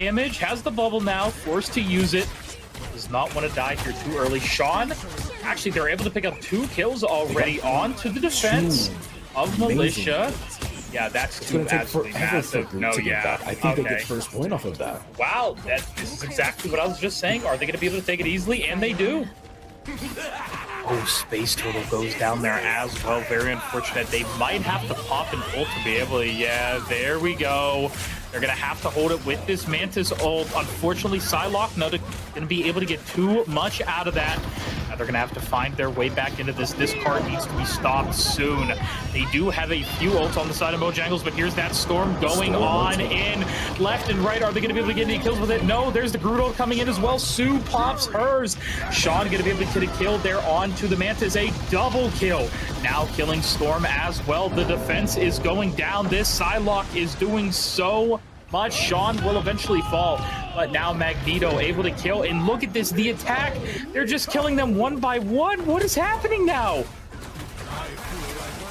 damage, has the bubble now, forced to use it. Does not want to die here too early. Sean, actually, they're able to pick up 2 kills already onto the defense of Militia. Yeah, that's too absolutely massive. No, yeah. I think they get first point off of that. Wow, this is exactly what I was just saying. Are they going to be able to take it easily? And they do. Oh, Space Turtle goes down there as well. Very unfortunate. They might have to pop an ult to be able to... Yeah, there we go. They're going to have to hold it with this Mantis ult. Unfortunately, Psylocke not going to be able to get too much out of that. Now they're going to have to find their way back into this. This card needs to be stopped soon. They do have a few ults on the side of Mojangles, but here's that Storm going on in left and right. Are they going to be able to get any kills with it? No, there's the Groot ult coming in as well. Sue pops hers. Sean going to be able to get a kill there onto the Mantis. A double kill. Now killing Storm as well. The defense is going down. This Psylocke is doing so much. Sean will eventually fall, but now Magneto able to kill. And look at this, the attack. They're just killing them one by one. What is happening now?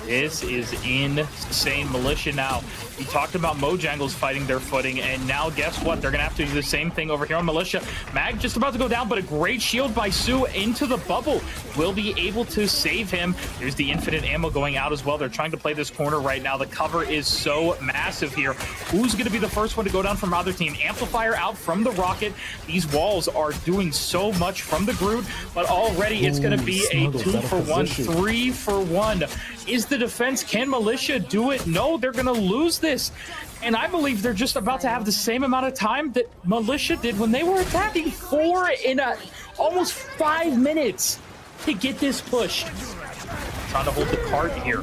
This is insane. Militia now. We talked about Mojangles fighting their footing, and now guess what? They're going to have to do the same thing over here on Militia. Mag just about to go down, but a great shield by Sue into the bubble. Will be able to save him. There's the infinite ammo going out as well. They're trying to play this corner right now. The cover is so massive here. Who's going to be the first one to go down from either team? Amplifier out from the rocket. These walls are doing so much from the Groot, but already it's going to be a 2-for-1, 3-for-1. Is the defense? Can Militia do it? No, they're going to lose this. And I believe they're just about to have the same amount of time that Militia did when they were attacking 4 in almost 5 minutes to get this pushed. Trying to hold the cart here.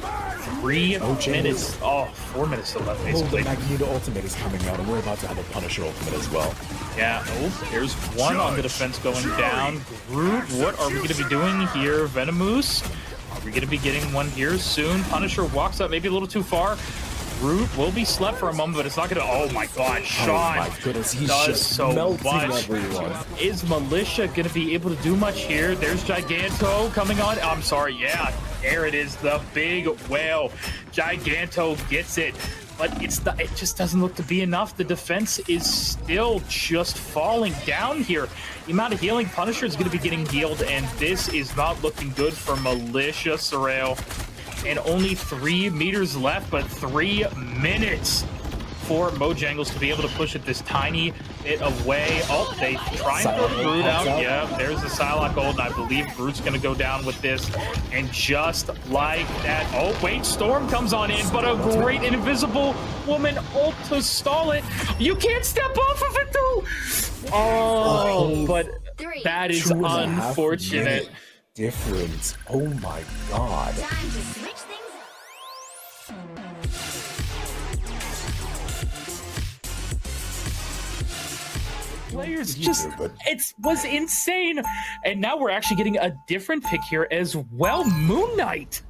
3 minutes. Oh, 4 minutes still left, basically. Oh, the Magneto ultimate is coming out, and we're about to have a Punisher ultimate as well. Yeah, oh, there's one on the defense going down. Groot, what are we going to be doing here? Venomoose? Are we going to be getting one here soon? Punisher walks up maybe a little too far. Groot will be slept for a moment, but it's not going to... Oh, my God. Sean my goodness, he's does just so melting much. Everyone. Is Militia going to be able to do much here? There's Giganto coming on. I'm sorry. Yeah, there it is. The big whale. Giganto gets it. But it just doesn't look to be enough. The defense is still just falling down here. The amount of healing Punisher is going to be getting healed, and this is not looking good for Militia Sorrel. And only 3 meters left, but 3 minutes for Mojangles to be able to push it this tiny bit away. Oh, they try and throw Groot out. Yeah, there's the Psylocke ult, and I believe Groot's going to go down with this. And just like that, oh, wait, Storm comes on in, but a great invisible woman ult to stall it. You can't step off of it, though. Oh, but that is unfortunate. Difference. Oh, my God. Players just, it was insane. And now we're actually getting a different pick here as well. Moon Knight.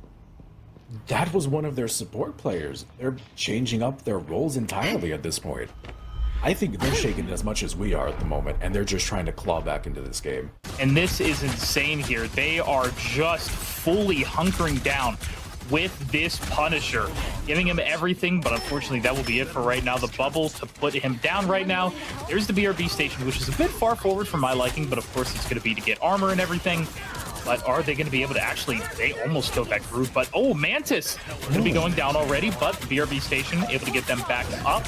That was one of their support players. They're changing up their roles entirely at this point. I think they're shaking as much as we are at the moment, and they're just trying to claw back into this game. And this is insane here. They are just fully hunkering down with this Punisher, giving him everything, but unfortunately that will be it for right now. The bubble to put him down right now. There's the BRB station, which is a bit far forward for my liking, but of course it's going to be to get armor and everything. But are they going to be able to actually... They almost killed that group, but... Oh, Mantis going to be going down already, but the BRB station able to get them back up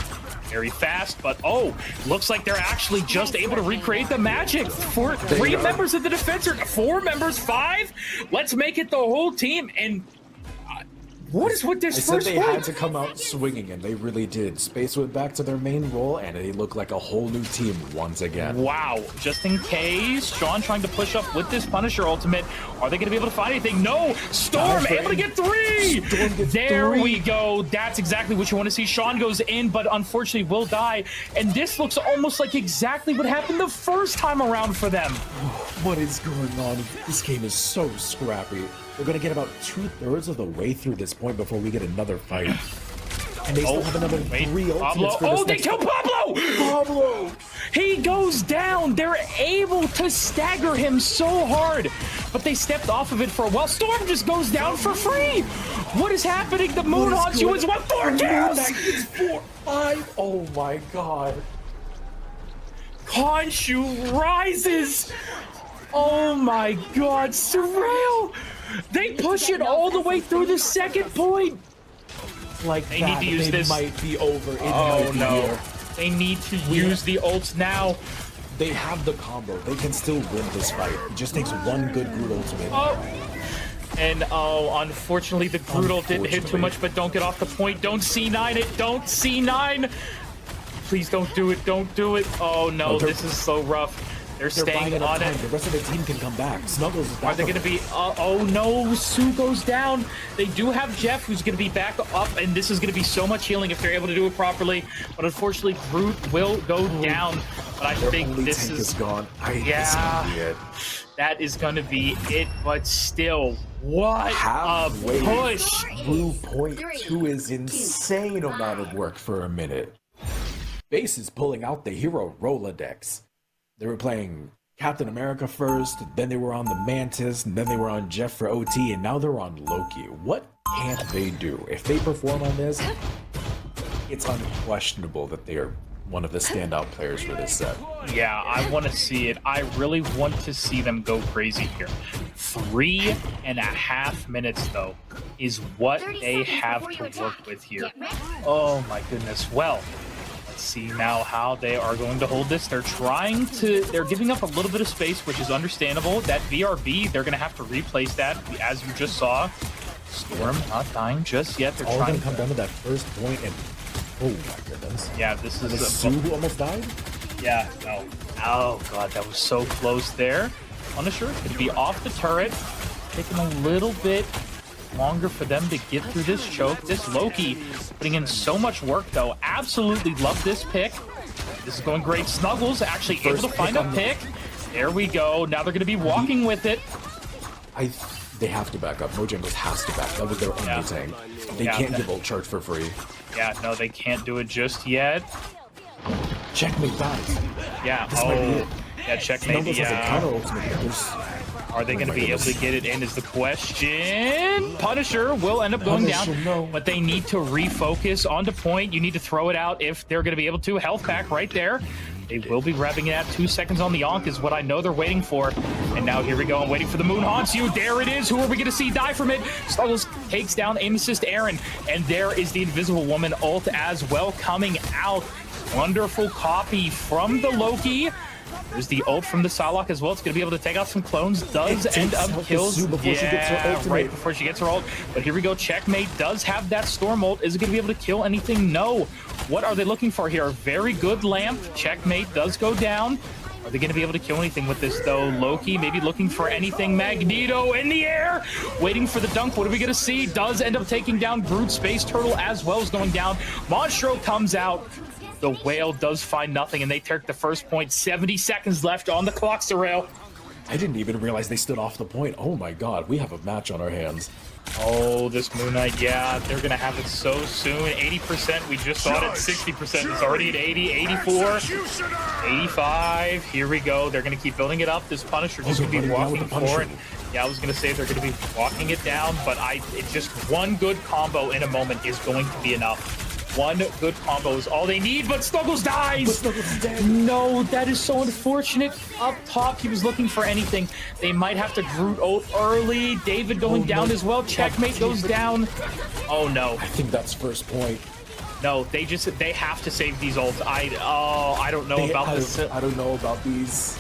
very fast. But, oh, looks like they're actually just able to recreate the magic for 3 members of the defense, or 4 members, 5? Let's make it the whole team. And what is with this first they had to come out swinging, and they really did. Space went back to their main role, and they look like a whole new team once again. Wow. Just in case, Sean trying to push up with this Punisher ultimate. Are they going to be able to find anything? No! Storm able to get 3! There we go. That's exactly what you want to see. Sean goes in, but unfortunately will die. And this looks almost like exactly what happened the first time around for them. What is going on? This game is so scrappy. We're going to get about 2/3 of the way through this point before we get another fight. And they still have another 3 ultimates for this. Oh, they kill Pablo! Pablo! He goes down. They're able to stagger him so hard. But they stepped off of it for a while. Storm just goes down for free. What is happening? The moon haunts you as well. 4 kills! 4, 5. Oh my God. Khonshu rises. Oh my God, Surreal. They push it all the way through the second point. Like They need to use this. Might be over. Oh no. They need to use the ults now. They have the combo. They can still win this fight. It just takes one good Groot ultimate. Oh. And unfortunately, the Groot ult didn't hit too much, but don't get off the point. Don't C9 it. Don't C9. Please don't do it. Don't do it. Oh no, this is so rough. They're staying on it. The rest of the team can come back. Snuggles is back. Are they going to be... oh, no. Sue goes down. They do have Jeff, who's going to be back up, and this is going to be so much healing if they're able to do it properly. But unfortunately, Groot will go down. But I think this is... gone. Yeah. That is going to be it. But still, what a push. Blue point 2 is insane amount of work for a minute. Base is pulling out the hero Rolodex. They were playing Captain America first, then they were on the Mantis, and then they were on Jeff for OT, and now they're on Loki. What can't they do? If they perform on this, it's unquestionable that they are one of the standout players for this set. Yeah, I want to see it. I really want to see them go crazy here. 3.5 minutes, though, is what they have to work with here. Oh, my goodness. Well, let's see now how they are going to hold this. They're giving up a little bit of space, which is understandable. That VRB, they're going to have to replace that, as you just saw. Storm not dying just yet. They're trying to come down to that first point and... Oh my goodness. Yeah, this is... Sue who almost died? Yeah, no. Oh god, that was so close there. Punisher could be off the turret. Taking a little bit longer for them to get through this choke. This Loki putting in so much work, though. Absolutely love this pick. This is going great. Snuggles actually able to find a pick. There we go. Now they're going to be walking with it. They have to back up. Mojangles has to back. That was their only tank. They can't give ult charge for free. Yeah, no, they can't do it just yet. Checkmate dies. Yeah, yeah, checkmate. Yeah. Are they going to be able to get it in is the question. Punisher will end up going down, but they need to refocus onto point. You need to throw it out if they're going to be able to. Health pack right there. They will be grabbing it at 2 seconds on the Onk is what I know they're waiting for. And now here we go. I'm waiting for the moon haunts you. There it is. Who are we going to see die from it? Snuggles takes down aim assist Aaron. And there is the Invisible Woman ult as well coming out. Wonderful copy from the Loki. There's the ult from the Psylocke as well. It's going to be able to take out some clones. Does end up kills. She gets her ultimate. Right before she gets her ult. But here we go. Checkmate does have that Storm ult. Is it going to be able to kill anything? No. What are they looking for here? Very good lamp. Checkmate does go down. Are they going to be able to kill anything with this, though? Loki maybe looking for anything. Magneto in the air. Waiting for the dunk. What are we going to see? Does end up taking down Groot. Space Turtle as well is going down. Monstro comes out. The whale does find nothing, and they take the first point. 70 seconds left on the clock, Surreal. I didn't even realize they stood off the point. Oh my god, we have a match on our hands. Oh, this Moon Knight, yeah, they're going to have it so soon. 80%, we just saw it at 60%. It's already at 80, 84, 85. Here we go. They're going to keep building it up. This Punisher just going to be walking forward. Yeah, I was going to say they're going to be walking it down, but it's just one good combo in a moment is going to be enough. One good combo is all they need, but Snuggles dies! But Snuggles is dead. No, that is so unfortunate. Up top, he was looking for anything. They might have to Groot ult early. David going down as well. Checkmate goes down. Oh, no. I think that's first point. No, they have to save these ults. I don't know about this. I don't know about these.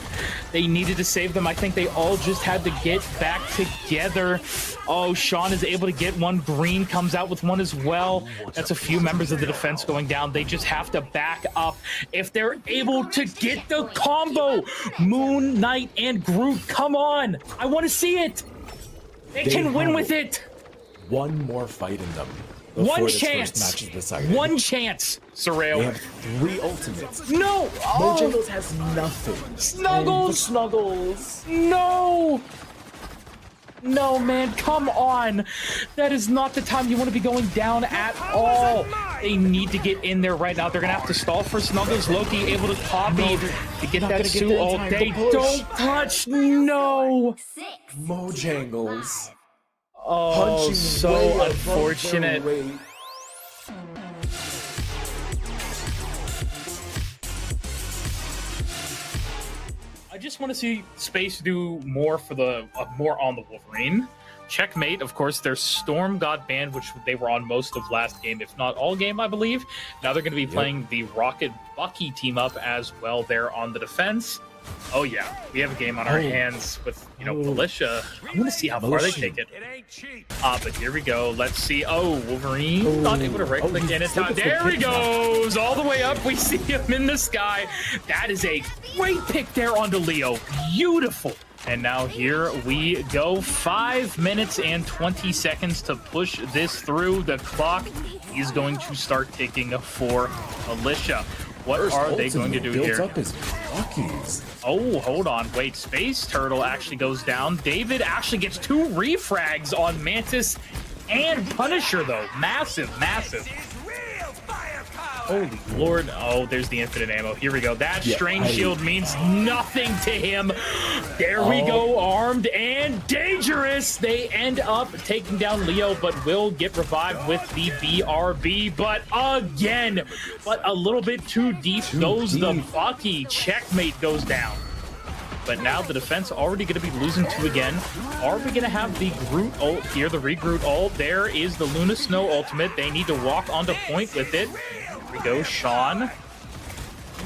They needed to save them. I think they all just had to get back together. Oh, Sean is able to get one. Green comes out with one as well. That's a few members of the defense going down. They just have to back up. If they're able to get the combo, Moon Knight and Groot, come on. I want to see it. They can win with it. One more fight in them. One chance. One chance, Surreal. They have 3 ultimates. No! Mojangles has nothing. Snuggles! Snuggles! No! No, man, come on. That is not the time you want to be going down at all. They need to get in there right now. They're going to have to stall for Snuggles. Loki able to copy to get that Sue ult. They don't touch. No! Mojangles. Oh, so unfortunate. just want to see Space do more for the more on the Wolverine. Checkmate, of course, their Storm got banned, which they were on most of last game, if not all game, I believe. Now they're going to be playing the Rocket Bucky team up as well there on the defense. Oh yeah, we have a game on our hands with, you know, Militia. I'm going to see how far they take it. But here we go. Let's see. Oh, Wolverine not able to right-click in it. There he goes, all the way up. We see him in the sky. That is a great pick there onto Leo. Beautiful. And now here we go. 5 minutes and 20 seconds to push this through. The clock is going to start ticking for Militia. What are they going to do here? Up his Buckies. Oh, hold on. Wait, Space Turtle actually goes down. David actually gets 2 refrags on Mantis and Punisher, though. Massive, massive. Holy Lord. Oh, there's the infinite ammo. Here we go. That Strange Shield means nothing to him. There we go. Armed and dangerous. They end up taking down Leo, but will get revived with the BRB. But again, a little bit too deep goes the Bucky. Checkmate goes down. But now the defense already going to be losing 2 again. Are we going to have the Groot ult here? The Regroot ult. There is the Luna Snow ultimate. They need to walk onto point with it. Here we go. Sean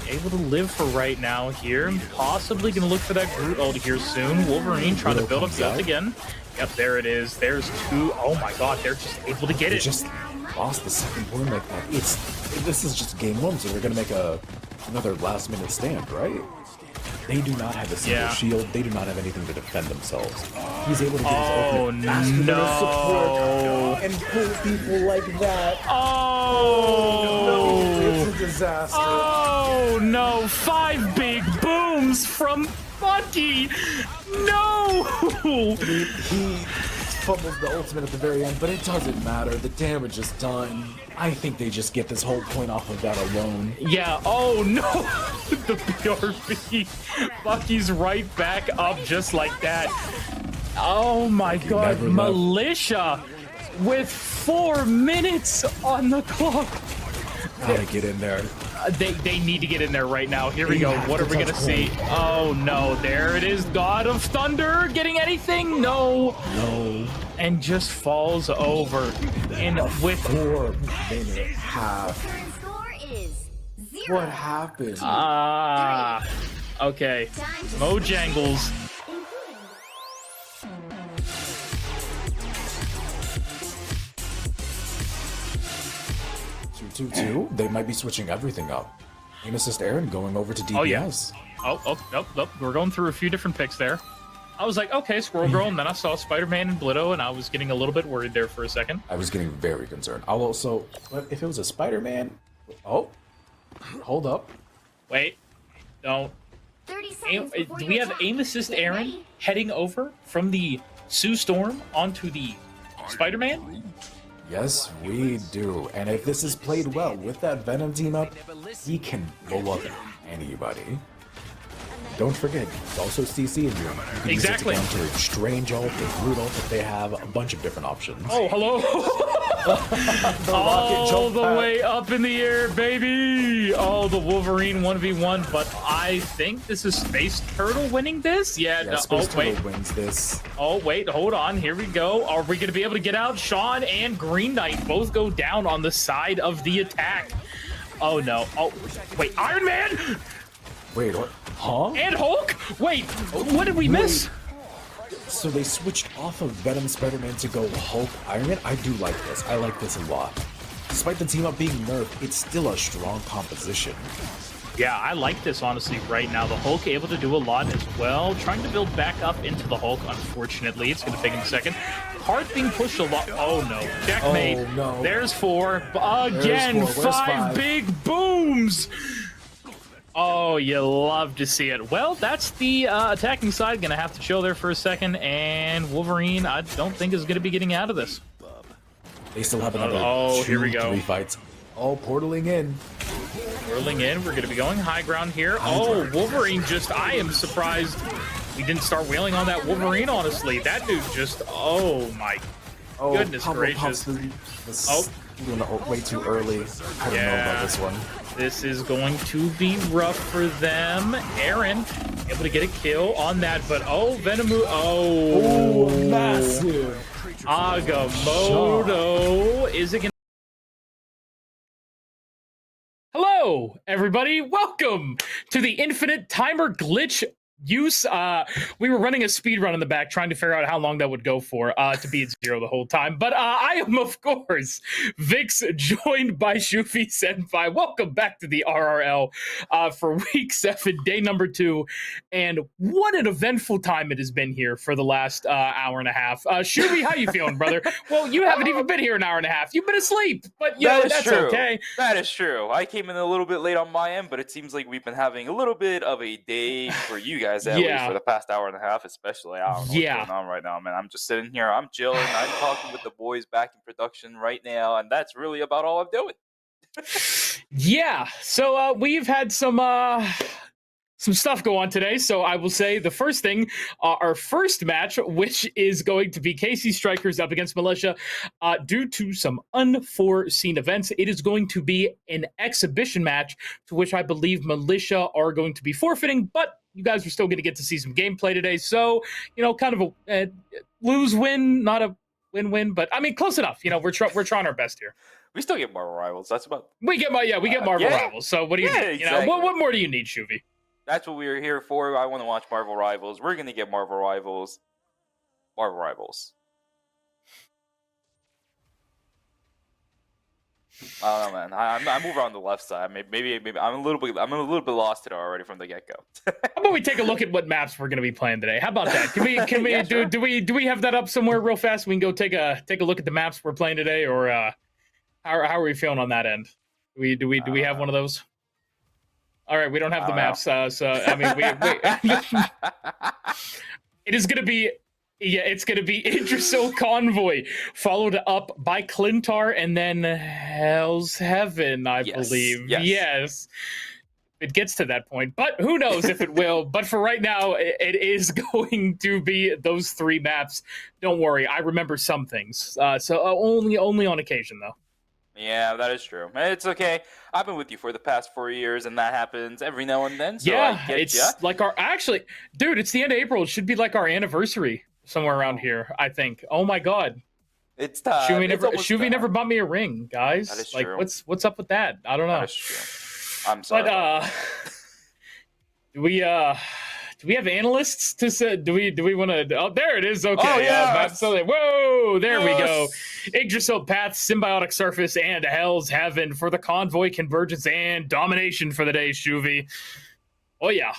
able to live for right now here. Possibly going to look for that Groot ult here soon. Wolverine trying to build up health again. Yep, there it is. There's 2. Oh my god, they're just able to get it. Just lost the second point like that. This is just game 1, so they're going to make another last-minute stand, right? They do not have a single shield. They do not have anything to defend themselves. He's able to get his ultimate faster than his support and pull people like that. Oh, no, it's a disaster. Oh no, 5 big booms from Bucky. No. He fumbles the ultimate at the very end, but it doesn't matter. The damage is done. I think they just get this whole point off of that alone. Yeah, oh no! The BRB. Bucky's right back up just like that. Oh my god, Militia with 4 minutes on the clock. Gotta get in there. They need to get in there right now. Here we go. What are we gonna see? Oh no, there it is. God of Thunder getting anything? No. No. And just falls over. And with 4-minute half. What happened? Okay. Mojangles. 2-2. They might be switching everything up. Aim assist Aaron going over to DPS. Oh, yes. Oh, we're going through a few different picks there. I was like, okay, Squirrel Girl, and then I saw Spider-Man and Blitto, and I was getting a little bit worried there for a second. I was getting very concerned. I'll also, but if it was a Spider-Man, oh, hold up. Wait, don't. Do we have aim assist Aaron heading over from the Sue Storm onto the Spider-Man? Yes, we do. And if this is played well with that Venom team up, he can blow up anybody. Don't forget, it's also CC in you. Can exactly. Use it to counter Strange ult or Groot ult if they have a bunch of different options. Oh, hello. All the way up in the air, baby. Oh, the Wolverine 1v1, but I think this is Space Turtle winning this? Yeah, no, Space Turtle wins this. Oh, wait, hold on. Here we go. Are we going to be able to get out? Sean and Green Knight both go down on the side of the attack. Oh, no. Oh, wait, Iron Man? Wait, what? Huh? And Hulk? Wait, what did we miss? So they switched off of Venom Spider-Man to go Hulk Iron Man? I do like this. I like this a lot. Despite the team up being nerfed, it's still a strong composition. Yeah, I like this, honestly, right now. The Hulk able to do a lot as well. Trying to build back up into the Hulk, unfortunately. It's going to take him a second. Heart being pushed a lot. Oh, no. Checkmate. Oh, no. There's 4. Again, There's 4. five big booms. Oh, you love to see it. Well, that's the attacking side. Going to have to chill there for a second. And Wolverine, I don't think, is going to be getting out of this. They still have another here we go. 3 fights. Oh, portaling in. Portaling in. We're going to be going high ground here. Wolverine just, I am surprised we didn't start wheeling on that Wolverine, honestly. That dude just, oh my goodness gracious. Way too early. I don't know about this one. This is going to be rough for them. Aaron able to get a kill on that, but Venomu. Oh, massive. Agamotto is it gonna... Hello, everybody. Welcome to the Infinite Timer Glitch use. We were running a speed run in the back trying to figure out how long that would go for to be at 0 the whole time, but I am of course Vix, joined by Shufi Senpai. Welcome back to the RRL for week 7, day number 2, and what an eventful time it has been here for the last hour and a half. Shufi, how you feeling, brother? Well, you haven't even been here an hour and a half. You've been asleep, but you know, that's true. okay. That is true. I came in a little bit late on my end, but it seems like we've been having a little bit of a day for you guys at least for the past hour and a half, especially. I don't know what's going on right now, man. I'm just sitting here, I'm chilling, I'm talking with the boys back in production right now, and that's really about all I'm doing. Yeah, so we've had some stuff go on today. So I will say the first thing, our first match, which is going to be KC Strikers up against Militia, due to some unforeseen events, it is going to be an exhibition match to which I believe Militia are going to be forfeiting, but you guys are still going to get to see some gameplay today. So, you know, kind of a lose-win, not a win-win, but I mean, close enough. You know, we're trying our best here. We still get Marvel Rivals. That's about... We get Marvel Rivals. So what do you need? Exactly. You know, what more do you need, Shuvi? That's what we were here for. I want to watch Marvel Rivals. We're going to get Marvel Rivals. Marvel Rivals. I don't know, man. I'm over on the left side. Maybe I'm a little bit lost today already from the get go. How about we take a look at what maps we're going to be playing today? How about that? Can we Yeah, sure. do we have that up somewhere real fast? We can go take a look at the maps we're playing today, or how are we feeling on that end? Do we have one of those? All right, we don't have the maps, so I mean, it is going to be. Yeah, it's going to be Idrisil Convoy, followed up by Clintar, and then Hell's Heaven, I believe. Yes. It gets to that point, but who knows if it will. But for right now, it is going to be those 3 maps. Don't worry, I remember some things. So only on occasion, though. Yeah, that is true. It's okay. I've been with you for the past 4 years, and that happens every now and then. So yeah, I get it's like dude, it's the end of April. It should be like our anniversary somewhere around here, I think. Oh my god. It's time. Shuvi never bought me a ring, guys. That is like true. what's up with that? I don't know. That is true. I'm sorry. But do we have analysts to say? Do we want to? Oh, there it is. Okay. Oh, yeah. Whoa, there we go. Yggdrasil Path, Symbiotic Surface, and Hell's Heaven for the Convoy Convergence and Domination for the day, Shuvi. Oh yeah.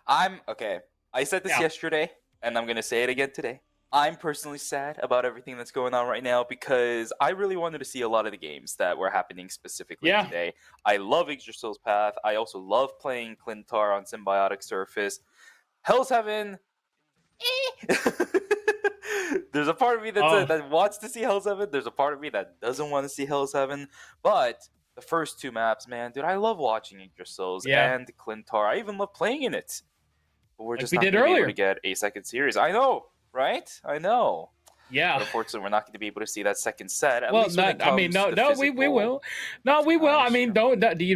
I'm okay. I said this yesterday, and I'm gonna say it again today. I'm personally sad about everything that's going on right now because I really wanted to see a lot of the games that were happening specifically today. I love Yggdrasil's Path. I also love playing Clintar on Symbiotic Surface. Hell's Heaven. There's a part of me that wants to see Hell's Heaven. There's a part of me that doesn't want to see Hell's Heaven. But the first 2 maps, man, dude, I love watching Yggdrasil's and Clintar. I even love playing in it. But we're just not going to be able to get a second series. I know. Right? I know. Yeah. But unfortunately, we're not going to be able to see that second set. We will. No, we will. I mean,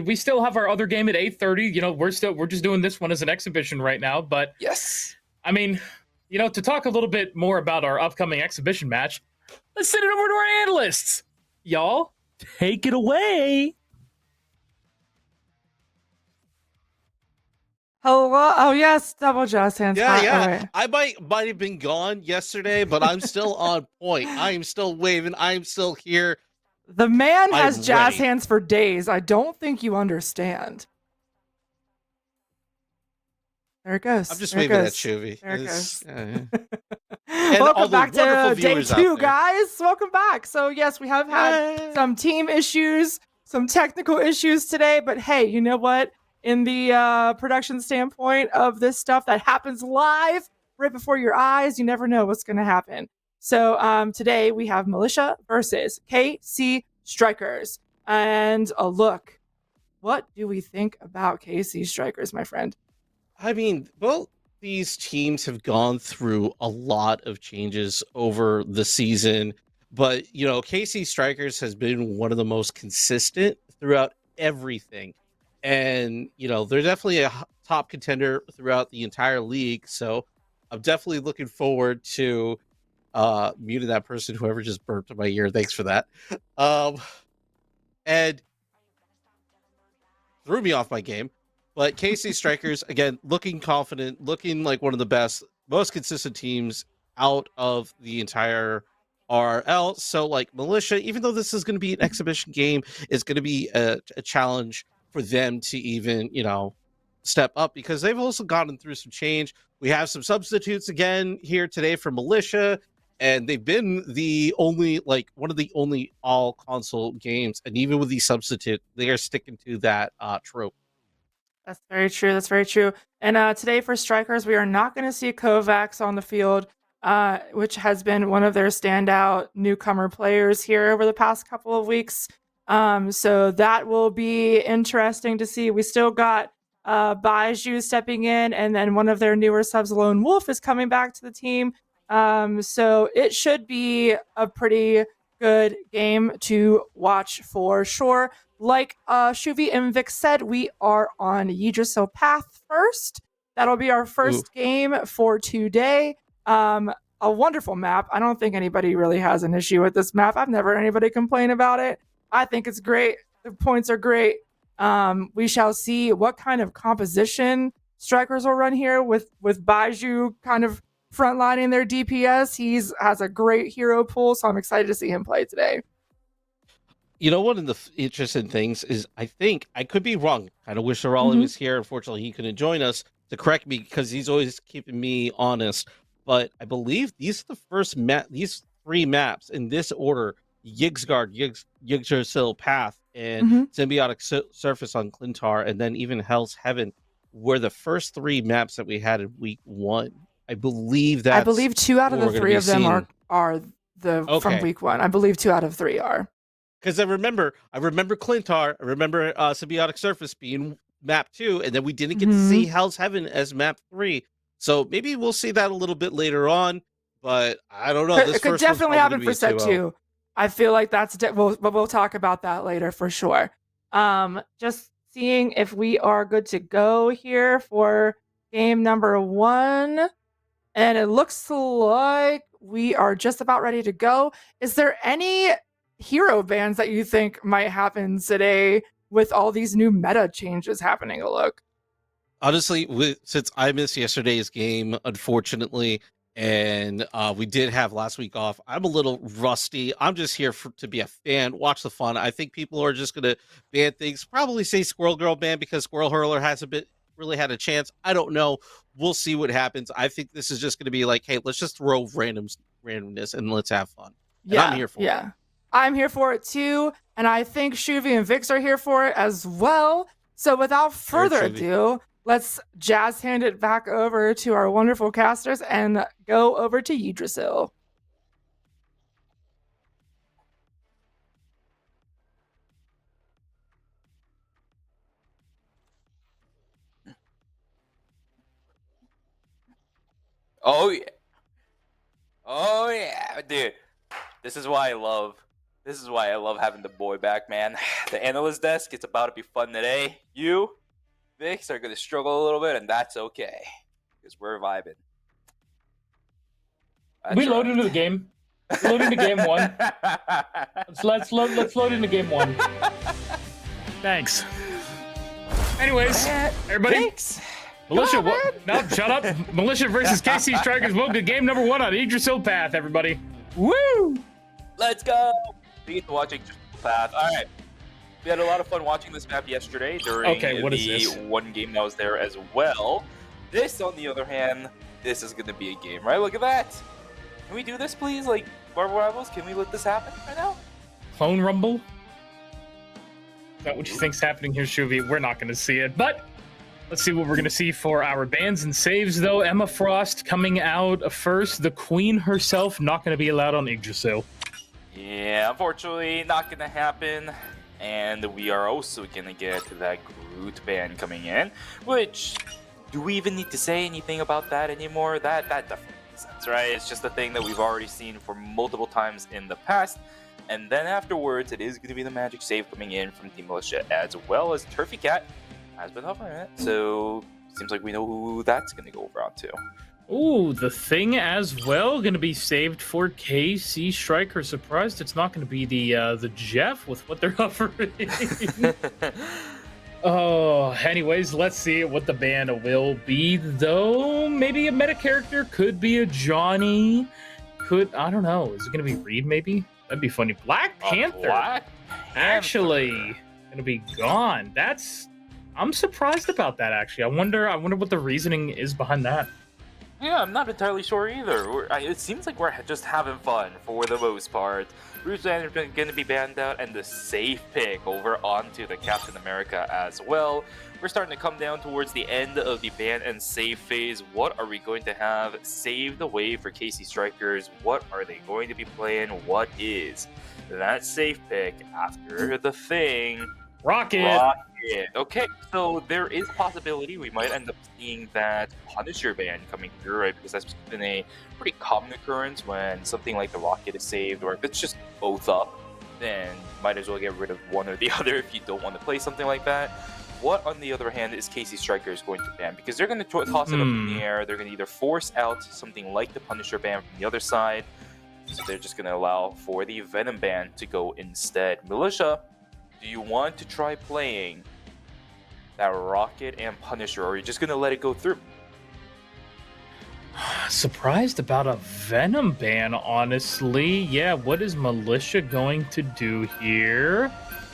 we still have our other game at 8:30. You know, we're just doing this one as an exhibition right now. But yes, I mean, you know, to talk a little bit more about our upcoming exhibition match, let's send it over to our analysts. Y'all, take it away. Hello. Oh yes, double jazz hands. Yeah. I might have been gone yesterday, but I'm still on point. I am still waving. I am still here. The man has jazz hands for days. I don't think you understand. There it goes. I'm just waving at Shuvi. There it goes. And welcome back to day 2, guys. Welcome back. So yes, we have had some team issues, some technical issues today, but hey, you know what? In the production standpoint of this stuff that happens live right before your eyes, you never know what's going to happen. So today we have Militia versus KC Strikers. And a look, what do we think about KC Strikers, my friend? I mean, both these teams have gone through a lot of changes over the season, but, you know, KC Strikers has been one of the most consistent throughout everything. And, they're definitely a top contender throughout the entire league. So I'm definitely looking forward to muting that person, whoever just burped in my ear. Thanks for that. And threw me off my game. But KC Strikers, again, looking confident, looking like one of the best, most consistent teams out of the entire RRL. So, like, Militia, even though this is going to be an exhibition game, it's going to be a challenge for them to even, step up, because they've also gotten through some change. We have some substitutes again here today for Militia, and they've been the only, one of the only all console games. And even with these substitute, they are sticking to that trope. That's very true. That's very true. And today for Strikers, we are not going to see Kovacs on the field, which has been one of their standout newcomer players here over the past couple of weeks. So that will be interesting to see. We still got Baiju stepping in, and then one of their newer subs, Lone Wolf, is coming back to the team. So it should be a pretty good game to watch for sure. Like Shuvi and Vic said, we are on Yggdrasil Path first. That'll be our first game for today. A wonderful map. I don't think anybody really has an issue with this map. I've never heard anybody complain about it. I think it's great. The points are great. We shall see what kind of composition Strikers will run here with Baiju kind of frontlining their DPS. He has a great hero pool, so I'm excited to see him play today. One of the interesting things is, I think, I could be wrong. Kind of wish Raleigh was here. Unfortunately, he couldn't join us to correct me, because he's always keeping me honest. But I believe these are the first these 3 maps in this order: Yggdrasil, Yggdrasil Path, and Symbiotic Surface on Clintar, and then even Hell's Heaven were the first 3 maps that we had in week 1. I believe 2 out of the 3 of them are from week 1. I believe 2 out of 3 are. Because I remember Clintar, I remember Symbiotic Surface being map 2, and then we didn't get to see Hell's Heaven as map 3. So maybe we'll see that a little bit later on, but I don't know. It could definitely happen for set 2. I feel like we'll talk about that later for sure. Just seeing if we are good to go here for game number 1. And it looks like we are just about ready to go. Is there any hero bans that you think might happen today with all these new meta changes happening? Look, honestly, since I missed yesterday's game, unfortunately, and we did have last week off, I'm a little rusty. I'm just here to be a fan, watch the fun. I think people are just gonna ban things. Probably say Squirrel Girl ban, because Squirrel Hurler hasn't really had a chance. I don't know. We'll see what happens. I think this is just gonna be like, hey, let's just throw randomness and let's have fun. And I'm here for it. I'm here for it too, and I think Shuvi and Vix are here for it as well. So without further ado, let's jazz hand it back over to our wonderful casters and go over to Yggdrasil. Oh yeah, dude. This is why I love having the boy back, man. The analyst desk, it's about to be fun today. You, Vix, are gonna struggle a little bit, and that's okay, because we're vibing. We load into the game. Load into game 1. Let's load into game 1. Thanks. Anyways, everybody. Thanks. Militia, no, shut up. Militia versus KC Strikers. Welcome to game number 1 on Yggdrasil Path, everybody. Woo! Let's go. We get to watch Yggdrasil Path. All right. We had a lot of fun watching this map yesterday during the one game that was there as well. This, on the other hand, this is going to be a game, right? Look at that. Can we do this, please? Like, Marvel Rivals, can we let this happen right now? Clone Rumble? Is that what you think's happening here, Shuvi? We're not going to see it, but let's see what we're going to see for our bans and saves, though. Emma Frost coming out first. The Queen herself not going to be allowed on Yggdrasil. Yeah, unfortunately, not going to happen. And we are also going to get that Groot ban coming in, which, do we even need to say anything about that anymore? That definitely makes sense, right? It's just a thing that we've already seen for multiple times in the past. and then afterwards, it is going to be the magic save coming in from Team Militia, as well as Turfy Cat has been hovering it. So seems like we know who that's going to go over onto. Ooh, the thing as well going to be saved for KC Striker. Surprised it's not going to be the Jeff with what they're offering. Oh, anyways, let's see what the ban will be, though. Maybe a meta character, could be a Johnny, I don't know. Is it going to be Reed, maybe? That'd be funny. Black Panther. Black Actually going to be gone. I'm surprised about that, actually. I wonder what the reasoning is behind that. Yeah, I'm not entirely sure either. It seems like we're just having fun for the most part. Bruce Banner is going to be banned out, and the safe pick over onto the Captain America as well. We're starting to come down towards the end of the ban and save phase. What are we going to have saved away for KC Strikers? What are they going to be playing? What is that safe pick after the thing? Rocket! Okay, so there is possibility we might end up seeing that Punisher ban coming through, right? Because that's been a pretty common occurrence when something like the Rocket is saved, or if it's just both up, then might as well get rid of one or the other if you don't want to play something like that. What, on the other hand, is KC Strikers going to ban? Because they're going to toss it up in the air. They're going to either force out something like the Punisher ban from the other side, so they're just going to allow for the Venom ban to go instead. Militia, do you want to try playing that Rocket and Punisher, or are you just going to let it go through? Surprised about a Venom ban, honestly. Yeah, what is Militia going to do here?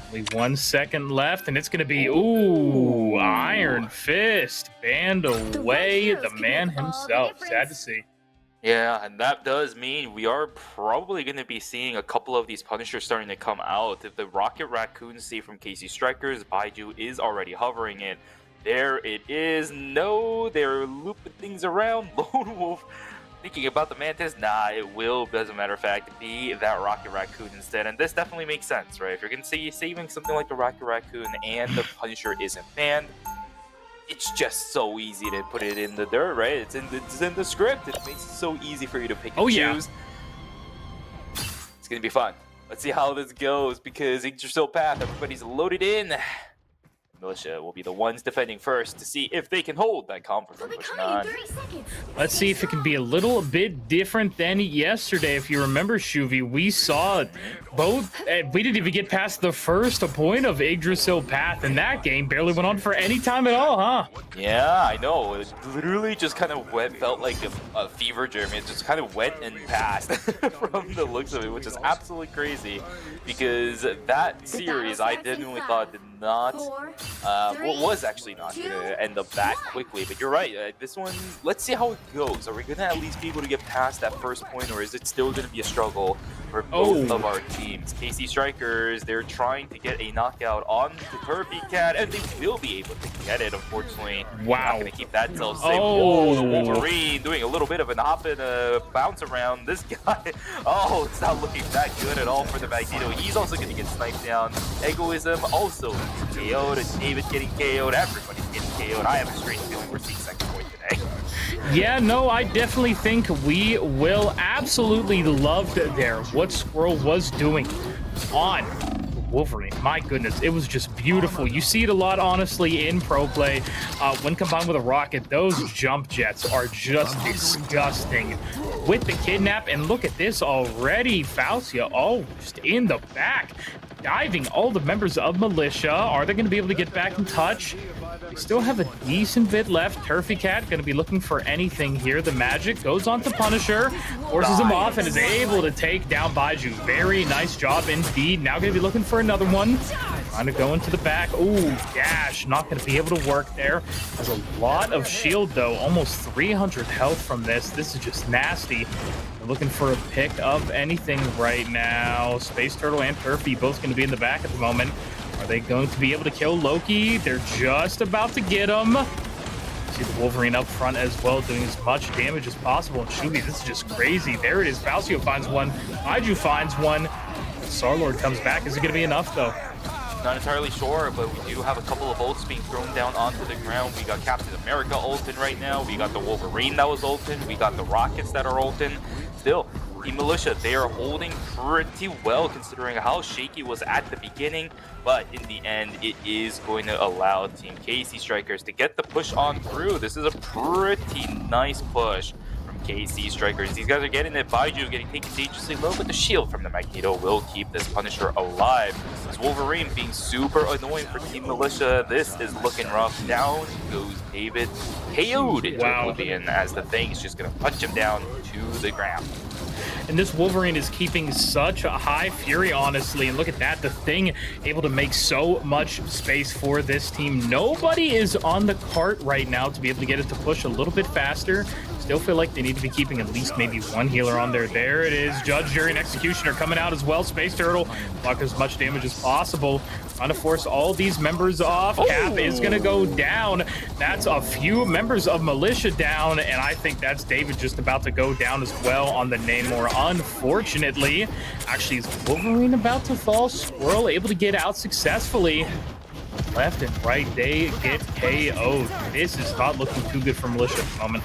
Only 1 second left, and it's going to be, ooh, Iron Fist banned away. The man himself. Sad to see. Yeah, and that does mean we are probably going to be seeing a couple of these Punishers starting to come out. If the Rocket Raccoon see from KC Strikers, Baiju is already hovering it. There it is. No, they're looping things around. Lone Wolf thinking about the Mantis. Nah, it will, as a matter of fact, be that Rocket Raccoon instead. And this definitely makes sense, right? If you're going to say saving something like the Rocket Raccoon and the Punisher isn't banned, it's just so easy to put it in the dirt, right? It's in the script. It makes it so easy for you to pick and choose. It's gonna be fun. Let's see how this goes, because Yggdrasil Path, everybody's loaded in. Militia will be the ones defending first to see if they can hold that comfort from pushing on. Let's see if it can be a little bit different than yesterday. If you remember, Shuvi, we saw both. We didn't even get past the first point of Yggdrasil Path, and that game barely went on for any time at all, huh? Yeah, I know. It literally just kind of felt like a fever dream. It just kind of went and passed from the looks of it, which is absolutely crazy, because that series I genuinely thought did not, was actually not going to end up that quickly. But you're right. This one, let's see how it goes. Are we going to at least be able to get past that first point, or is it still going to be a struggle for both of our teams? KC Strikers, they're trying to get a knockout on the Turfy Cat, and they will be able to get it, unfortunately. Wow. Not going to keep that till safe. Oh, the Wolverine doing a little bit of an hop and a bounce around. This guy, oh, it's not looking that good at all for the Magneto. He's also going to get sniped down. Egoism also KO'd, and David getting KO'd. Everybody's getting KO'd. I have a strange feeling we're seeing second point today. Yeah, no, I definitely think we will absolutely love there what Squirrel was doing on Wolverine. My goodness, it was just beautiful. You see it a lot, honestly, in pro play. When combined with a rocket, those jump jets are just disgusting. With the kidnap, and look at this already. Faucia almost in the back, diving all the members of Militia. Are they going to be able to get back in touch? We still have a decent bit left. Turfy Cat going to be looking for anything here. The magic goes on to Punisher, forces him off, and is able to take down Baiju. Very nice job indeed. Now going to be looking for another one. Trying to go into the back. Ooh, dash. Not going to be able to work there. Has a lot of shield, though. Almost 300 health from this. This is just nasty. They're looking for a pick of anything right now. Space Turtle and Turfy both going to be in the back at the moment. Are they going to be able to kill Loki? They're just about to get him. See the Wolverine up front as well, doing as much damage as possible. And Shubi, this is just crazy. There it is. Faucio finds one. Baiju finds one. Star-Lord comes back. Is it going to be enough, though? Not entirely sure, but we do have a couple of ults being thrown down onto the ground. We got Captain America ulting right now. We got the Wolverine that was ulting. We got the Rockets that are ulting. Still, Team Militia, they are holding pretty well considering how shaky it was at the beginning, but in the end, it is going to allow Team KC Strikers to get the push on through. This is a pretty nice push from KC Strikers. These guys are getting it. Baiju getting taken dangerously low, but the shield from the Magneto will keep this Punisher alive. This Wolverine being super annoying for Team Militia. This is looking rough. Down goes David, KO'd into oblivion as the thing is just going to punch him down to the ground. And this Wolverine is keeping such a high fury, honestly. And look at that, the Thing able to make so much space for this team. Nobody is on the cart right now to be able to get it to push a little bit faster. Still feel like they need to be keeping at least maybe one healer on there. There it is. Judge, Jury, and Executioner coming out as well. Space Turtle block as much damage as possible. Trying to force all these members off. Cap is going to go down. That's a few members of Militia down, and I think that's David just about to go down as well on the Namor. Unfortunately, actually, is Wolverine about to fall? Squirrel able to get out successfully. Left and right, they get KO'd. This is not looking too good for Militia at the moment.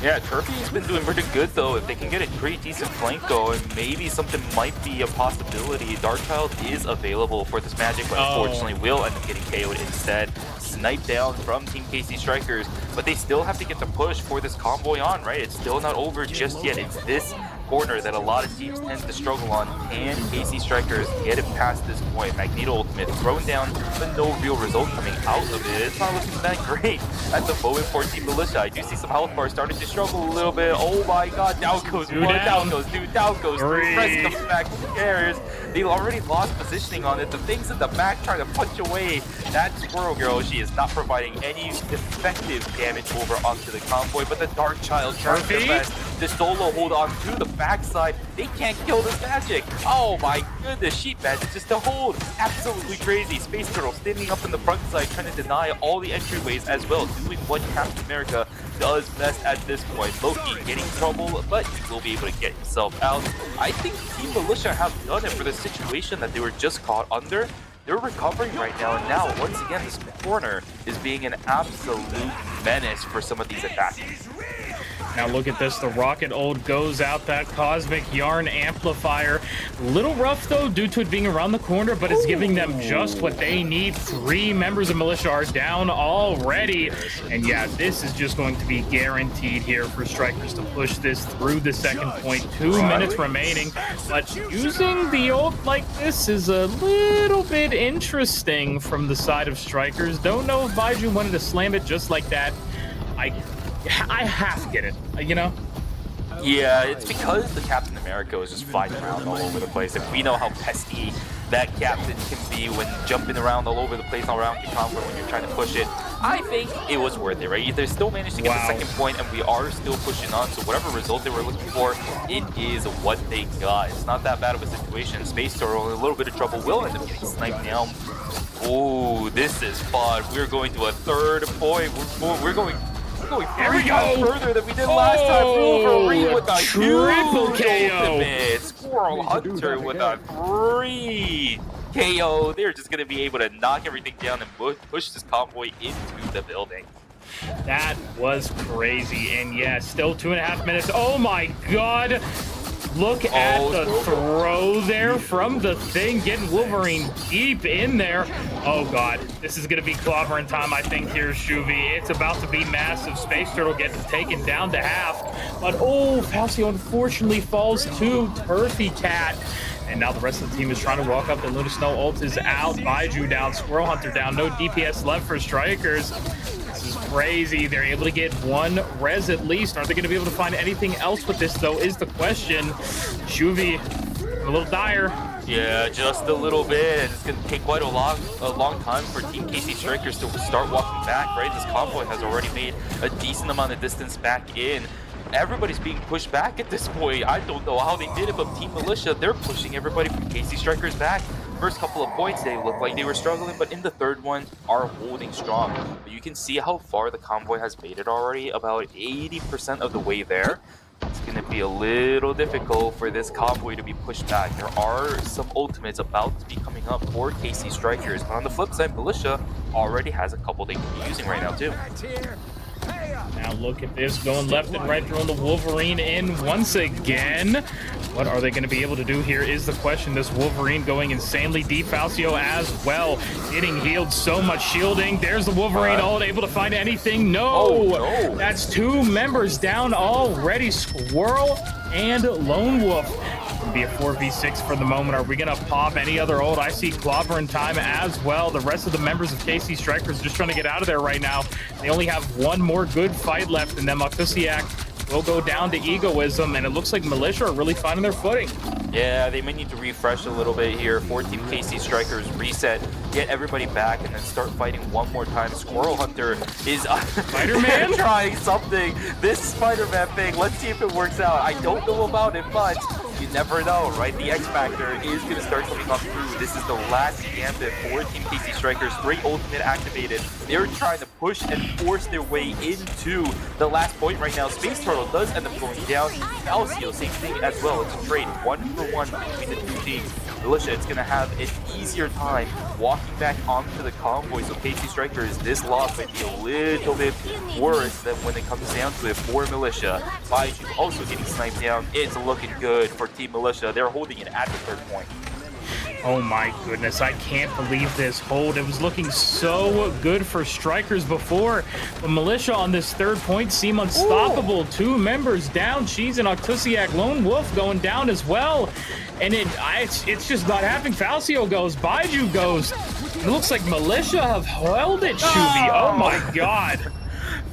Yeah, Turkey's been doing pretty good though. If they can get a pretty decent flank going, maybe something might be a possibility. Darkchild is available for this magic, but unfortunately will end up getting KO'd instead. Sniped down from Team KC Strikers, but they still have to get the push for this convoy on, right? It's still not over just yet. It's this corner that a lot of teams tend to struggle on. Can KC Strikers get it past this point? Magneto ultimate thrown down, but no real result coming out of it. It's not looking that great at the moment for Team Militia. I do see some health bars starting to struggle a little bit. Oh my god, down goes one, down goes two, down goes three. Press comes back, who cares? They already lost positioning on it. The thing's in the back trying to punch away. That Squirrel Girl, she is not providing any effective damage over onto the convoy, but the Darkchild trying their best. The solo hold on to the backside. They can't kill this magic. Oh my goodness, sheet magic just to hold. Absolutely crazy. Space Turtle standing up in the front side trying to deny all the entryways as well, doing what Captain America does best at this point. Loki getting trouble, but he will be able to get himself out. I think Team Militia have done it for the situation that they were just caught under. They're recovering right now, and now, once again, this corner is being an absolute menace for some of these attacks. Now look at this, the Rocket Ult goes out, that Cosmic Yarn Amplifier. Little rough though, due to it being around the corner, but it's giving them just what they need. 3 members of Militia are down already. And yeah, this is just going to be guaranteed here for Strikers to push this through the second point. 2 minutes remaining, but using the ult like this is a little bit interesting from the side of Strikers. Don't know if Baiju wanted to slam it just like that. I have to get it, you know? Yeah, it's because the Captain America was just flying around all over the place, and we know how pesky that captain can be when jumping around all over the place around the convoy when you're trying to push it. I think it was worth it, right? They still managed to get the second point, and we are still pushing on, so whatever result they were looking for, it is what they got. It's not that bad of a situation. Space Turtle in a little bit of trouble, will end up getting sniped down. Oh, this is fun. We're going to a third point. We're going further than we did last time. Wolverine with a triple KO. Ultimate. Squirrel Hunter with a 3 KO. They're just going to be able to knock everything down and push this convoy into the building. That was crazy. And yeah, still 2.5 minutes. Oh my god. Look at the throw there from the Thing, getting Wolverine deep in there. Oh god, this is gonna be clobbering time, I think, here, Shuvi. It's about to be massive. Space Turtle gets taken down to half, but Falcio unfortunately falls to Turfy Cat. And now the rest of the team is trying to walk up. The Luna Snow ult is out. Baiju down, Squirrel Hunter down. No DPS left for Strikers. This is crazy. They're able to get 1 res at least. Are they going to be able to find anything else with this, though, is the question. Shuvi, a little dire. Yeah, just a little bit, and it's going to take quite a long time for Team KC Strikers to start walking back, right? This convoy has already made a decent amount of distance back in. Everybody's being pushed back at this point. I don't know how they did it, but Team Militia, they're pushing everybody from KC Strikers back. First couple of points, they looked like they were struggling, but in the third one, are holding strong. But you can see how far the convoy has made it already, about 80% of the way there. It's going to be a little difficult for this convoy to be pushed back. There are some ultimates about to be coming up for KC Strikers, but on the flip side, Militia already has a couple they can be using right now too. Now look at this, going left and right, throwing the Wolverine in once again. What are they going to be able to do here is the question. This Wolverine going insanely deep. Falcio as well, getting healed, so much shielding. There's the Wolverine, all able to find anything. No, that's 2 members down already. Squirrel and Lone Wolf. It'll be a 4v6 for the moment. Are we going to pop any other ult? I see Clobber in time as well. The rest of the members of KC Strikers just trying to get out of there right now. They only have one more good fight left, and then Makusiak will go down to Egoism, and it looks like Militia are really finding their footing. Yeah, they may need to refresh a little bit here. 4-team KC Strikers reset, get everybody back, and then start fighting one more time. Squirrel Hunter is Spider-Man trying something. This Spider-Man thing, let's see if it works out. I don't know about it, but you never know, right? The X Factor is going to start coming on through. This is the last gambit for Team KC Strikers. 3 ultimate activated. They're trying to push and force their way into the last point right now. Space Turtle does end up going down. Falcio, same thing as well. It's a trade 1-for-1 between the 2 teams. Militia, it's going to have an easier time walking back onto the convoy. So KC Strikers, this loss might be a little bit worse than when it comes down to it for Militia. Baiju also getting sniped down. It's looking good for Team Militia. They're holding it at the 3rd point. Oh my goodness, I can't believe this hold. It was looking so good for Strikers before, but Militia on this 3rd point seem unstoppable. 2 members down. Cheese and Octusiak. Lone Wolf going down as well. And it's just not happening. Falcio goes, Baiju goes. It looks like Militia have held it, Shuvi. Oh my god.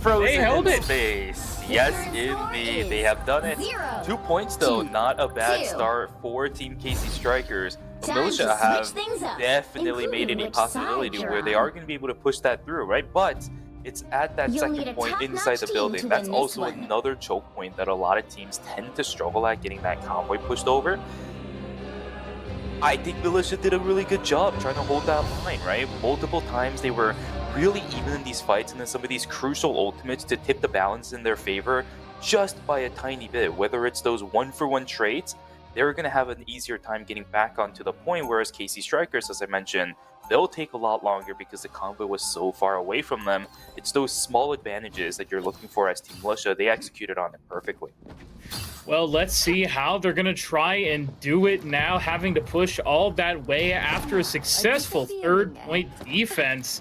Frozen they held in it. Space. Yes, indeed. They have done it. 2 points, though. Not a bad start for Team KC Strikers. But Militia have definitely made it a possibility where they are going to be able to push that through, right? But it's at that 2nd point inside the building. That's also another choke point that a lot of teams tend to struggle at, getting that convoy pushed over. I think Militia did a really good job trying to hold that line, right? Multiple times they were really even in these fights, and then some of these crucial ultimates to tip the balance in their favor just by a tiny bit. Whether it's those 1-for-1 trades, they're going to have an easier time getting back onto the point, whereas KC Strikers, as I mentioned, they'll take a lot longer because the convoy was so far away from them. It's those small advantages that you're looking for as Team Militia. They executed on it perfectly. Well, let's see how they're going to try and do it now, having to push all that way after a successful 3rd point defense.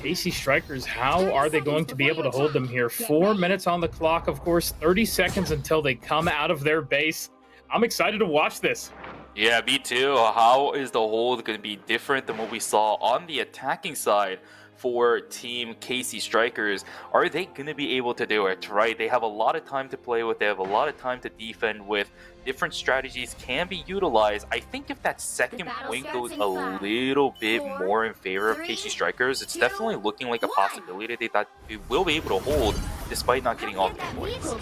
KC Strikers, how are they going to be able to hold them here? 4 minutes on the clock, of course, 30 seconds until they come out of their base. I'm excited to watch this. Yeah, me too. How is the hold going to be different than what we saw on the attacking side for Team KC Strikers? Are they going to be able to do it, right? They have a lot of time to play with. They have a lot of time to defend with. Different strategies can be utilized. I think if that 2nd point goes a little bit more in favor of KC Strikers, it's definitely looking like a possibility that they will be able to hold despite not getting all the points.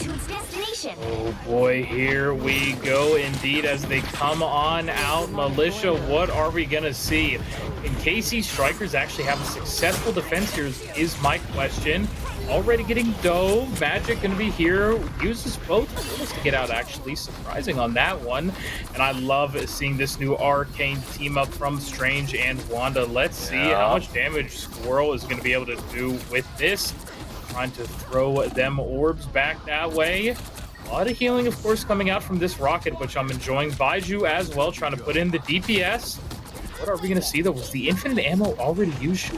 Oh boy, here we go indeed as they come on out. Militia, what are we going to see? Can KC Strikers actually have a successful defense here is my question. Already getting dove. Magic going to be here. Uses both tools to get out, actually. Surprising on that one. And I love seeing this new Arcane team up from Strange and Wanda. Let's see how much damage Squirrel is going to be able to do with this. Trying to throw them orbs back that way. A lot of healing, of course, coming out from this rocket, which I'm enjoying. Baiju as well, trying to put in the DPS. What are we going to see, though? Was the infinite ammo already used?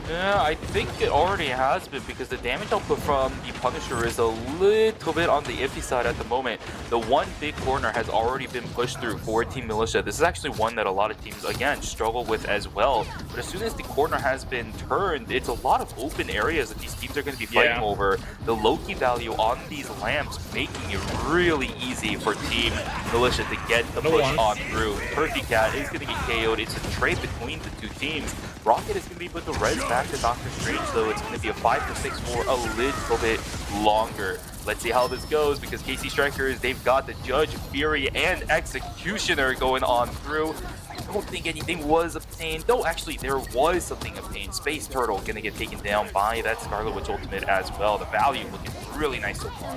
Yeah, I think it already has been, because the damage output from the Punisher is a little bit on the iffy side at the moment. The one big corner has already been pushed through for Team Militia. This is actually one that a lot of teams, again, struggle with as well. But as soon as the corner has been turned, it's a lot of open areas that these teams are going to be fighting over. The low-key value on these lamps making it really easy for Team Militia to get the push on through. Turkey Cat is going to get KO'd. It's a trade between the 2 teams. Rocket is going to be able to res back to Doctor Strange, though it's going to be a 5-6 for a little bit longer. Let's see how this goes, because KC Strikers, they've got the Judge, Fury, and Executioner going on through. I don't think anything was obtained. No, actually, there was something obtained. Space Turtle going to get taken down by that Scarlet Witch ultimate as well. The value looking really nice so far.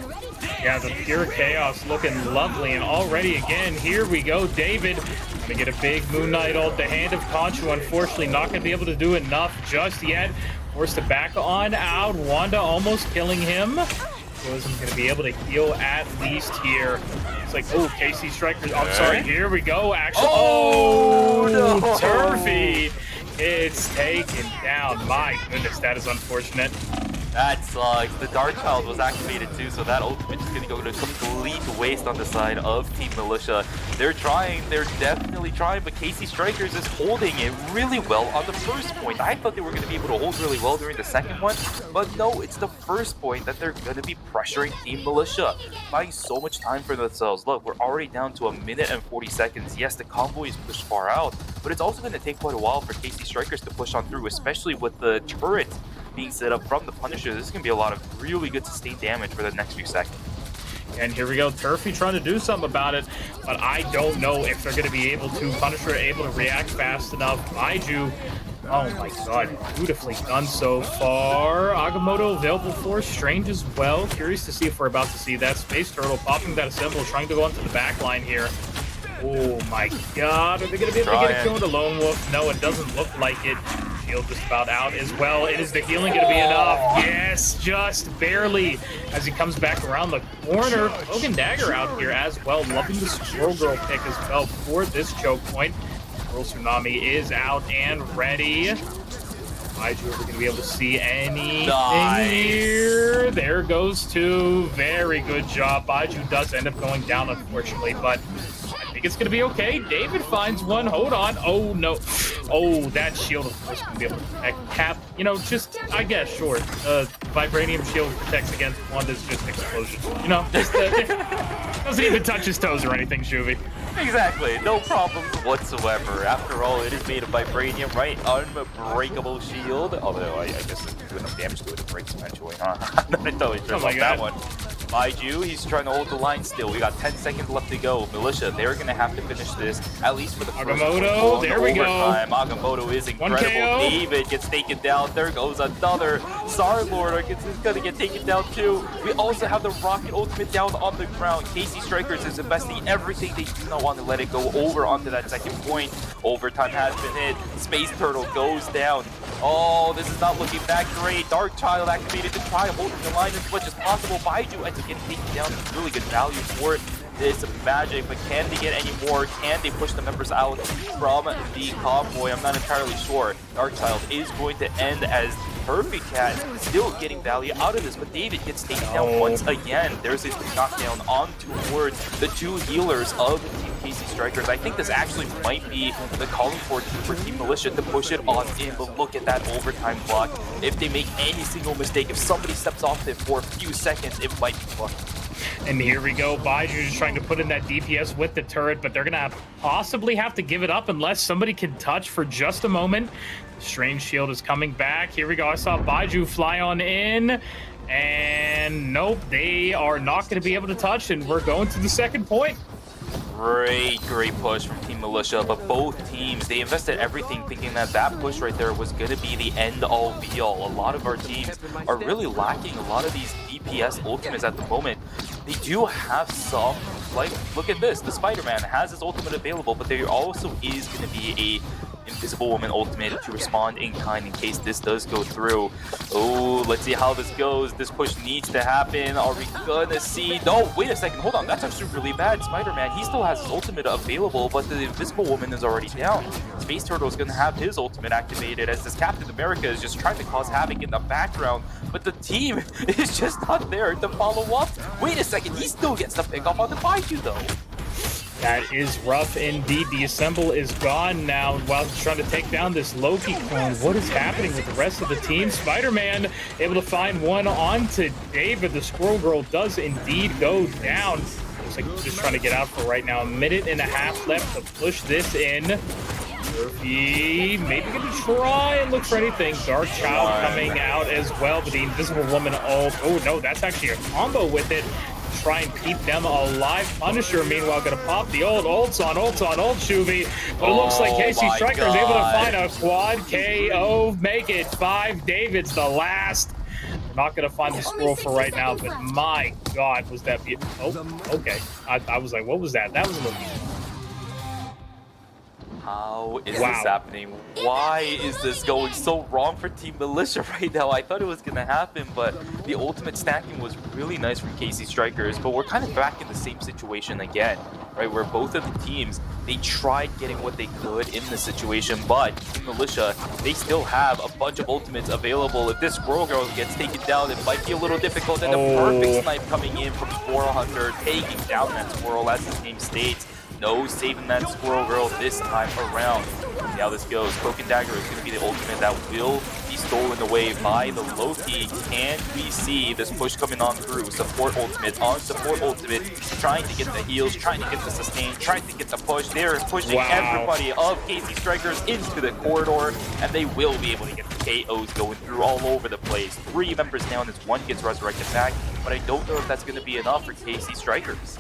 Yeah, the pure chaos looking lovely. And already, again, here we go. David going to get a big Moon Knight ult. The Hand of Conchu, unfortunately, not going to be able to do enough just yet. forced to back on out. Wanda almost killing him. Wasn't going to be able to heal at least here. It's like, oh, KC Strikers. I'm sorry. Here we go. Actually, no. Turfy. It's taken down. My goodness, that is unfortunate. That sucks. The Dark Child was activated too, so that ultimate is going to go to complete waste on the side of Team Militia. They're trying, they're definitely trying, but KC Strikers is holding it really well on the first point. I thought they were going to be able to hold really well during the second one, but no, it's the first point that they're going to be pressuring Team Militia, buying so much time for themselves. Look, we're already down to 1 minute and 40 seconds. Yes, the convoy is pushed far out, but it's also going to take quite a while for KC Strikers to push on through, especially with the turret being set up from the Punisher. This is going to be a lot of really good sustained damage for the next few seconds. And here we go, Turfy trying to do something about it, but I don't know if they're going to be able to. Punisher able to react fast enough. Baiju, oh my god, beautifully done so far. Agamotto available for Strange as well. Curious to see if we're about to see that. Space Turtle popping that symbol, trying to go into the back line here. Oh my god, are they going to be able to get a kill into Lone Wolf? No, it doesn't look like it. Shield just about out as well. Is the healing going to be enough? Yes, just barely as he comes back around the corner. Logan Dagger out here as well. Loving the Squirrel Girl pick as well for this choke point. Squirrel Tsunami is out and ready. Baiju, are we going to be able to see anything here? There goes two. Very good job. Baiju does end up going down, unfortunately, but I think it's going to be okay. David finds one. Hold on. Oh, no. Oh, that shield, of course, going to be able to protect Cap. You know, just, I guess, sure. Vibranium shield protects against one that's just explosion. You know, just, doesn't even touch his toes or anything, Shuvi. Exactly, no problems whatsoever. After all, it is made of vibranium, right? Unbreakable shield. Although I guess it's doing enough damage to it, it breaks eventually, huh? I'm not totally sure about that one. Baiju, he's trying to hold the line still. We got 10 seconds left to go. Militia, they're going to have to finish this, at least for the first Agamotto, there we go. Agamotto is incredible. David gets taken down. There goes another. Star-Lord is going to get taken down too. We also have the Rocket Ultimate down on the ground. KC Strikers is investing everything. They do not want to let it go over onto that second point. Overtime has been hit. Space Turtle goes down. Oh, this is not looking that great. Dark Child activated to try holding the line as much as possible. Baiju ends up getting taken down. Really good value for this magic, but can they get any more? Can they push the members out from the convoy? I'm not entirely sure. Dark Child is going to end as Perfect Cat still getting value out of this, but David gets taken down once again. There's his knockdown on towards the two healers of Team KC Strikers. I think this actually might be the calling for Team Militia to push it on in, but look at that overtime clock. If they make any single mistake, if somebody steps off it for a few seconds, it might be fucked. And here we go. Baiju just trying to put in that DPS with the turret, but they're going to possibly have to give it up unless somebody can touch for just a moment. Strange Shield is coming back. Here we go. I saw Baiju fly on in. And nope, they are not going to be able to touch, and we're going to the second point. Great push from Team Militia, but both teams, they invested everything thinking that that push right there was going to be the end-all be-all. A lot of our teams are really lacking a lot of these DPS ultimates at the moment. They do have some, like, look at this, the Spider-Man has his ultimate available, but there also is going to be a Invisible Woman ultimate to respond in kind in case this does go through. Oh, let's see how this goes. This push needs to happen. Are we gonna see? No, wait a second. Hold on. That's actually really bad. Spider-Man, he still has his ultimate available, but the Invisible Woman is already down. Space Turtle is gonna have his ultimate activated as this Captain America is just trying to cause havoc in the background, but the team is just not there to follow up. Wait a second. He still gets the pick up on the Baiju though. That is rough indeed. The Assemble is gone now while he's trying to take down this Loki clone. What is happening with the rest of the team? Spider-Man able to find one onto David. The Squirrel Girl does indeed go down. Looks like he's just trying to get out for right now. 1.5 minutes left to push this in. Murphy maybe going to try and look for anything. Dark Child coming out as well, but the Invisible Woman ult. Oh no, that's actually a combo with it. Try and keep them alive. Punisher, meanwhile, going to pop the ults on ult, Shuvi. But it looks like KC Striker is able to find a quad KO. Make it 5. David's the last. We're not going to find the scroll for right now, but my God, was that beautiful. Oh, okay. I was like, what was that? That was a little beautiful. How is this happening? Why is this going so wrong for Team Militia right now? I thought it was going to happen, but the ultimate stacking was really nice from KC Strikers, but we're kind of back in the same situation again, right? Where both of the teams, they tried getting what they could in the situation, but Team Militia, they still have a bunch of ultimates available. If this Squirrel Girl gets taken down, it might be a little difficult, and a perfect snipe coming in from Squirrel Hunter, taking down that Squirrel, as his name states. No saving that Squirrel Girl this time around. See how this goes. Cloak and Dagger is going to be the ultimate that will be stolen away by the Loki. Can we see this push coming on through? Support ultimate on support ultimate, trying to get the heals, trying to get the sustain, trying to get the push. They're pushing everybody of KC Strikers into the corridor, and they will be able to get the KOs going through all over the place. 3 members down as 1 gets resurrected back, but I don't know if that's going to be enough for KC Strikers.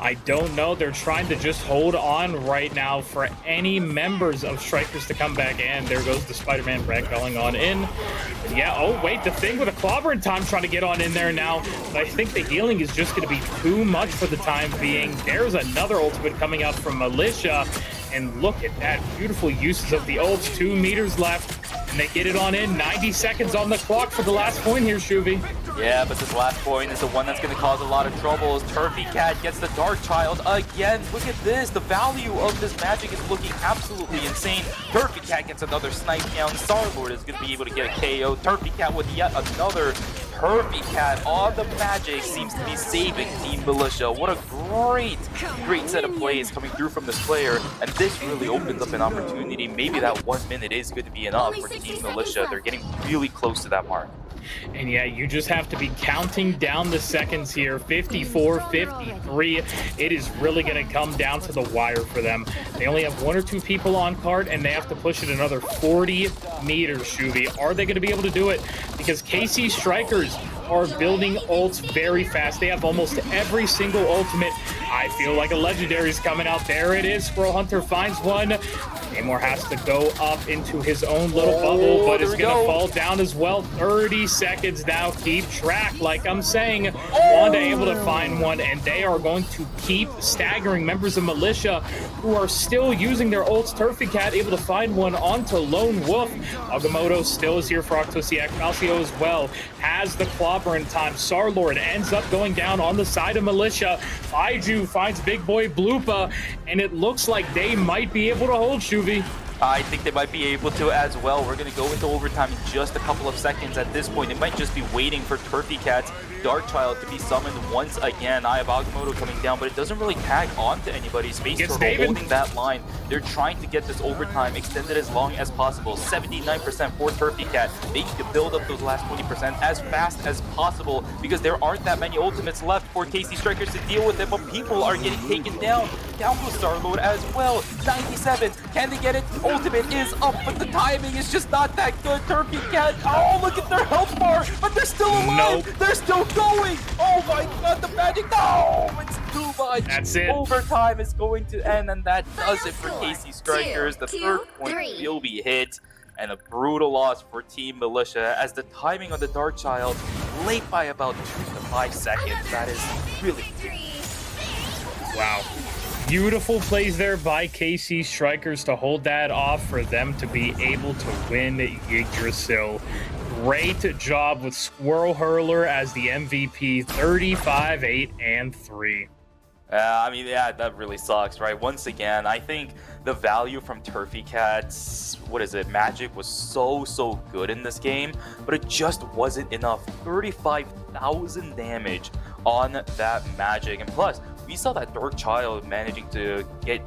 I don't know. They're trying to just hold on right now for any members of Strikers to come back in. There goes the Spider-Man ragdolling on in. And yeah, oh wait, the thing with a clobber in time trying to get on in there now. But I think the healing is just going to be too much for the time being. There's another ultimate coming up from Militia. And look at that, beautiful uses of the ults. 2 meters left, and they get it on in. 90 seconds on the clock for the last point here, Shuvi. Yeah, but this last point is the one that's going to cause a lot of trouble as Turfy Cat gets the Dark Child again. Look at this. The value of this magic is looking absolutely insane. Turfy Cat gets another snipe down. Star-Lord is going to be able to get a KO. Turfy Cat with yet another Turfy Cat on the magic seems to be saving Team Militia. What a great set of plays coming through from this player, and this really opens up an opportunity. Maybe that 1 minute is going to be enough for Team Militia. They're getting really close to that mark. And yeah, you just have to be counting down the seconds here. 54, 53. It is really going to come down to the wire for them. They only have 1 or 2 people on card, and they have to push it another 40 meters, Shuvi. Are they going to be able to do it? Because KC Strikers are building ults very fast. They have almost every single ultimate. I feel like a legendary is coming out. There it is. Squirrel Hunter finds one. Namor has to go up into his own little bubble, but is going to fall down as well. 30 seconds now. Keep track, like I'm saying. Wanda able to find one, and they are going to keep staggering members of Militia who are still using their ults. Turfy Cat able to find one onto Lone Wolf. Agamotto still is here for Octosiak. Calcio as well has the clobber in time. Star-Lord ends up going down on the side of Militia. Baiju finds Big Boy Bloopa, and it looks like they might be able to hold Shuvi. I think they might be able to as well. We're going to go into overtime in just a couple of seconds at this point. It might just be waiting for Turfy Cat's Dark Child to be summoned once again. I have Agamotto coming down, but it doesn't really tag onto anybody. Space Turtle holding that line. They're trying to get this overtime extended as long as possible. 79% for Turfy Cat. They need to build up those last 20% as fast as possible because there aren't that many ultimates left for KC Strikers to deal with it, but people are getting taken down. Down goes Star-Lord as well. 97. Can they get it? Ultimate is up, but the timing is just not that good. Turfy Cat. Oh, look at their health bar, but they're still alive. Nope. They're still going. Oh my god, the magic. No, it's too much. That's it. Overtime is going to end, and that does it for KC Strikers. The 3rd point will be hit, and a brutal loss for Team Militia as the timing on the Dark Child late by about 2 to 5 seconds. That is really wow. Beautiful plays there by KC Strikers to hold that off for them to be able to win Yggdrasil. Great job with Squirrel Hurler as the MVP. 35, 8, and 3. I mean, yeah, that really sucks, right? Once again, I think the value from Turfy Cat's, magic was so good in this game, but it just wasn't enough. 35,000 damage on that magic, and plus, we saw that Dark Child managing to get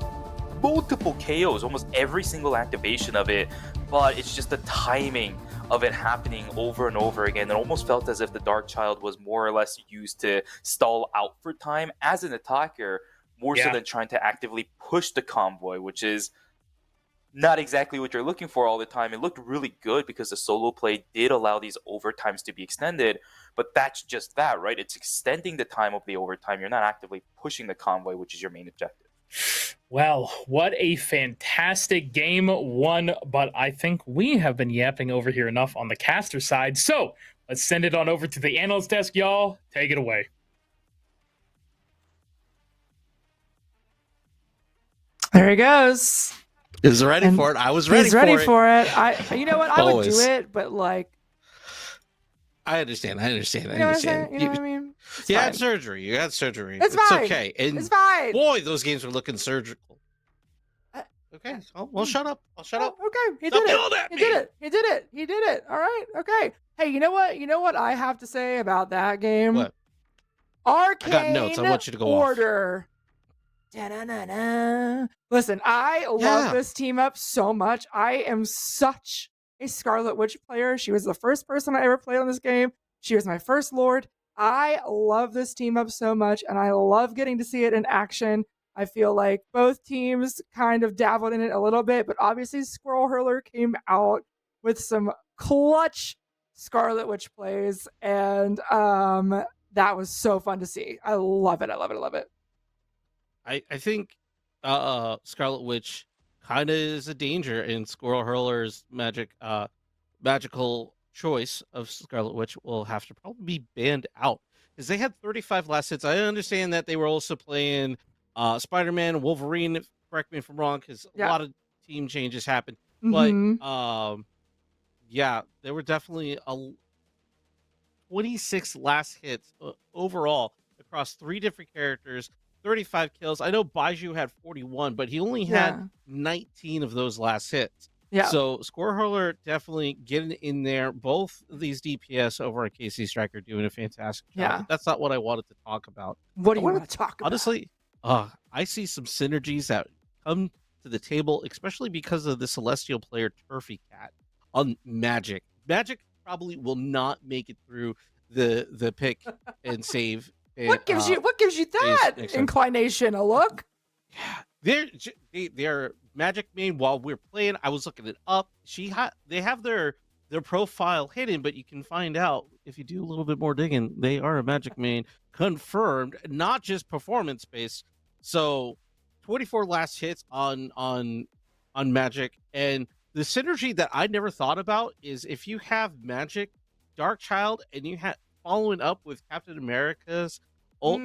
multiple KOs, almost every single activation of it, but it's just the timing of it happening over and over again. It almost felt as if the Dark Child was more or less used to stall out for time as an attacker, more so than trying to actively push the convoy, which is not exactly what you're looking for all the time. It looked really good because the solo play did allow these overtimes to be extended, but that's just that, right? It's extending the time of the overtime. You're not actively pushing the convoy, which is your main objective. Well, what a fantastic game one, but I think we have been yapping over here enough on the caster side, so let's send it on over to the analyst desk, y'all. Take it away. There he goes. Is ready And for it. I was ready. He's ready for it. You know what? I would do Always. it, but like, I understand. you know what I'm saying? You know what I mean? You had surgery. You had surgery. It's fine. Okay. And It's fine. boy, those games were looking surgical. Okay. Well, shut up. I'll shut up. Okay. He Stop did yelling it. at He me. did it. He did it. He did it. All right. Okay. Hey, you know what? You know what I have to say about that game? What? Arcane I got notes. I want you to go Order. Da-na-na-na. Listen, I love this team up so much. I am such a Scarlet Witch player. She was the first person I ever played on this game. She was my first Lord. I love this team up so much, and I love getting to see it in action. I feel like both teams kind of dabbled in it a little bit, but obviously Squirrel Hurler came out with some clutch Scarlet Witch plays, and that was so fun to see. I love it. I love it. I love it. I think Scarlet Witch kind of is a danger in Squirrel Hurler's magical choice of Scarlet Witch will have to probably be banned out because they had 35 last hits. I understand that they were also playing Spider-Man, Wolverine. Correct me if I'm wrong, because a lot of team changes happened. But yeah, there were definitely 26 last hits overall across 3 different characters. 35 kills. I know Baiju had 41, but he only had 19 of those last hits. Yeah. So Squirrel Hurler definitely getting in there. Both of these DPS over at KC Striker doing a fantastic job. Yeah. But that's not what I wanted to talk about. What do you want to talk about? Honestly, I see some synergies that come to the table, especially because of the Celestial player Turfy Cat on Magic. Magic probably will not make it through the pick and save. What gives you that inclination? A look? They're Magic main. While we're playing, I was looking it up. They have their profile hidden, but you can find out if you do a little bit more digging. They are a Magic main confirmed, not just performance based. So 24 last hits on Magic, and the synergy that I never thought about is if you have Magic, Darkchild, and you have following up with Captain America's ult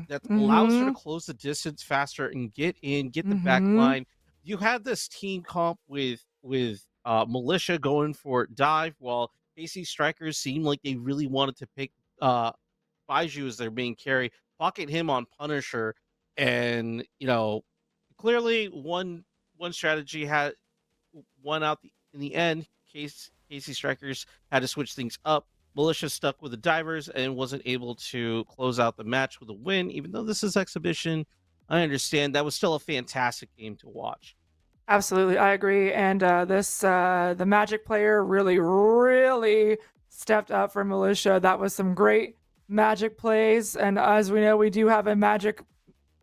that allows her to close the distance faster and get the back line. You had this team comp with Militia going for dive, while KC Strikers seemed like they really wanted to pick Baiju as their main carry, pocket him on Punisher, and clearly one strategy had won out in the end. KC Strikers had to switch things up. Militia stuck with the divers and wasn't able to close out the match with a win. Even though this is exhibition, I understand that was still a fantastic game to watch. Absolutely, I agree. And the Magic player really stepped up for Militia. That was some great Magic plays. And as we know, we do have a Magic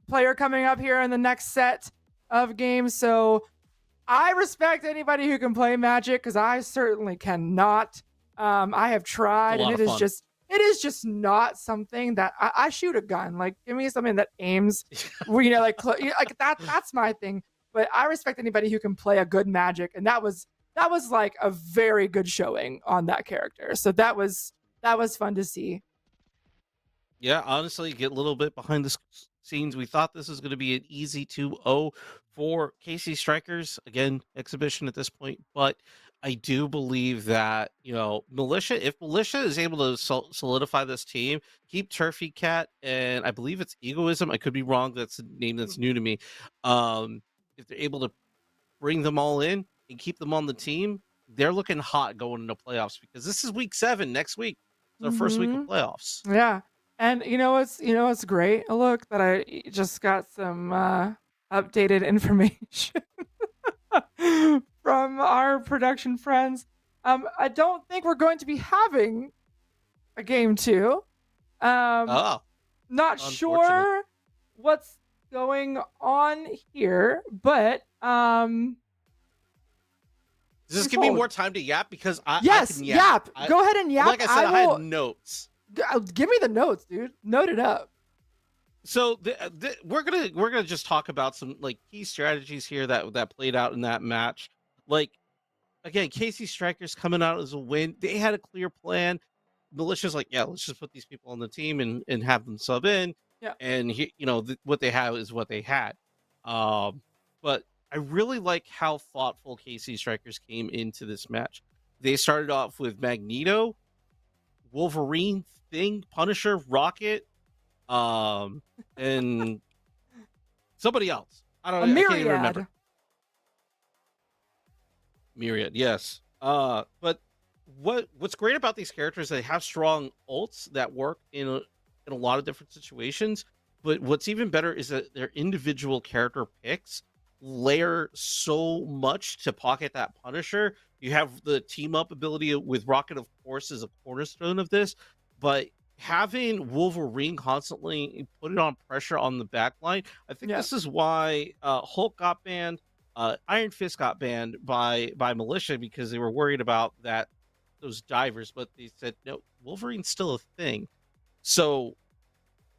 player coming up here in the next set of games. So I respect anybody who can play Magic because I certainly cannot. I have tried, and it is just not something that I shoot a gun. Like, give me something that aims, like that's my thing. But I respect anybody who can play a good Magic, and that was like a very good showing on that character. So that was fun to see. Yeah, honestly, get a little bit behind the scenes. We thought this was going to be an easy 2-0 for KC Strikers. Again, exhibition at this point, but I do believe that, Militia, if Militia is able to solidify this team, keep Turfy Cat, and I believe it's Egoism. I could be wrong. That's a name that's new to me. If they're able to bring them all in and keep them on the team, they're looking hot going into playoffs because this is week 7 next week. It's our first week of playoffs. Yeah. And what's great? Look, that I just got some updated information from our production friends. I don't think we're going to be having a game 2. Not sure what's going on here, but does this give me more time to yap? Because I can yap. Go ahead and yap. Like I said, I had notes. Give me the notes, dude. Note it up. So we're gonna just talk about some key strategies here that played out in that match. Again, KC Strikers coming out as a win. They had a clear plan. Militia's let's just put these people on the team and have them sub in. Yeah. And what they have is what they had. But I really like how thoughtful KC Strikers came into this match. They started off with Magneto, Wolverine, Thing, Punisher, Rocket, and somebody else. I can't even remember. Myriad, yes. But what's great about these characters, they have strong ults that work in a lot of different situations. But what's even better is that their individual character picks layer so much to pocket that Punisher. You have the team up ability with Rocket, of course, is a cornerstone of this, but having Wolverine constantly put it on pressure on the back line, I think this is why Hulk got banned, Iron Fist got banned by Militia, because they were worried about those divers, but they said, no, Wolverine's still a thing. So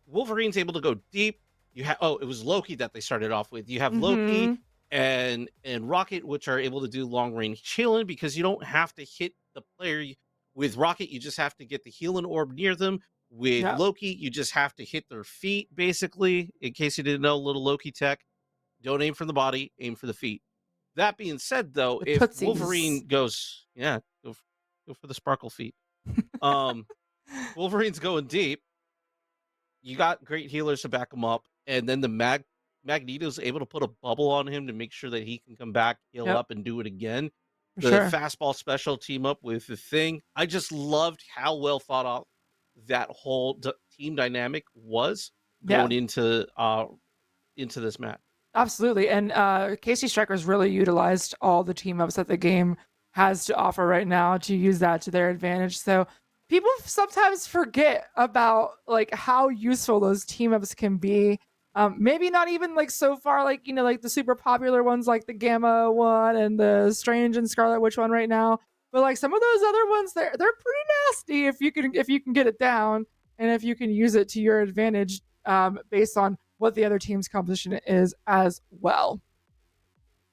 Wolverine's able to go deep. You have it was Loki that they started off with. You have Loki and Rocket, which are able to do long range healing, because you don't have to hit the player with Rocket. You just have to get the healing orb near them. With Loki, you just have to hit their feet, basically. In case you didn't know, little Loki tech: don't aim for the body, aim for the feet. That being said, though, if Wolverine goes, go for the sparkle feet. Wolverine's going deep. You got great healers to back him up, and then the Magneto's able to put a bubble on him to make sure that he can come back, heal up, and do it again. The fastball special team up with the Thing. I just loved how well thought out that whole team dynamic was going into this match. Absolutely, and KC Strikers really utilized all the team ups that the game has to offer right now to use that to their advantage. So people sometimes forget about like how useful those team ups can be. Maybe not even like so far, like, you know, like the super popular ones like the Gamma one and the Strange and Scarlet Witch one right now. But like some of those other ones, they're pretty nasty if you can get it down and if you can use it to your advantage, based on what the other team's composition is as well.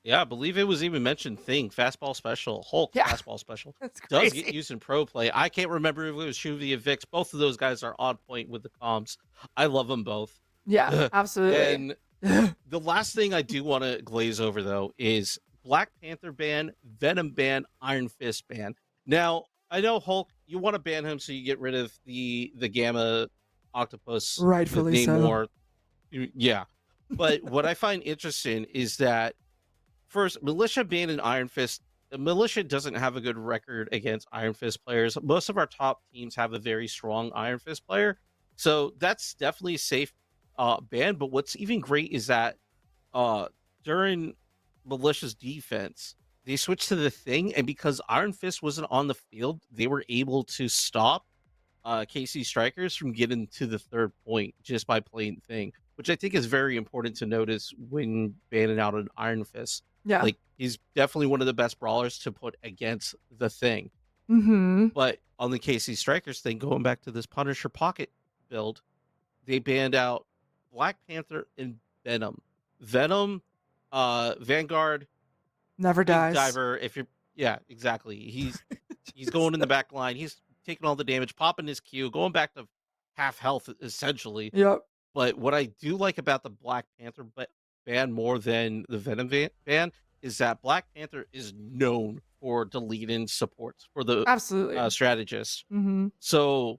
Yeah, I believe it was even mentioned Thing, fastball special, Hulk fastball special. Does get used in pro play. I can't remember if it was Shuvy or Vix. Both of those guys are on point with the comms. I love them both. Yeah, absolutely. And the last thing I do want to glaze over, though, is Black Panther ban, Venom ban, Iron Fist ban. Now, I know Hulk, you want to ban him so you get rid of the Gamma Octopus. Rightfully so. Namor. Yeah. But what I find interesting is that, first, Militia banned Iron Fist. Militia doesn't have a good record against Iron Fist players. Most of our top teams have a very strong Iron Fist player. So that's definitely a safe ban. But what's even great is that during Militia's defense, they switched to the Thing. And because Iron Fist wasn't on the field, they were able to stop KC Strikers from getting to the third point just by playing Thing, which I think is very important to notice when banning out an Iron Fist. Yeah. Like, he's definitely one of the best brawlers to put against the Thing. But on the KC Strikers thing, going back to this Punisher Pocket build, they banned out Black Panther and Venom. Venom, Vanguard, never dies. Diver. Exactly. He's going in the back line. He's taking all the damage, popping his Q, going back to half health essentially. Yep. But what I do like about the Black Panther ban more than the Venom ban is that Black Panther is known for deleting supports for the strategists. So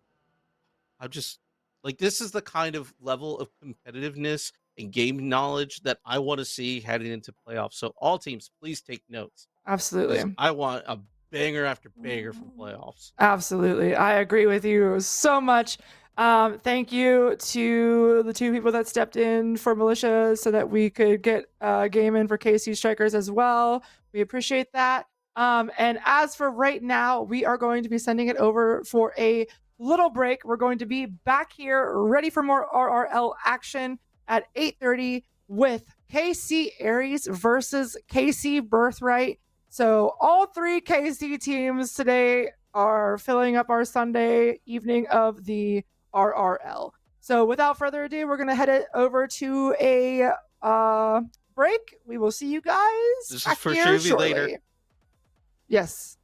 I'm just like, this is the kind of level of competitiveness and game knowledge that I want to see heading into playoffs. So all teams, please take notes. Absolutely. I want a banger after banger for playoffs. Absolutely. I agree with you so much. Thank you to the two people that stepped in for Militia so that we could get a game in for KC Strikers as well. We appreciate that. And as for right now, we are going to be sending it over for a little break. We're going to be back here ready for more RRL action at 8:30 with KC Ayres versus KC Birthright. So all three KC teams today are filling up our Sunday evening of the RRL. So without further ado, we're going to head it over to a break. We will see you guys This back is for here Shuvy later. Yes.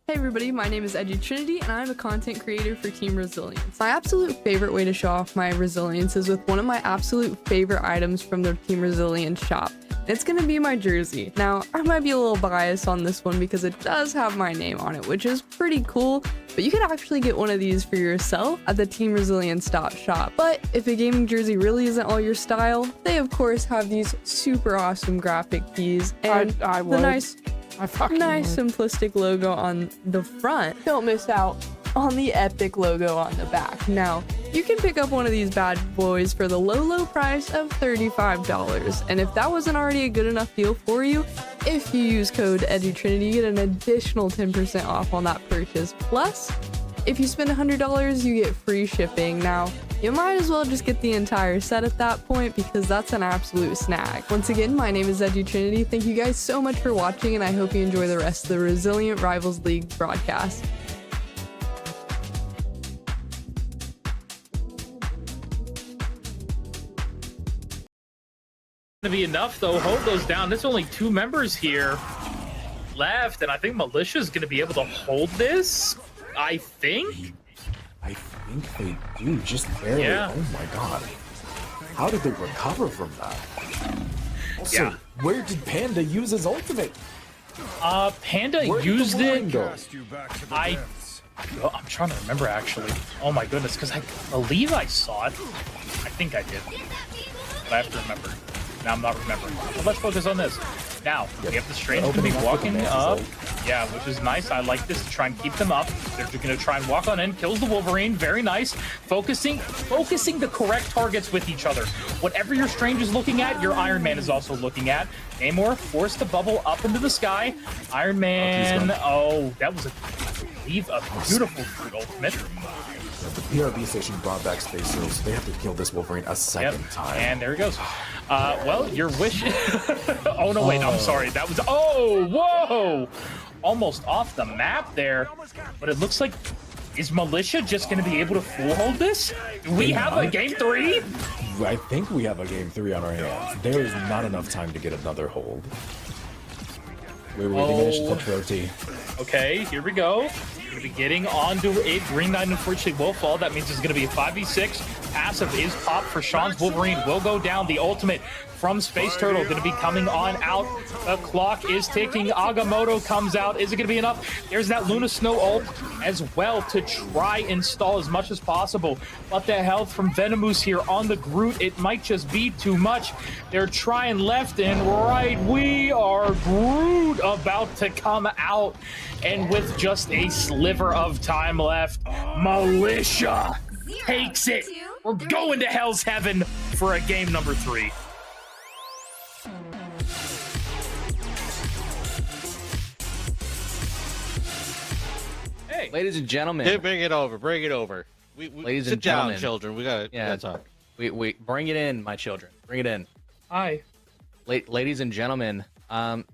Hey everybody, my name is Edgy Trinity and I'm a content creator for Team Resilience. My absolute favorite way to show off my resilience is with one of my absolute favorite items from the Team Resilience shop. It's gonna be my jersey. Now, I might be a little biased on this one because it does have my name on it, which is pretty cool, but you could actually get one of these for yourself at the Team Resilience shop. But if a gaming jersey really isn't all your style, they of course have these super awesome graphic tees and I the would. nice would. simplistic logo on the front. Don't miss out on the epic logo on the back. Now, you can pick up one of these bad boys for the low price of $35. And if that wasn't already a good enough deal for you, if you use code EduTrinity, you get an additional 10% off on that purchase. Plus, if you spend $100, you get free shipping. Now, you might as well just get the entire set at that point because that's an absolute snag. Once again, my name is EduTrinity. Thank you guys so much for watching, and I hope you enjoy the rest of the Resilient Rivals League broadcast. To be enough though. Hold those down. There's only 2 members here left, and I think Militia's gonna be able to hold this. I think they do, just barely. Yeah. Oh my god. How did they recover from that? Also, Yeah. where did Panda use his ultimate? Panda Where did the used it. line go? I'm trying to remember actually. Oh my goodness, because I believe I saw it. I think I did, but I have to remember. Now I'm not remembering. But let's focus on this. Now, we have the Strange going to be walking up. Yeah, which is nice. I like this to try and keep them up. They're going to try and walk on in. Kills the Wolverine. Very nice. Focusing the correct targets with each other. Whatever your Strange is looking at, your Iron Man is also looking at. Namor forced to bubble up into the sky. Iron Man. Oh, that was a beautiful fruit ultimate. The PRB station brought back Space Turtle, so they have to kill this Wolverine a second time. And there he goes. Well, your wish. Oh no, wait, I'm sorry. That was. Oh, whoa! Almost off the map there. But it looks like. Is Militia just going to be able to full hold this? Do we have a game 3? I think we have a game 3 on our hands. There is not enough time to get another hold. Wait, they managed to touch Roti. Okay, here we go. We're going to be getting onto it. Green Knight unfortunately will fall. That means it's going to be a 5v6. Passive is popped for Sean's Wolverine. Will go down. The ultimate from Space Turtle going to be coming on out. The clock is ticking. Agamotto comes out. Is it going to be enough? There's that Luna Snow ult as well to try and stall as much as possible. But the health from Venomoose here on the Groot, it might just be too much. They're trying left and right. We are Groot about to come out. And with just a sliver of time left, Militia takes it. We're going to Hell's Heaven for a game number 3. Hey, Ladies and gentlemen. Bring it over. Bring it over. Ladies sit and down, gentlemen. children. We gotta talk. We bring it in, my children. Bring it in. hi. Ladies and gentlemen,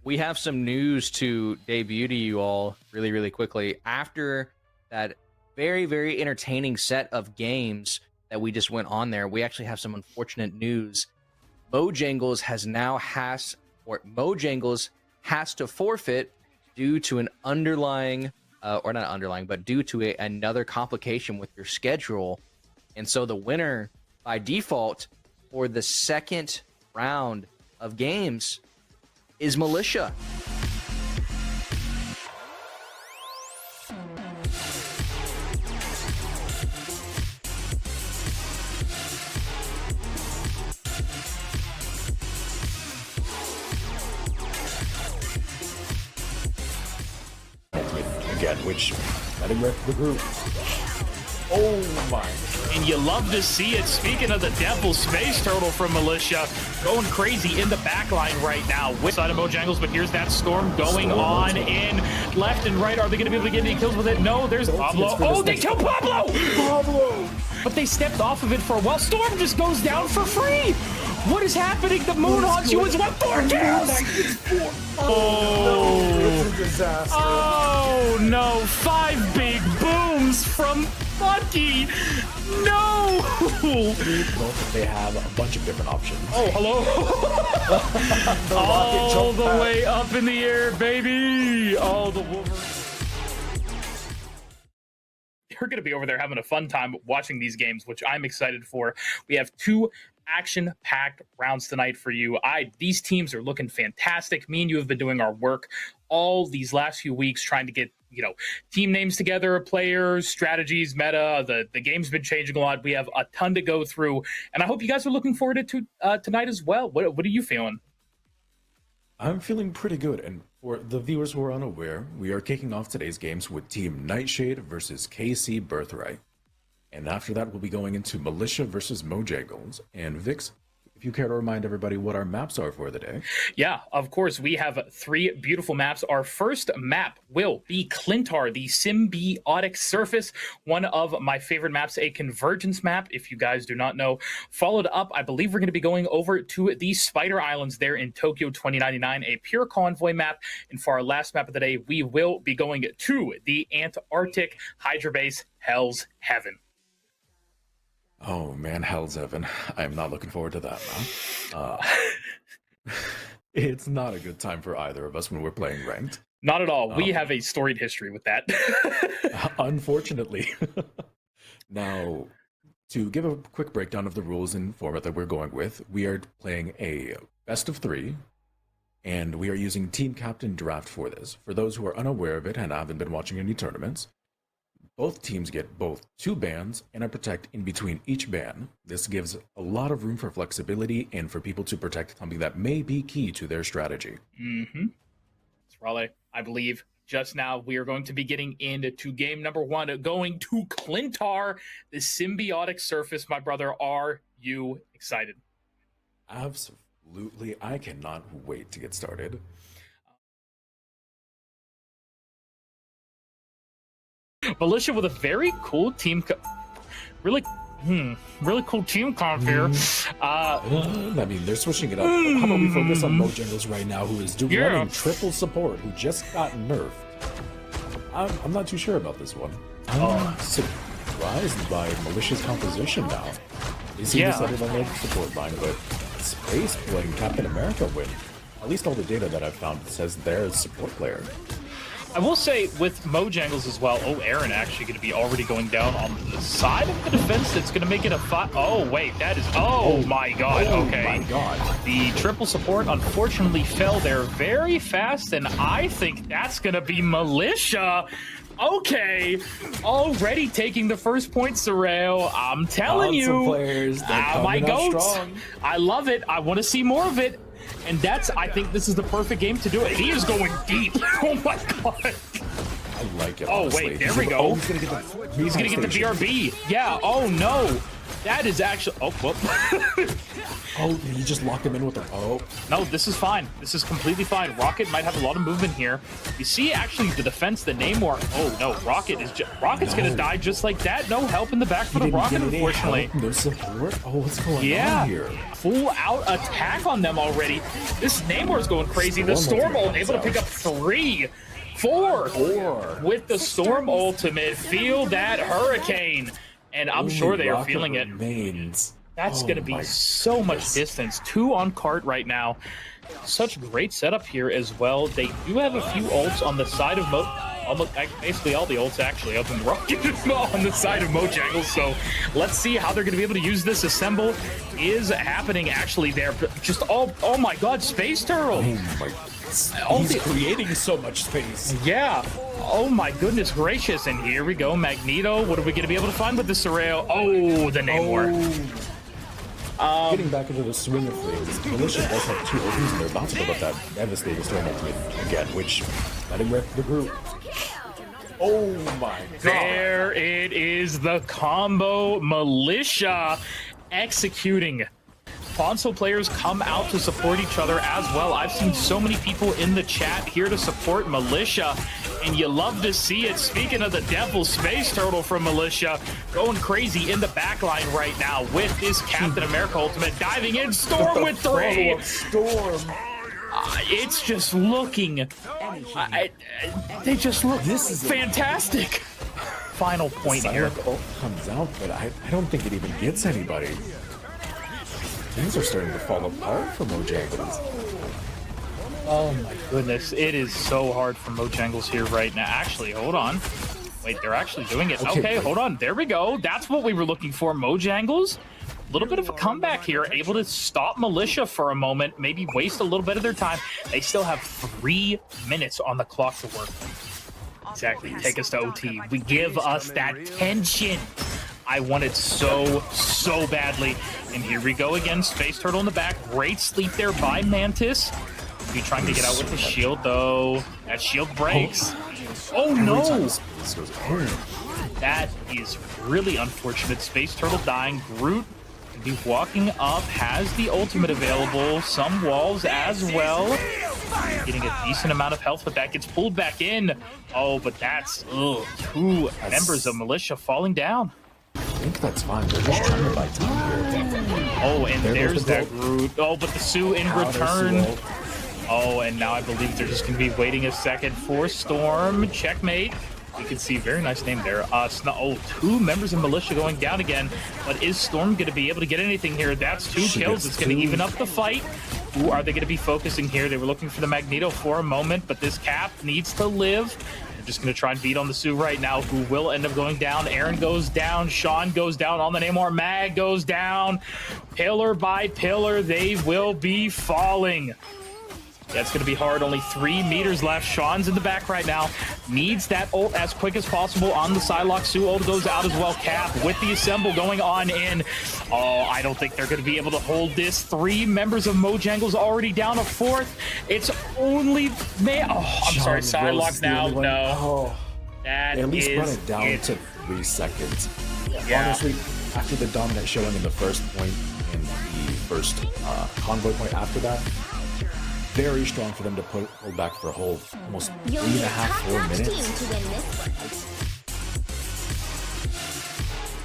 we have some news to debut to you all really, really quickly. After that very, very entertaining set of games that we just went on there, we actually have some unfortunate news. Mojangles has to forfeit due to an underlying, or not underlying, but due to another complication with your schedule. And so the winner by default for the second round of games is Militia. Again, which letting rip the group. Oh my. And you love to see it. Speaking of the Devil, Space Turtle from Militia going crazy in the back line right now with side of Mojangles, but here's that Storm going on in left and right. Are they going to be able to get any kills with it? No, there's Pablo. Oh, they killed Pablo! But they stepped off of it for a while. Storm just goes down for free! What is happening? The moon haunts you as well. 4 kills! Oh, Disaster. oh no, 5 big booms from Bucky. No! They have a bunch of different options. Oh, hello. All the way up in the air, baby. Oh, the Wolverine. You're going to be over there having a fun time watching these games, which I'm excited for. We have 2 action-packed rounds tonight for you. These teams are looking fantastic. Me and you have been doing our work all these last few weeks trying to get, team names together, players, strategies, meta. The game's been changing a lot. We have a ton to go through, and I hope you guys are looking forward to tonight as well. What are you feeling? I'm feeling pretty good, and for the viewers who are unaware, we are kicking off today's games with Team Nightshade versus KC Birthright. And after that, we'll be going into Militia versus Mojangles. And Vix, if you care to remind everybody what our maps are for the day. Yeah, of course. We have 3 beautiful maps. Our first map will be Clintar, the symbiotic surface, one of my favorite maps, a convergence map, if you guys do not know. Followed up, I believe we're going to be going over to the Spider Islands there in Tokyo 2099, a pure convoy map. And for our last map of the day, we will be going to the Antarctic Hydra base, Hell's Heaven. Oh man, Hell's Heaven. I'm not looking forward to that now. It's not a good time for either of us when we're playing ranked. Not at all. We have a storied history with that. Unfortunately. Now, to give a quick breakdown of the rules and format that we're going with, we are playing a best of 3, and we are using Team Captain Draft for this. For those who are unaware of it and haven't been watching any tournaments, both teams get both 2 bans and a protect in between each ban. This gives a lot of room for flexibility and for people to protect something that may be key to their strategy. Raleigh, I believe just now we are going to be getting into game number 1, going to Clintar, the symbiotic surface. My brother, are you excited? Absolutely. I cannot wait to get started. Militia with a very cool team, really cool team comp here. I mean, they're switching it up. How about we focus on Mojangles right now, who is running triple support, who just got nerfed. I'm not too sure about this one. I'm surprised by Militia's composition now. They seem to settle on their support line, but Space playing Captain America win. At least all the data that I've found says they're a support player. I will say with Mojangles as well, Aaron actually going to be already going down on the side of the defense. That's going to make it a 5. Oh, wait, that is, my God. Okay. Oh my God. The triple support unfortunately fell there very fast, and I think that's going to be Militia. Okay, already taking the first point, Sorrel. I'm telling you, players, my goats. I love it. I want to see more of it. And I think this is the perfect game to do it. He is going deep. Oh my God. I like it. Oh, honestly. wait, there we go. He's going to get the BRB. Yeah, oh no. That is actually, whoop. Oh, you just locked him in with No, this is fine. This is completely fine. Rocket might have a lot of movement here. You see, actually, the defense, the Namor. Oh no, Rocket's gonna die just like that. No help in the back for the Rocket, unfortunately. No support. Oh, what's going on here? Full out attack on them already. This Namor's going crazy. The Storm ult able to pick up 3. 4 with the Storm ultimate. Feel that hurricane. And I'm sure they are feeling it. That's going to be so much distance. 2 on cart right now. Such great setup here as well. They do have a few ults on the side of basically all the ults actually up in the Rocket on the side of Mojangles. So let's see how they're going to be able to use this. Assemble is happening actually there. Just oh my God, Space Turtle. He's creating so much space. Yeah. Oh my goodness gracious. And here we go. Magneto. What are we going to be able to find with the Sorrel? Oh, the Namor. Getting back into the swing of things, Militia does have 2 opens, and they're about to build up that devastating Storm ultimate again, which letting rip the group. Oh my God. There it is, the combo. Militia executing. Console players come out to support each other as well. I've seen so many people in the chat here to support Militia, and you love to see it. Speaking of the Devil, Space Turtle from Militia going crazy in the backline right now with this Captain America ultimate diving in. Storm with 3. Storm. It's just looking. They just look fantastic. Final point here. Ult comes out, but I don't think it even gets anybody. Things are starting to fall apart for Mojangles. Oh my goodness, it is so hard for Mojangles here right now. Actually, hold on. Wait, they're actually doing it. Okay, hold on. There we go. That's what we were looking for. Mojangles little bit of a comeback here, able to stop Militia for a moment, maybe waste a little bit of their time. They still have 3 minutes on the clock to work. Exactly, take us to OT. We give us that tension I wanted so badly. And here we go again, Space Turtle in the back. Great sleep there by Mantis. Be trying to get out with the shield, though. That shield breaks. Oh, no! That is really unfortunate. Space Turtle dying. Groot can be walking up, has the ultimate available. Some walls as well. Getting a decent amount of health, but that gets pulled back in. Oh, but that's 2 members of Militia falling down. I think that's fine. They're just trying to buy time here. Oh, and there's that Groot. Oh, but the Sue in return. Oh, and now I believe they're just going to be waiting a second for Storm. Checkmate. You can see, very nice name there. 2 members of Militia going down again. But is Storm going to be able to get anything here? That's 2 kills. It's going to even up the fight. Who are they going to be focusing here? They were looking for the Magneto for a moment, but this Cap needs to live. They're just going to try and beat on the Sue right now, who will end up going down. Aaron goes down. Sean goes down on the Namor. Mag goes down. Pillar by pillar, they will be falling. That's going to be hard. Only 3 meters left. Sean's in the back right now. Needs that ult as quick as possible on the Psylocke. Sue ult goes out as well. Cap with the assemble going on in. Oh, I don't think they're going to be able to hold this. 3 members of Mojangle's already down a 4th. It's only... I'm sorry, Psylocke now. No. Oh, that at least is run it down to 3 seconds. Yeah. Honestly, after the dominant showing in the first point and the first convoy point after that, very strong for them to pull back for a whole almost 3.5, 4 minutes.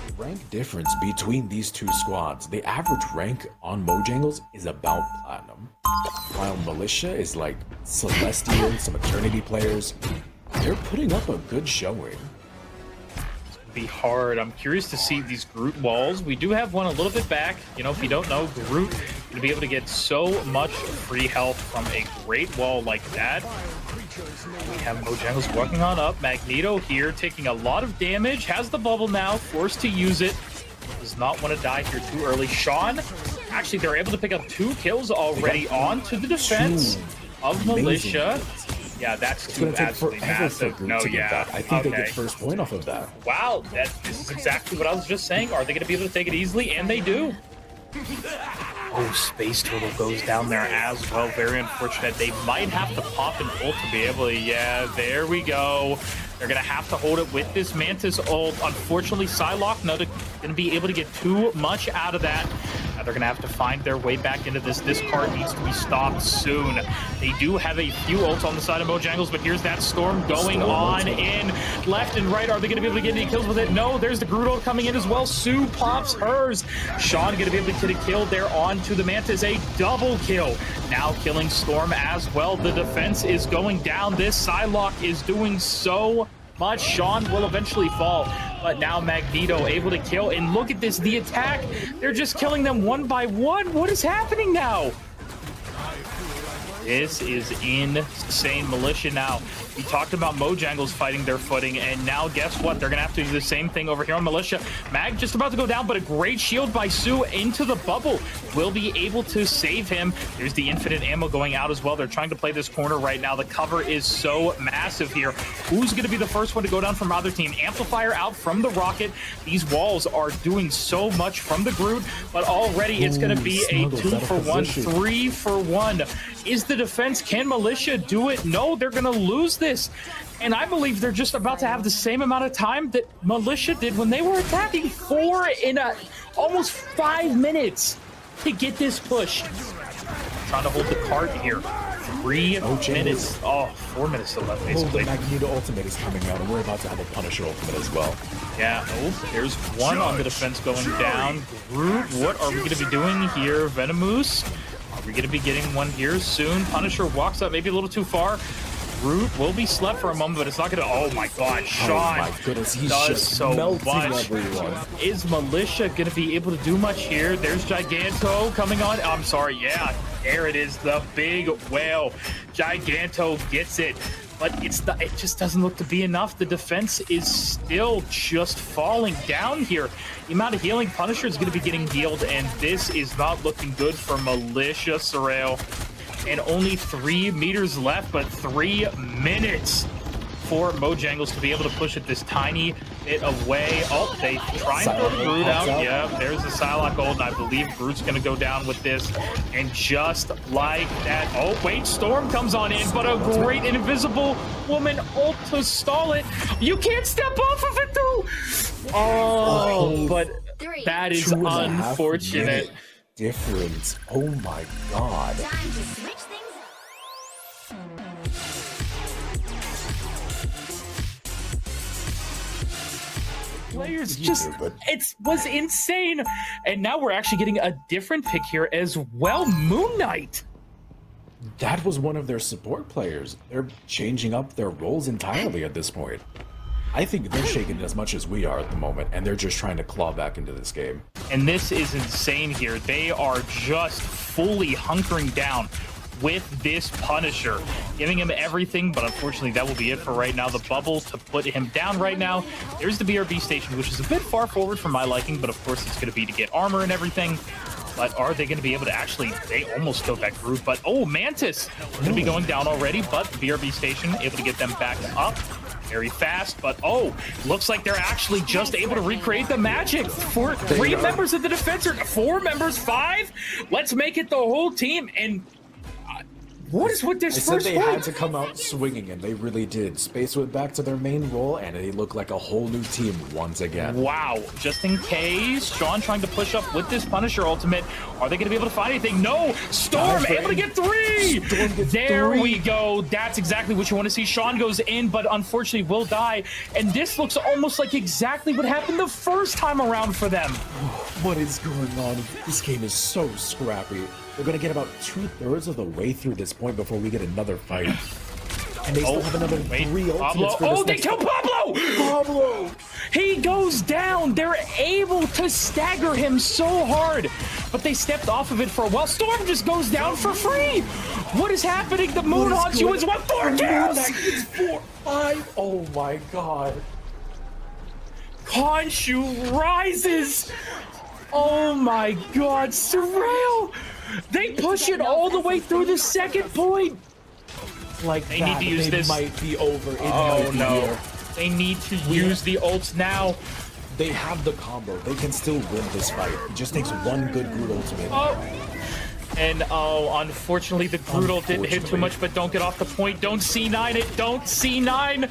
The rank difference between these 2 squads, the average rank on Mojangles is about Platinum, while Militia is like Celestial, some Eternity players. They're putting up a good showing. Be hard. I'm curious to see these Groot walls. We do have one a little bit back. You know, if you don't know, Groot to be able to get so much free health from a great wall like that. We have Mojangles walking on up. Magneto here taking a lot of damage. Has the bubble now, forced to use it. Does not want to die here too early. Sean, actually, they're able to pick up 2 kills already onto the defense of Militia. Yeah, that's too absolutely massive. No, yeah. I think they get first point off of that. Wow, this is exactly what I was just saying. Are they going to be able to take it easily? And they do. Oh, Space Turtle goes down there as well. Very unfortunate. They might have to pop an ult to be able to... Yeah, there we go. They're going to have to hold it with this Mantis ult. Unfortunately, Psylocke not going to be able to get too much out of that. Now they're going to have to find their way back into this. This card needs to be stopped soon. They do have a few ults on the side of Mojangles, but here's that Storm going on in left and right. Are they going to be able to get any kills with it? No, there's the Groot ult coming in as well. Sue pops hers. Sean going to be able to get a kill there onto the Mantis. A double kill. Now killing Storm as well. The defense is going down. This Psylocke is doing so much. Sean will eventually fall, but now Magneto able to kill. And look at this, the attack. They're just killing them one by one. What is happening now? This is insane. Militia now. We talked about Mojangles fighting their footing, and now guess what? They're going to have to do the same thing over here on Militia. Mag just about to go down, but a great shield by Sue into the bubble. Will be able to save him. There's the infinite ammo going out as well. They're trying to play this corner right now. The cover is so massive here. Who's going to be the first one to go down from either team? Amplifier out from the rocket. These walls are doing so much from the Groot, but already it's going to be a 2-for-1, 3-for-1. Is the defense? Can Militia do it? No, they're going to lose this. And I believe they're just about to have the same amount of time that Militia did when they were attacking 4 in almost 5 minutes to get this push. Trying to hold the cart here. 3 minutes. Oh, 4 minutes to left, basically. The Magneto ultimate is coming out, and we're about to have a Punisher ultimate as well. Yeah, there's one on the defense going down. Groot, what are we going to be doing here? Venomous? Are we going to be getting one here soon? Punisher walks up maybe a little too far. Groot will be slept for a moment, but it's not going to... Oh, my God. Sean my goodness, he's does just so much. Everyone. Is Militia going to be able to do much here? There's Giganto coming on. I'm sorry. Yeah, there it is. The big whale. Giganto gets it. but it just doesn't look to be enough. The defense is still just falling down here. The amount of healing Punisher is going to be getting healed, and this is not looking good for Militia Surreal. And only 3 meters left, but 3 minutes for Mojangles to be able to push it this tiny bit away. Oh, they try and throw Groot out. Yeah, there's the Psylocke ult, and I believe Groot's going to go down with this. And just like that, oh, wait, Storm comes on in, but a great Invisible Woman ult to stall it. You can't step off of it, though. Oh, but that is unfortunate. Difference. Oh, my God. Time to switch things up. Players just, it was insane. And now we're actually getting a different pick here as well. Moon Knight. That was one of their support players. They're changing up their roles entirely at this point. I think they're shaking as much as we are at the moment, and they're just trying to claw back into this game. And this is insane here. They are just fully hunkering down with this Punisher, giving him everything, but unfortunately that will be it for right now. The bubble to put him down right now. There's the BRB station, which is a bit far forward for my liking, but of course it's going to be to get armor and everything. But are they going to be able to actually, they almost killed that group, but oh, Mantis going to be going down already, but the BRB station able to get them back up very fast. But oh, looks like they're actually just able to recreate the magic for 3 members of the defense, or 4 members, 5. Let's make it the whole team. And what is with this first they point? had to come out swinging, and they really did. Space went back to their main role, and they look like a whole new team once again. Wow, just in case. Sean trying to push up with this Punisher ultimate. Are they going to be able to find anything? No! Storm able to get 3! There we go. That's exactly what you want to see. Sean goes in, but unfortunately will die. And this looks almost like exactly what happened the first time around for them. What is going on? This game is so scrappy. They're going to get about 2/3 of the way through this point before we get another fight. And they still have another 3 ultimates for this they kill Pablo! Pablo! He goes down. They're able to stagger him so hard, but they stepped off of it for a while. Storm just goes down for free. What is happening? The moon haunts you as well. 4 kills! It's 4, 5. Oh my God. Khonshu rises. Oh my God, Surreal. They push it all the way through the second point. Like they need to use this. Might be over. Oh no. They need to use the ults now. They have the combo. They can still win this fight. It just takes one good Groot ultimate. Oh. And unfortunately the Groot ult didn't hit too much, but don't get off the point. Don't C9 it. Don't C9.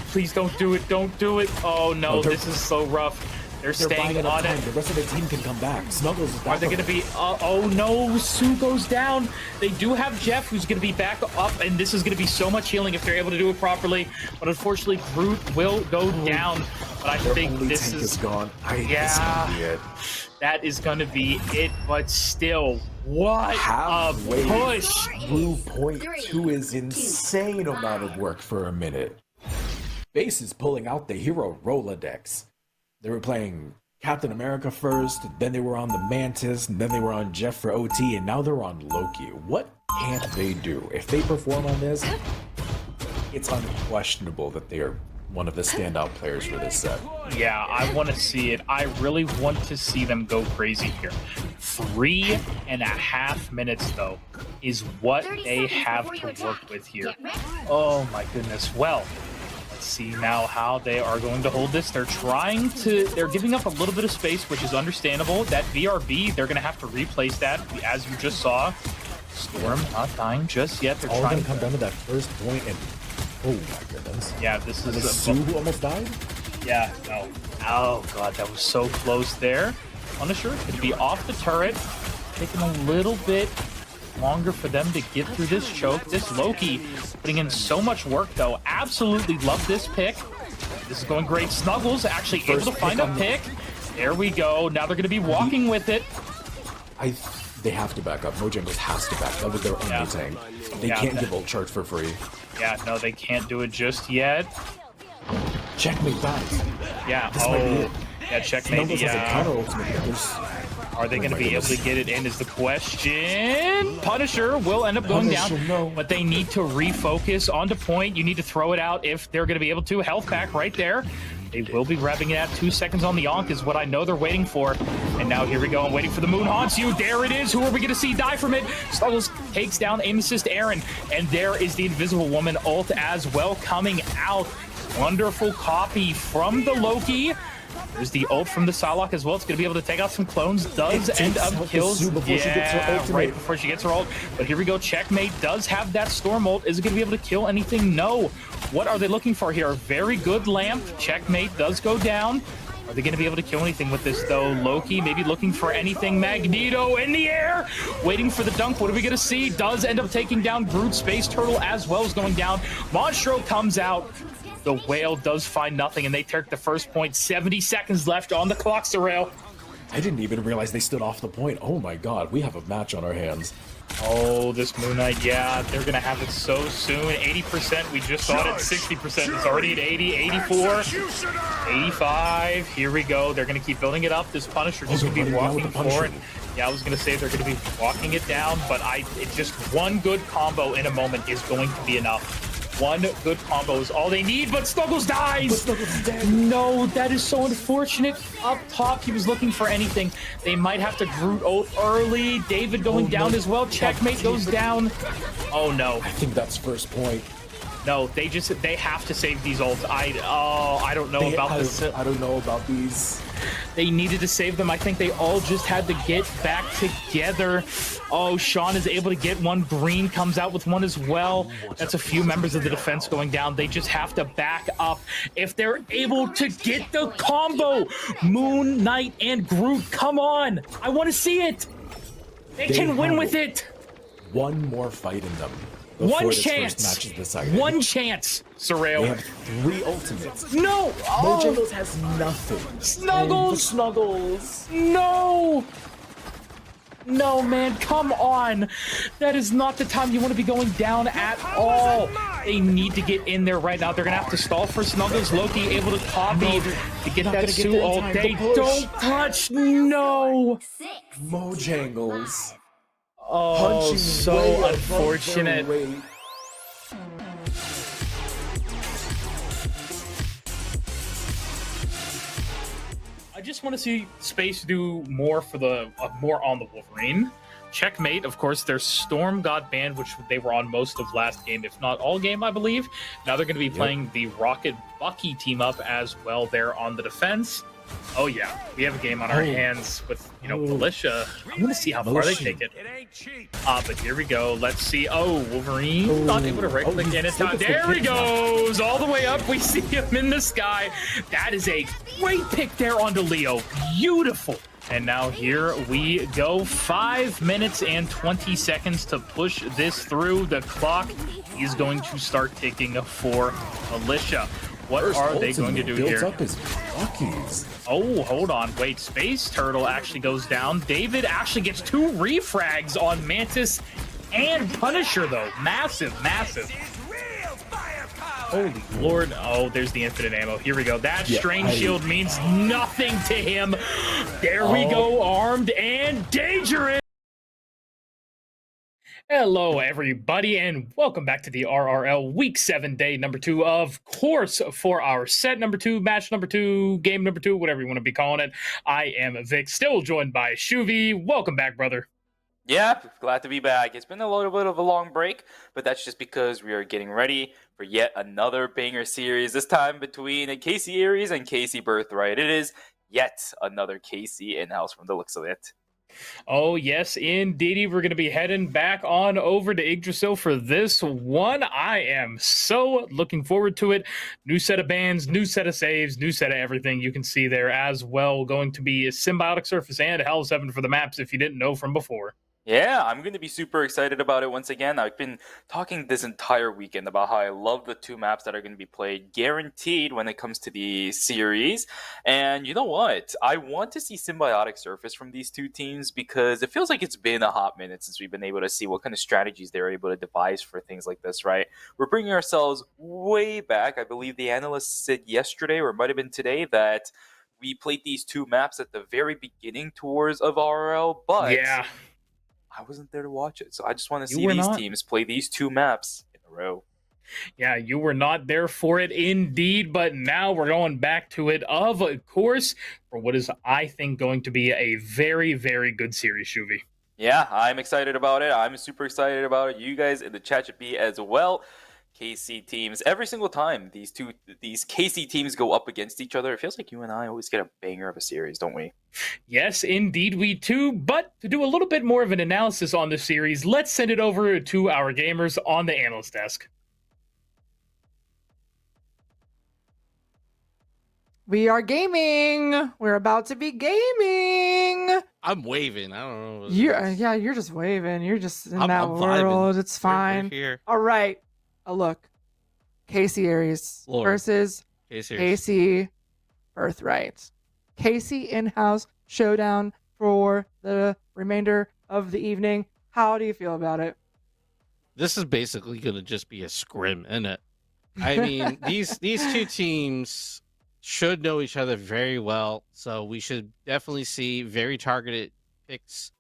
Please don't do it. Don't do it. Oh no, this is so rough. They're staying on it. The rest of the team can come back. Snuggles is back. Are they going to be... oh, no. Sue goes down. They do have Jeff, who's going to be back up, and this is going to be so much healing if they're able to do it properly. But unfortunately, Groot will go down. But I think this is... gone. Yeah. Be it. That is going to be it. But still, what a push. Blue point 2 is insane amount of work for a minute. Base is pulling out the hero Rolodex. They were playing Captain America first, then they were on the Mantis, and then they were on Jeff for OT, and now they're on Loki. What can't they do? If they perform on this, it's unquestionable that they are one of the standout players for this set. Yeah, I want to see it. I really want to see them go crazy here. 3.5 minutes, though, is what they have to work with here. Oh, my goodness. Well, see now how they are going to hold this. They're giving up a little bit of space, which is understandable. That BRB, they're going to have to replace that, as you just saw. Storm not dying just yet. They're trying to come down to that first point, and oh my goodness. Yeah, this is Sue who almost died. Yeah, no. Oh god, that was so close there. Punisher could be off the turret, taking a little bit longer for them to get through this choke. This Loki putting in so much work, though. Absolutely love this pick. This is going great. Snuggles actually able to find a pick. There we go. Now they're going to be walking with it. They have to back up. Mojangles has to back. That was their only thing. They can't give ult charge for free. Yeah, no, they can't do it just yet. Checkmate dies. Yeah. This might be it. Yeah, checkmate. Snuggles has a counter ultimate. Are they going to be able to get it in is the question. Punisher will end up going down, but they need to refocus onto point. You need to throw it out if they're going to be able to. Health pack right there. They will be grabbing it at 2 seconds on the Onk is what I know they're waiting for. And now here we go. I'm waiting for the moon haunts you. There it is. Who are we going to see die from it? Snuggles takes down aim assist Aaron. And there is the Invisible Woman ult as well coming out. Wonderful copy from the Loki. There's the ult from the Psylocke as well. It's going to be able to take out some clones. Does end up kills. Right before she gets her ult. But here we go. Checkmate does have that Storm ult. Is it going to be able to kill anything? No. What are they looking for here? Very good lamp. Checkmate does go down. Are they going to be able to kill anything with this, though? Loki maybe looking for anything. Magneto in the air. Waiting for the dunk. What are we going to see? Does end up taking down Groot. Space Turtle as well as going down. Monstro comes out. The whale does find nothing, and they take the first point. 70 seconds left on the clock, Sorrel. I didn't even realize they stood off the point. Oh my god, we have a match on our hands. Oh, this Moon Knight, yeah, they're going to have it so soon. 80%, we just saw it at 60%. It's already at 80, 84, 85. Here we go. They're going to keep building it up. This Punisher just going to be walking forward. Yeah, I was going to say they're going to be walking it down, but it's just one good combo in a moment is going to be enough. One good combo is all they need, but Snuggles dies! Snuggles is dead. No, that is so unfortunate. Up top, he was looking for anything. They might have to Groot ult early. David going down as well. Checkmate goes down. Oh, no. I think that's first point. No, they have to save these ults. I don't know about this. I don't know about these. They needed to save them. I think they all just had to get back together. Oh, Sean is able to get one. Green comes out with one as well. That's a few members of the defense going down. They just have to back up. If they're able to get the combo, Moon Knight and Groot, come on. I want to see it. They can win with it. One more fight in them. One chance. Match is decided. One chance, Sorrel. They have 3 ultimates. No. Mojangles has nothing. Snuggles. Snuggles. No. No, man, come on. That is not the time you want to be going down at all. They need to get in there right now. They're going to have to stall for Snuggles. Loki able to copy to get that Sue all day. Don't touch. No. Mojangles. Oh, so unfortunate. I just want to see Space do more for the more on the Wolverine. Checkmate, of course, their Storm got banned, which they were on most of last game, if not all game, I believe. Now they're going to be playing the Rocket Bucky team up as well there on the defense. Oh yeah, we have a game on our hands with, Militia. I'm going to see how far they take it. But here we go. Let's see. Oh, Wolverine not able to right-click in it. There he goes, all the way up. We see him in the sky. That is a great pick there onto Leo. Beautiful. And now here we go. 5 minutes and 20 seconds to push this through. The clock is going to start ticking for Militia. What are they going to do here? Up his Buckies. Oh, hold on. Wait, Space Turtle actually goes down. David actually gets 2 refrags on Mantis and Punisher, though. Massive, massive. Holy Lord. Oh, there's the infinite ammo. Here we go. That strange shield means nothing to him. There we go. Armed and dangerous. Hello, everybody, and welcome back to the RRL Week 7, Day number 2, of course, for our set number 2, match number 2, game number 2, whatever you want to be calling it. I am Vic, still joined by Shuvi. Welcome back, brother. Yeah, glad to be back. It's been a little bit of a long break, but that's just because we are getting ready for yet another banger series, this time between KC Ayres and KC Birthright. It is yet another KC in-house from the looks of it. Oh, yes, indeedy. We're going to be heading back on over to Yggdrasil for this one. I am so looking forward to it. New set of bans, new set of saves, new set of everything you can see there as well. Going to be a Symbiotic Surface and Hell 7 for the maps if you didn't know from before. Yeah, I'm going to be super excited about it once again. I've been talking this entire weekend about how I love the 2 maps that are going to be played guaranteed when it comes to the series. And you know what? I want to see Symbiotic Surface from these 2 teams because it feels like it's been a hot minute since we've been able to see what kind of strategies they're able to devise for things like this, right? We're bringing ourselves way back. I believe the analyst said yesterday, or it might have been today, that we played these two maps at the very beginning tours of RRL, but Yeah. I wasn't there to watch it. So I just want to You see were these not. teams play these two maps in a row. Yeah, you were not there for it indeed, but now we're going back to it, of course, for what is, I think, going to be a very, very good series, Shuvi. Yeah, I'm excited about it. I'm super excited about it. You guys in the chat should be as well. KC teams, every single time these KC teams go up against each other, it feels like you and I always get a banger of a series, don't we? Yes, indeed we do. But to do a little bit more of an analysis on the series, let's send it over to our gamers on the analyst desk. We are gaming. We're about to be gaming. I'm waving. I don't know. What You're just waving. You're just in that I'm world. vibing. It's fine. We're here. All right. Look, KC Ayres Lord. versus KC Birthright. KC in-house showdown for the remainder of the evening. How do you feel about it? This is basically going to just be a scrim, isn't it? I mean, these two teams should know each other very well, so we should definitely see very targeted picks,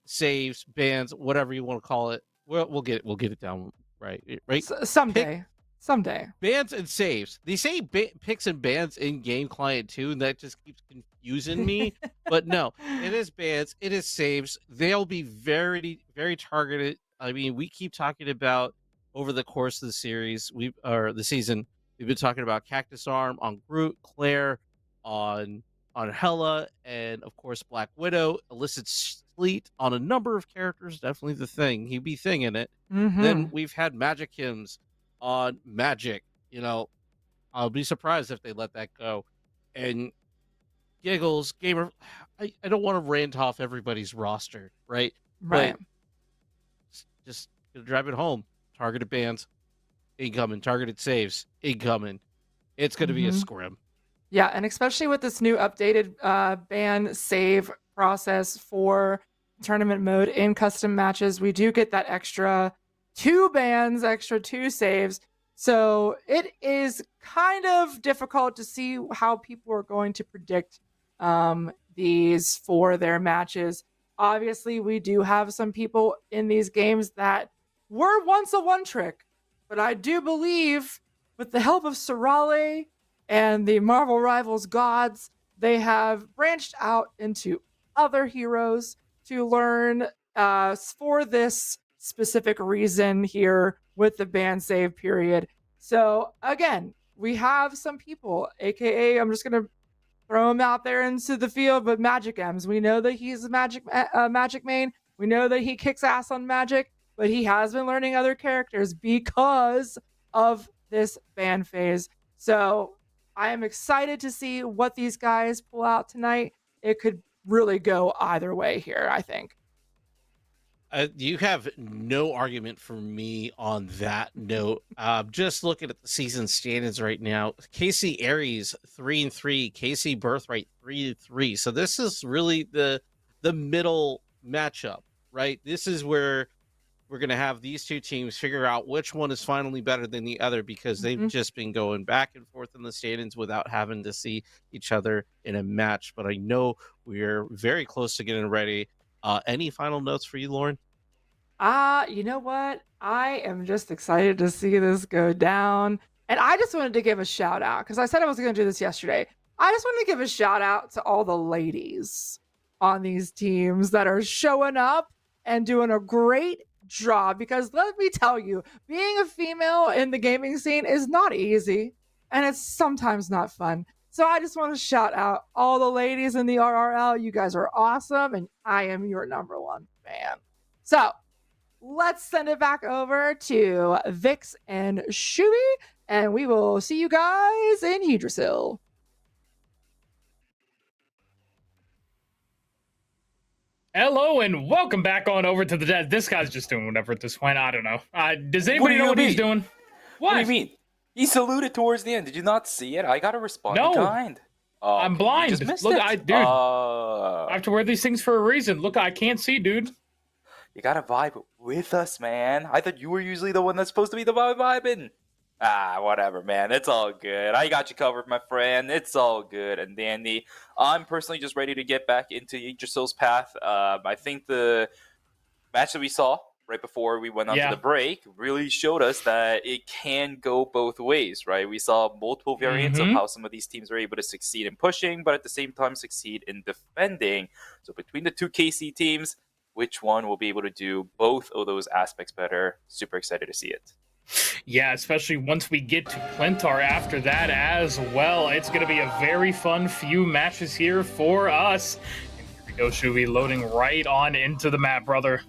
saves, bans, whatever you want to call it. We'll get it down right. Someday. Bans and saves. They say picks and bans in game client too, and that just keeps confusing me. But no, it is bans, it is saves. They'll be very, very targeted. I mean, we keep talking about over the course of the series, the season, we've been talking about Cactus Arm on Groot, Claire on Hela, and of course Black Widow, Illicit Sleet on a number of characters. Definitely the thing. He'd be thinging it. Mm-hmm. Then we've had Magic Hymns on Magic. You know, I'll be surprised if they let that go. And Giggles, Gamer, I don't want to rant off everybody's roster, right? Right. But just gonna drive it home. Targeted bans, incoming. Targeted saves, incoming. It's gonna be a scrim. Yeah, and especially with this new updated ban save process for tournament mode in custom matches, we do get that extra 2 bans, extra 2 saves. So it is kind of difficult to see how people are going to predict these for their matches. Obviously, we do have some people in these games that were once a one trick, but I do believe with the help of Sorale and the Marvel Rivals gods, they have branched out into other heroes to learn for this specific reason here with the ban save period. So again, we have some people, aka I'm just gonna throw him out there into the field, but Magic M's. We know that he's a magic main. We know that he kicks ass on Magic, but he has been learning other characters because of this ban phase. So I am excited to see what these guys pull out tonight. It could really go either way here, I think. You have no argument for me on that note. Just looking at the season standings right now, KC Ayres 3-3, KC Birthright 3-3. So this is really the middle matchup, right? This is where we're going to have these two teams figure out which one is finally better than the other, because they've just been going back and forth in the standings without having to see each other in a match. But I know we're very close to getting ready. Any final notes for you, Lauren? You know what? I am just excited to see this go down. And I just wanted to give a shout out, because I said I was going to do this yesterday. I just wanted to give a shout out to all the ladies on these teams that are showing up and doing a great job, because let me tell you, being a female in the gaming scene is not easy, and it's sometimes not fun. So I just want to shout out all the ladies in the RRL. You guys are awesome, and I am your #1 fan. So let's send it back over to Vix and Shuey, and we will see you guys in Yggdrasil. Hello and welcome back on over to the desk. This guy's just doing whatever at this point. I don't know. Does anybody know what he's doing? What do you mean? He saluted towards the end. Did you not see it? I gotta respond in kind. Oh, I'm blind. You just missed Look, it. I have to wear these things for a reason. Look, I can't see, dude. You gotta vibe with us, man. I thought you were usually the one that's supposed to be the vibing. Ah, whatever, man. It's all good. I got you covered, my friend. It's all good and dandy. I'm personally just ready to get back into Yggdrasil's path. I think the match that we saw right before we went on to the break really showed us that it can go both ways, right? We saw multiple variants of how some of these teams are able to succeed in pushing, but at the same time succeed in defending. So between the two KC teams, which one will be able to do both of those aspects better? Super excited to see it. Yeah, especially once we get to Plentar after that as well. It's going to be a very fun few matches here for us. And here we go, Shuvi, loading right on into the map, brother.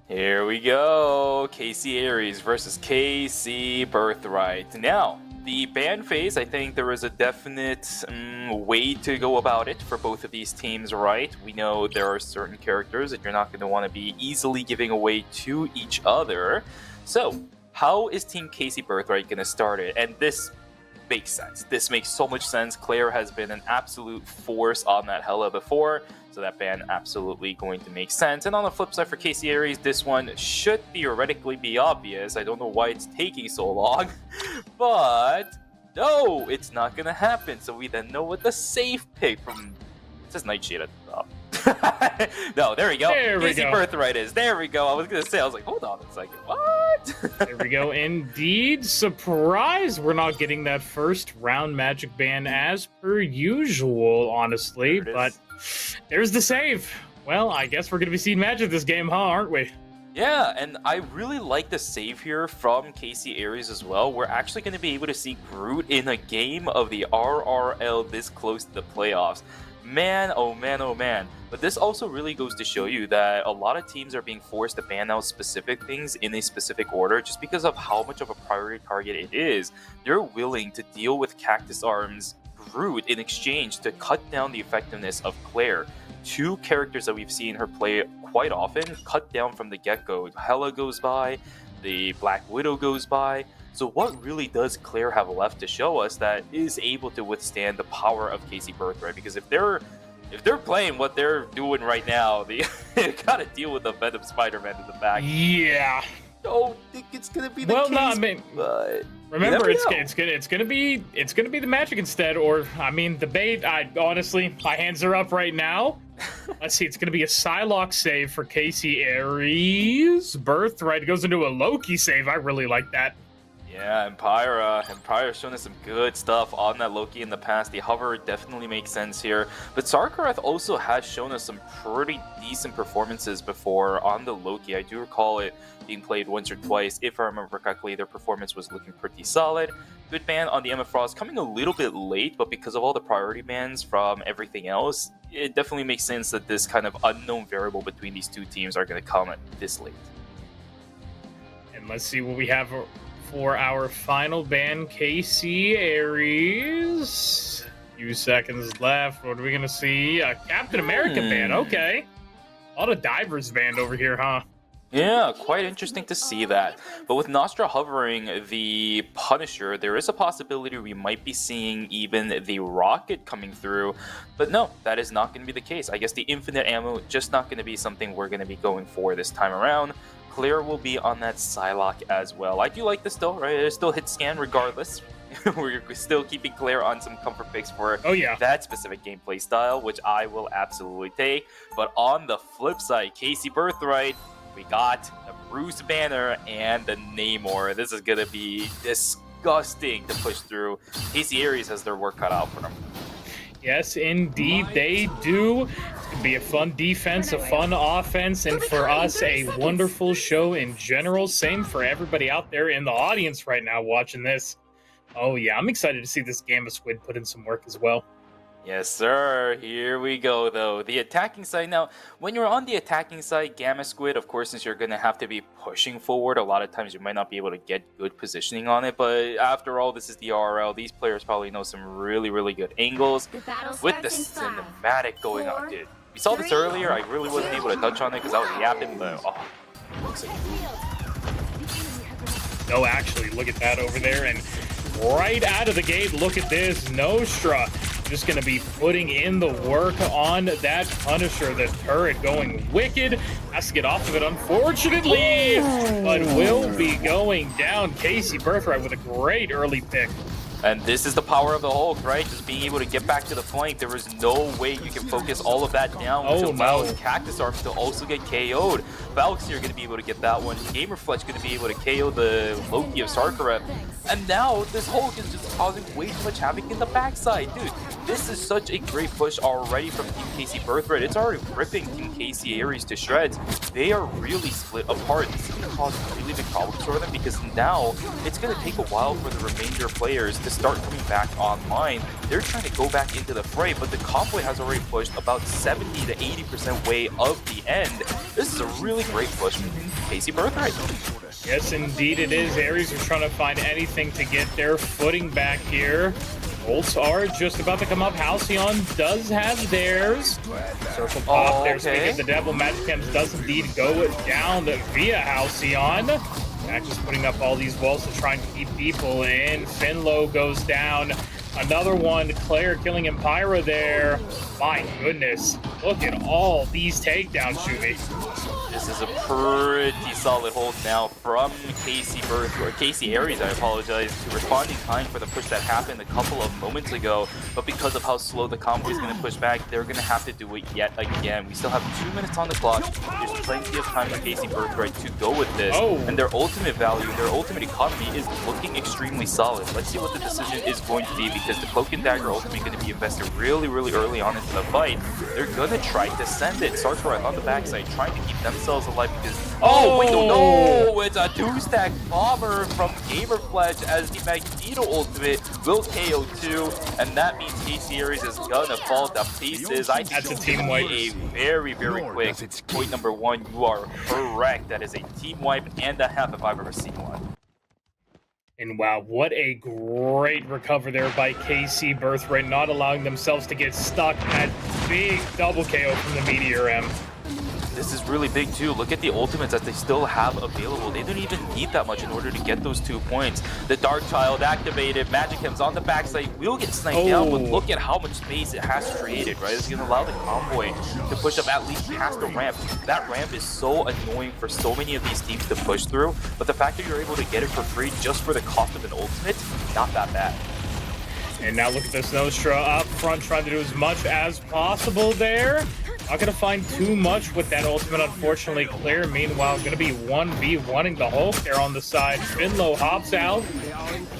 Here we go. KC Ayres versus KC Birthright. Now, the ban phase, I think there is a definite way to go about it for both of these teams, right? We know there are certain characters that you're not going to want to be easily giving away to each other. So, how is Team KC Birthright going to start it? And this makes sense. This makes so much sense. Claire has been an absolute force on that Hela before, so that ban absolutely going to make sense. And on the flip side for KC Ayres, this one should theoretically be obvious. I don't know why it's taking so long, but no, it's not going to happen. So we then know what the safe pick from... It says Nightshade at the top. No, there we go. KC Birthright is. There we go. I was going to say, I was like, hold on a second. What? There we go. Indeed. Surprise. We're not getting that first round magic ban as per usual, honestly. But there's the save. Well, I guess we're going to be seeing magic this game, huh? Aren't we? Yeah, and I really like the save here from KC Ayres as well. We're actually going to be able to see Groot in a game of the RRL this close to the playoffs. Man, oh man, oh man. But this also really goes to show you that a lot of teams are being forced to ban out specific things in a specific order just because of how much of a priority target it is. They're willing to deal with Cactus Arm's Groot in exchange to cut down the effectiveness of Claire. Two characters that we've seen her play quite often cut down from the get-go. Hela goes by, the Black Widow goes by. So what really does Claire have left to show us that is able to withstand the power of KC Birthright? Because if they're playing what they're doing right now, they gotta deal with the Venom Spider-Man in the back. Yeah. Don't think it's gonna be the case. No, I mean, but remember, it's gonna be the magic instead, or I mean, the bait. Honestly, my hands are up right now. Let's see, it's gonna be a Psylocke save for KC Ayres. Birthright goes into a Loki save. I really like that. Yeah, Empire's shown us some good stuff on that Loki in the past. The hover definitely makes sense here. But Sarkareth also has shown us some pretty decent performances before on the Loki. I do recall it being played once or twice. If I remember correctly, their performance was looking pretty solid. Good ban on the Emma Frost, coming a little bit late, but because of all the priority bans from everything else, it definitely makes sense that this kind of unknown variable between these two teams are going to come this late. And let's see what we have for our final ban, KC Ayres. Few seconds left. What are we gonna see? A Captain America ban. Okay. A lot of divers banned over here, huh? Yeah, quite interesting to see that. But with Nostra hovering the Punisher, there is a possibility we might be seeing even the Rocket coming through. But no, that is not going to be the case. I guess the infinite ammo just not going to be something we're going to be going for this time around. Claire will be on that Psylocke as well. I do like this though, right? It still hit scan regardless. We're still keeping Claire on some comfort picks for that specific gameplay style, which I will absolutely take. But on the flip side, KC Birthright, we got the Bruce Banner and the Namor. This is going to be disgusting to push through. KC Ayres has their work cut out for them. Yes, indeed, they do. It's going to be a fun defense, a fun offense, and for us, a wonderful show in general. Same for everybody out there in the audience right now watching this. Oh, yeah, I'm excited to see this Gamma Squid put in some work as well. Yes, sir. Here we go, though. The attacking side. Now, when you're on the attacking side, Gamma Squid, of course, since you're going to have to be pushing forward, a lot of times you might not be able to get good positioning on it. But after all, this is the RRL. These players probably know some really, really good angles with the cinematic going on. Dude, we saw this earlier. I really wasn't able to touch on it because I was yapping, but looks like no, actually, look at that over there. And right out of the gate, look at this. Nostra. just going to be putting in the work on that Punisher. The turret going wicked. Has to get off of it, unfortunately, but will be going down. KC Birthright with a great early pick. And this is the power of the Hulk, right? Just being able to get back to the flank. There is no way you can focus all of that down, which allows Cactus Arms to also get KO'd. Valkyrie are going to be able to get that one. Gamerfletch going to be able to KO the Loki of Sarkaret. And now this Hulk is just causing way too much havoc in the backside. Dude, this is such a great push already from Team KC Birthright. It's already ripping Team KC Ayres to shreds. They are really split apart. This is going to cause really big problems for them because now it's going to take a while for the remainder players to start coming back online. They're trying to go back into the fray, but the convoy has already pushed about 70 to 80% way of the end. This is a really great push from KC Birthright. Yes, indeed it is. Ayres are trying to find anything to get their footing back here. Bolts are just about to come up. Halcyon does have theirs. Circle pop there. Speaking of the devil, Magic Gems does indeed go down via Halcyon. Mac just putting up all these walls to try and keep people in. Finlow goes down. Another one. Claire killing Empyra there. My goodness. Look at all these takedowns, Shubi. This is a pretty solid hold now from KC Birthright, or KC Ayres, I apologize, to respond in time for the push that happened a couple of moments ago. But because of how slow the convoy is going to push back, they're going to have to do it yet again. We still have 2 minutes on the clock. There's plenty of time for KC Birthright to go with this. And their ultimate value, their ultimate economy is looking extremely solid. Let's see what the decision is going to be, because the Cloak and Dagger ultimate is going to be invested really, really early on into the fight. They're going to try to send it. Sarkaret on the backside, trying to keep themselves alive because... wait, no! It's a 2-stack bomber from Gamerfletch as the Magneto ultimate will KO 2, and that means KC Ayres is gonna fall to pieces. That's a team wipe. A very, very quick point number 1. You are correct. That is a team wipe and a half if I've ever seen one. And wow, what a great recover there by KC Birthright, not allowing themselves to get stuck. That big double KO from the Meteor M. This is really big too. Look at the ultimates that they still have available. They don't even need that much in order to get those 2 points. The Dark Child activated. Magic Gems on the backside will get sniped down, but look at how much space it has created, right? It's going to allow the convoy to push up at least past the ramp. That ramp is so annoying for so many of these teams to push through, but the fact that you're able to get it for free just for the cost of an ultimate, not that bad. And now look at this Nostra up front, trying to do as much as possible there. Not going to find too much with that ultimate, unfortunately. Claire, meanwhile, going to be 1v1ing the Hulk there on the side. Finlow hops out.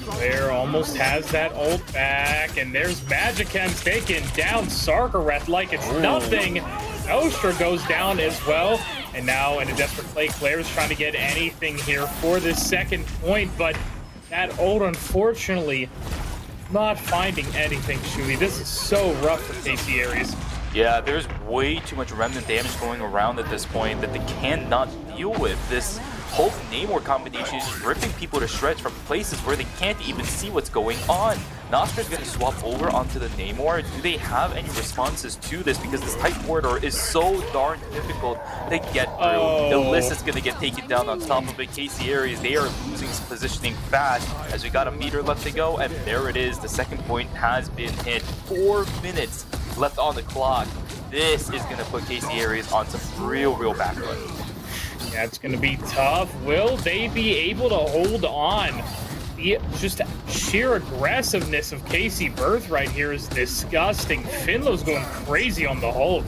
Claire almost has that ult back. And there's Magic Gems taking down Sarkaret like it's nothing. Nostra goes down as well. And now in a desperate play, Claire's trying to get anything here for this second point. But that ult, unfortunately, not finding anything, Shuey. This is so rough for KC Ayres. Yeah, there's way too much remnant damage going around at this point that they cannot deal with. This Hulk Namor combination is just ripping people to shreds from places where they can't even see what's going on. Nostra's going to swap over onto the Namor. Do they have any responses to this? Because this tight corridor is so darn difficult to get through. Ilyssa's going to get taken down on top of it. KC Ayres, they are losing positioning fast as we got a meter left to go. And there it is. The second point has been hit. 4 minutes left on the clock. This is going to put KC Ayres on some real back foot. Yeah, it's going to be tough. Will they be able to hold on? The just sheer aggressiveness of KC Birthright here is disgusting. Finlow's going crazy on the Hulk.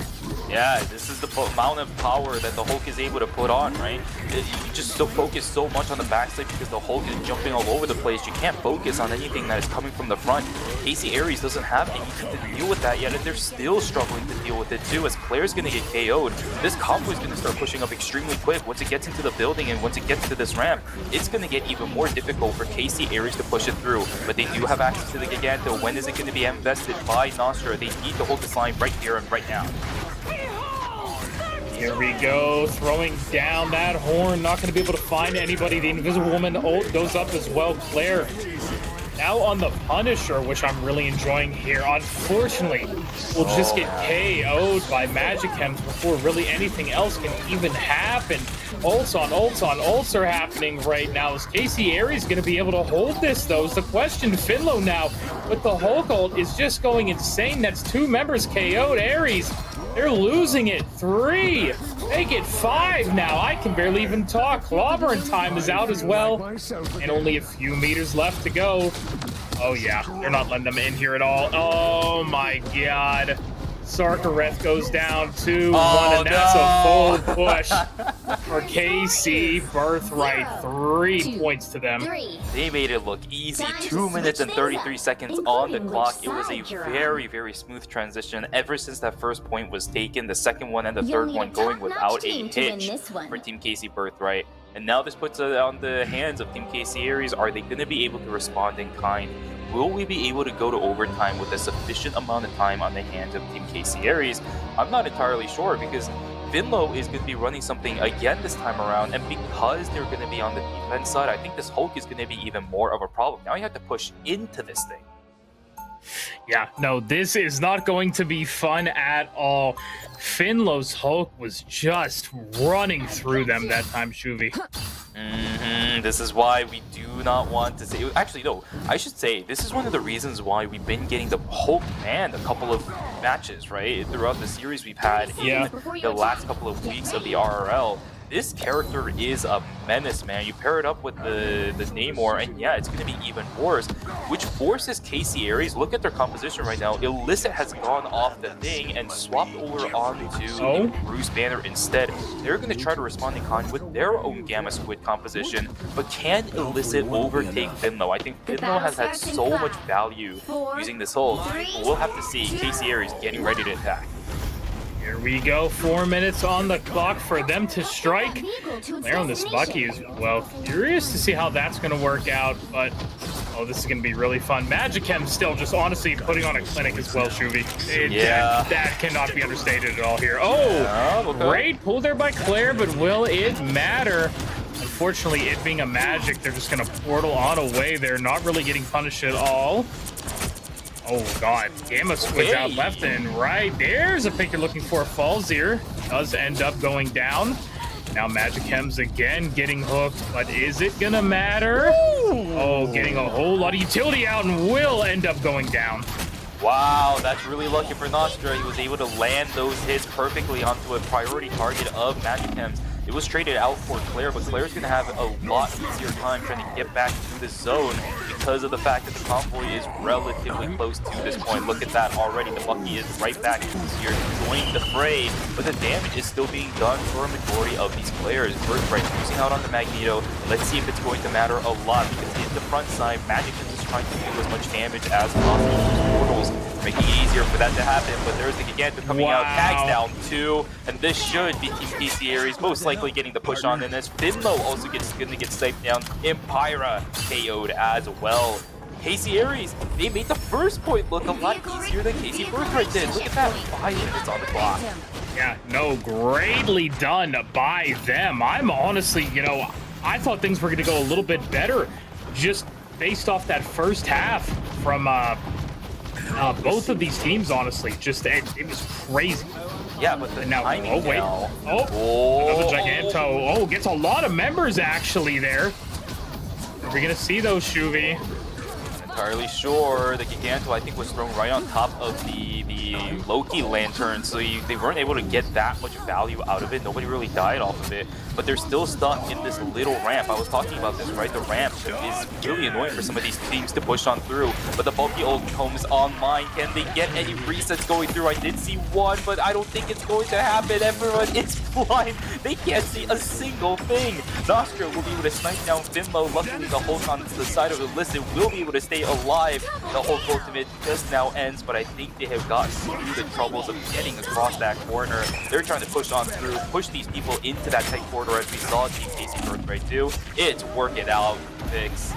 Yeah, this is the amount of power that the Hulk is able to put on, right? You just still focus so much on the backside because the Hulk is jumping all over the place. You can't focus on anything that is coming from the front. KC Ayres doesn't have anything to deal with that yet, and they're still struggling to deal with it too, as Claire's going to get KO'd. This convoy is going to start pushing up extremely quick. Once it gets into the building and once it gets to this ramp, it's going to get even more difficult for KC Ayres to push it through. But they do have access to the Giganto. When is it going to be invested by Nostra? They need to hold this line right here and right now. Here we go, throwing down that horn, not going to be able to find anybody. The Invisible Woman ult goes up as well. Claire Now on the Punisher, which I'm really enjoying here, unfortunately, we'll just get KO'd by Magic Chems before really anything else can even happen. Ults are happening right now. Is KC Ayres going to be able to hold this, though, is the question. Finlow now with the Hulk ult is just going insane. That's 2 members KO'd. Ayres, they're losing it. 3. Make it 5 now. I can barely even talk. Clobbering time is out as well. And only a few meters left to go. Oh, yeah. They're not letting them in here at all. Oh, my God. Sarkareth goes down 2-1, and that's a full push for KC Birthright. 3 points to them. They made it look easy. 2 minutes and 33 seconds on the clock. It was a very, very smooth transition ever since that first point was taken. The second one and the third one going without a hitch for Team KC Birthright. And now this puts it on the hands of Team KC Ayres. Are they going to be able to respond in kind? Will we be able to go to overtime with a sufficient amount of time on the hands of Team KC Ayres? I'm not entirely sure, because Finlow is going to be running something again this time around, and because they're going to be on the defense side, I think this Hulk is going to be even more of a problem. Now you have to push into this thing. Yeah, no, this is not going to be fun at all. Finlow's Hulk was just running through them that time, Shuvi. This is why we do not want to say... Actually, no, I should say this is one of the reasons why we've been getting the Hulk banned a couple of matches, right? Throughout the series we've had in the last couple of weeks of the RRL. This character is a menace, man. You pair it up with the Namor, and yeah, it's going to be even worse, which forces KC Ayres. Look at their composition right now. IVIILITIA has gone off the thing and swapped over onto the Bruce banner instead. They're going to try to respond in kind with their own Gamma Squid composition, but can IVIILITIA overtake Finlow? I think Finlow has had so much value using this ult. We'll have to see. KC Ayres getting ready to attack. Here we go, 4 minutes on the clock for them to strike. Claire on this Bucky is, well, curious to see how that's going to work out, but, oh, this is going to be really fun. Magic Chem still just honestly putting on a clinic as well, Shuvi. That cannot be understated at all here. Oh, great pull there by Claire, but will it matter? Unfortunately, it being a magic, they're just going to portal on away. They're not really getting punished at all. Oh, God. Gamma Squid's out left and right. There's a pick you're looking for. Falzier does end up going down. Now Magic Chems again getting hooked, but is it going to matter? Oh, getting a whole lot of utility out and will end up going down. Wow, that's really lucky for Nostra. He was able to land those hits perfectly onto a priority target of Magic Chems. It was traded out for Claire, but Claire's going to have a lot easier time trying to get back to the zone because of the fact that the convoy is relatively close to this point. Look at that already. The Bucky is right back here joining the fray, but the damage is still being done for a majority of these players. Birthright losing out on the Magneto. Let's see if it's going to matter a lot, because in the front side, Magic is trying to do as much damage as possible with portals, making it easier for that to happen. But there's the Giganta coming out, tags down 2, and this should be KC Ayres most likely getting the push on, and as Finlow also going to get sniped down. Empyra KO'd as well. KC Ayres, they made the first point look a lot easier than KC Birthright did. Look at that, 5 minutes on the clock. Yeah, no, greatly done by them. I'm honestly, you know, I thought things were going to go a little bit better just based off that first half from both of these teams, honestly. Just, it was crazy. Yeah, but the now, another Giganto. Oh, gets a lot of members actually there. Are we gonna see those, Shuvi? Entirely sure. The Giganto, I think, was thrown right on top of the Loki lantern, so they weren't able to get that much value out of it. Nobody really died off of it, but they're still stuck in this little ramp. I was talking about this, right? The ramp is really annoying for some of these teams to push on through, but the bulky ult comes online. Can they get any resets going through? I did see one, but I don't think it's going to happen. Everyone is blind. They can't see a single thing. Nostra will be able to snipe down Finlow. Luckily, the Hulk on the side of IVIILITIA will be able to stay alive. The Hulk ultimate just now ends, but I think they have gotten through the troubles of getting across that corner. They're trying to push on through, push these people into that tight corridor, as we saw Team KC Birthright do. It's work it out, Vix.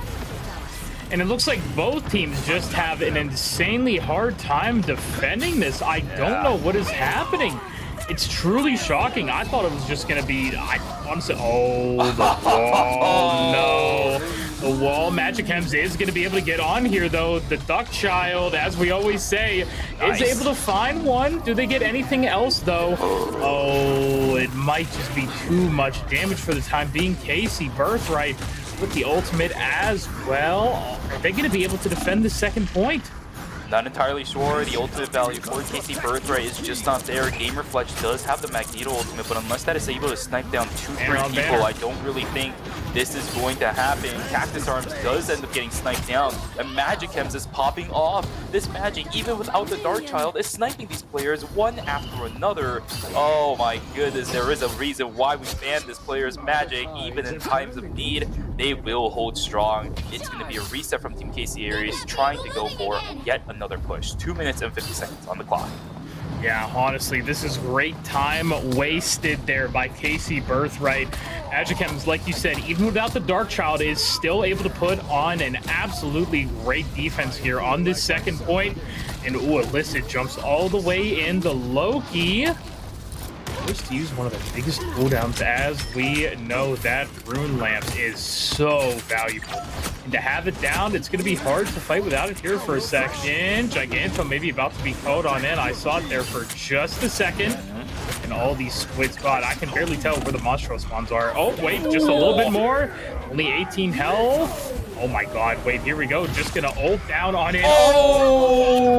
And it looks like both teams just have an insanely hard time defending this. I don't know what is happening. It's truly shocking. I thought it was just going to be, I honestly, oh, the wall, no. The wall. Magic Hems is going to be able to get on here, though. The Duck Child, as we always say, is able to find one. Do they get anything else, though? Oh, it might just be too much damage for the time being. KC Birthright with the ultimate as well. Are they going to be able to defend the second point? Not entirely sure. The ultimate value for KC Birthright is just not there. Gamer Fletch does have the Magneto ultimate, but unless that is able to snipe down 2-3 people, I don't really think this is going to happen. Cactus Arms does end up getting sniped down, and Magic Hems is popping off. This Magic, even without the Dark Child, is sniping these players one after another. Oh my goodness, there is a reason why we banned this player's Magic. Even in times of need, they will hold strong. It's going to be a reset from Team KC Ayres, trying to go for yet another push. 2 minutes and 50 seconds on the clock. Yeah, honestly, this is great time wasted there by KC Birthright. Magic Hems, like you said, even without the Dark Child, is still able to put on an absolutely great defense here on this second point. And ooh, Illicit jumps all the way in. The Loki forced to use one of the biggest cooldowns. As we know, that Rune Lamp is so valuable. And to have it down, it's going to be hard to fight without it here for a second. Giganto maybe about to be called on in. I saw it there for just a second. And all these squids, God, I can barely tell where the Monstro spawns are. Oh, wait, just a little bit more. Only 18 health. Oh my God, wait, here we go. Just gonna ult down on it. Oh!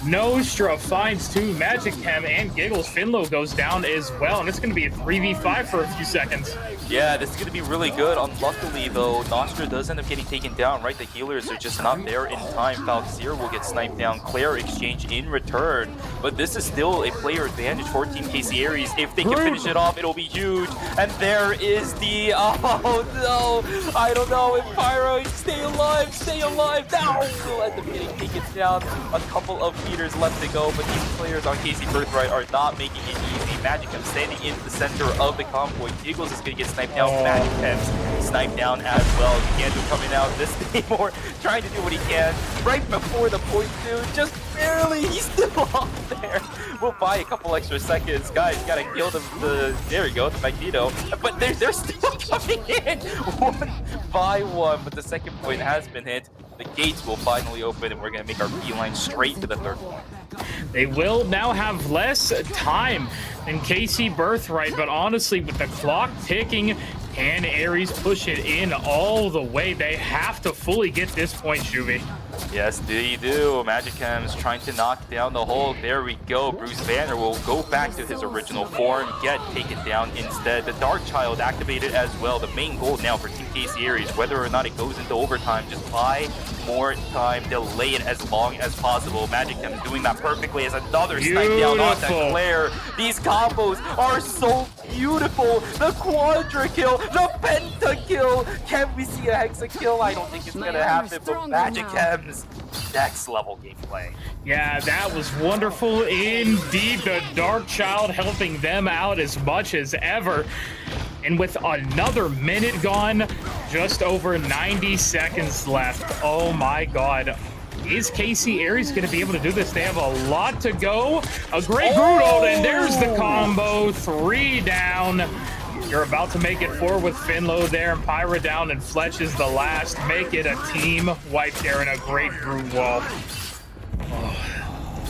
Nostra finds two. Magic Hem and Giggles. Finlow goes down as well, and it's gonna be a 3v5 for a few seconds. Yeah, this is gonna be really good. Unluckily though, Nostra does end up getting taken down, right? The healers are just not there in time. Falxier will get sniped down. Claire exchange in return. But this is still a player advantage for Team KC Ayres. If they can finish it off, it'll be huge. And there is the, oh no, I don't know if Pyro, stay alive now. We'll end up getting taken down. A couple of meters left to go, but these players on KC Birthright are not making it easy. Magic Hem standing in the center of the convoy. Giggles is going to get sniped down. Magic Hem's sniped down as well. Giganto coming out. This Namor trying to do what he can right before the point two. Just barely. He's still off there. We'll buy a couple extra seconds. Guys, gotta kill the there we go, the Magneto. But they're still coming in one by one. But the second point has been hit. The gates will finally open, and we're going to make our beeline straight to the third point. They will now have less time than KC Birthright, but honestly, with the clock ticking, can Ayres push it in all the way? They have to fully get this point, Shuvi. Yes, they do. Magic Hem is trying to knock down the hole. There we go. Bruce Banner will go back to his original form, get taken down instead. The Dark Child activated as well. The main goal now for Team KC Ayres, whether or not it goes into overtime, just buy more time, delay it as long as possible. Magic Hem is doing that perfectly as another snipe down onto Claire. These combos are so beautiful. The quadra kill, the penta kill. Can we see a hexa kill? I don't think it's gonna happen, but Magic Hem's next level gameplay. Yeah, that was wonderful indeed. The Dark Child helping them out as much as ever. And with another minute gone, just over 90 seconds left. Oh my God. Is KC Ayres going to be able to do this? They have a lot to go. A great Groot, and there's the combo. 3 down. You're about to make it 4 with Finlow there, and Pyra down, and Fletch is the last. Make it a team wipe there, and a great Groot wall. Oh,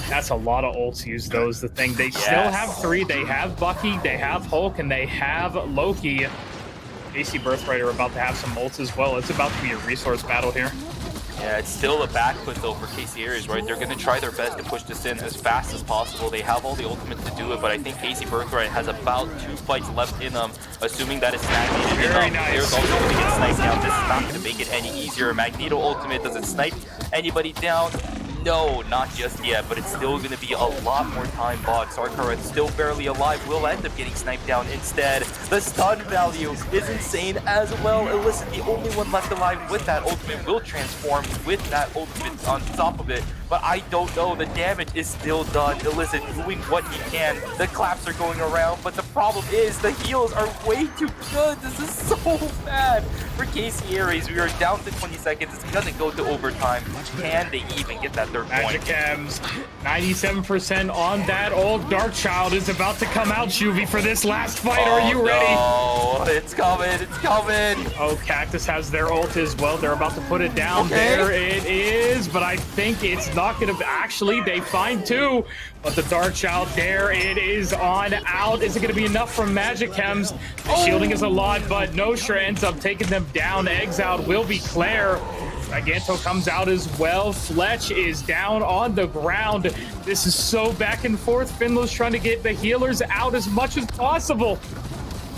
that's a lot of ults used, though, is the thing. They still have 3. They have Bucky, they have Hulk, and they have Loki. KC Birthright are about to have some ults as well. It's about to be a resource battle here. Yeah, it's still a backfoot though for KC Ayres, right? They're going to try their best to push this in as fast as possible. They have all the ultimates to do it, but I think KC Birthright has about 2 fights left in them, assuming that it's stagnated Very enough. nice. They're also going to get sniped down. This is not going to make it any easier. Magneto ultimate doesn't snipe anybody down. No, not just yet, but it's still going to be a lot more time bought. Sarkar is still barely alive, will end up getting sniped down instead. The stun value is insane as well. Illicit, the only one left alive with that ultimate, will transform with that ultimate on top of it. but I don't know. The damage is still done. Illicit doing what he can. The claps are going around, but the problem is the heals are way too good. This is so bad for KC Ayres. We are down to 20 seconds. It's gonna go to overtime. Can they even get that third Magic point? M's, 97% on that old Darkchild is about to come out, Juvie, for this last fight. Are you ready? Oh, it's coming. It's coming. Oh, Cactus has their ult as well. They're about to put it down. There it is, but I think it's not going to... Actually, they find two, but the Darkchild, there it is on out. Is it going to be enough from Magic Chems? The shielding is a lot, but Nostra ends up taking them down. Eggs out will be Claire. Giganto comes out as well. Fletch is down on the ground. This is so back and forth. Finlow's trying to get the healers out as much as possible.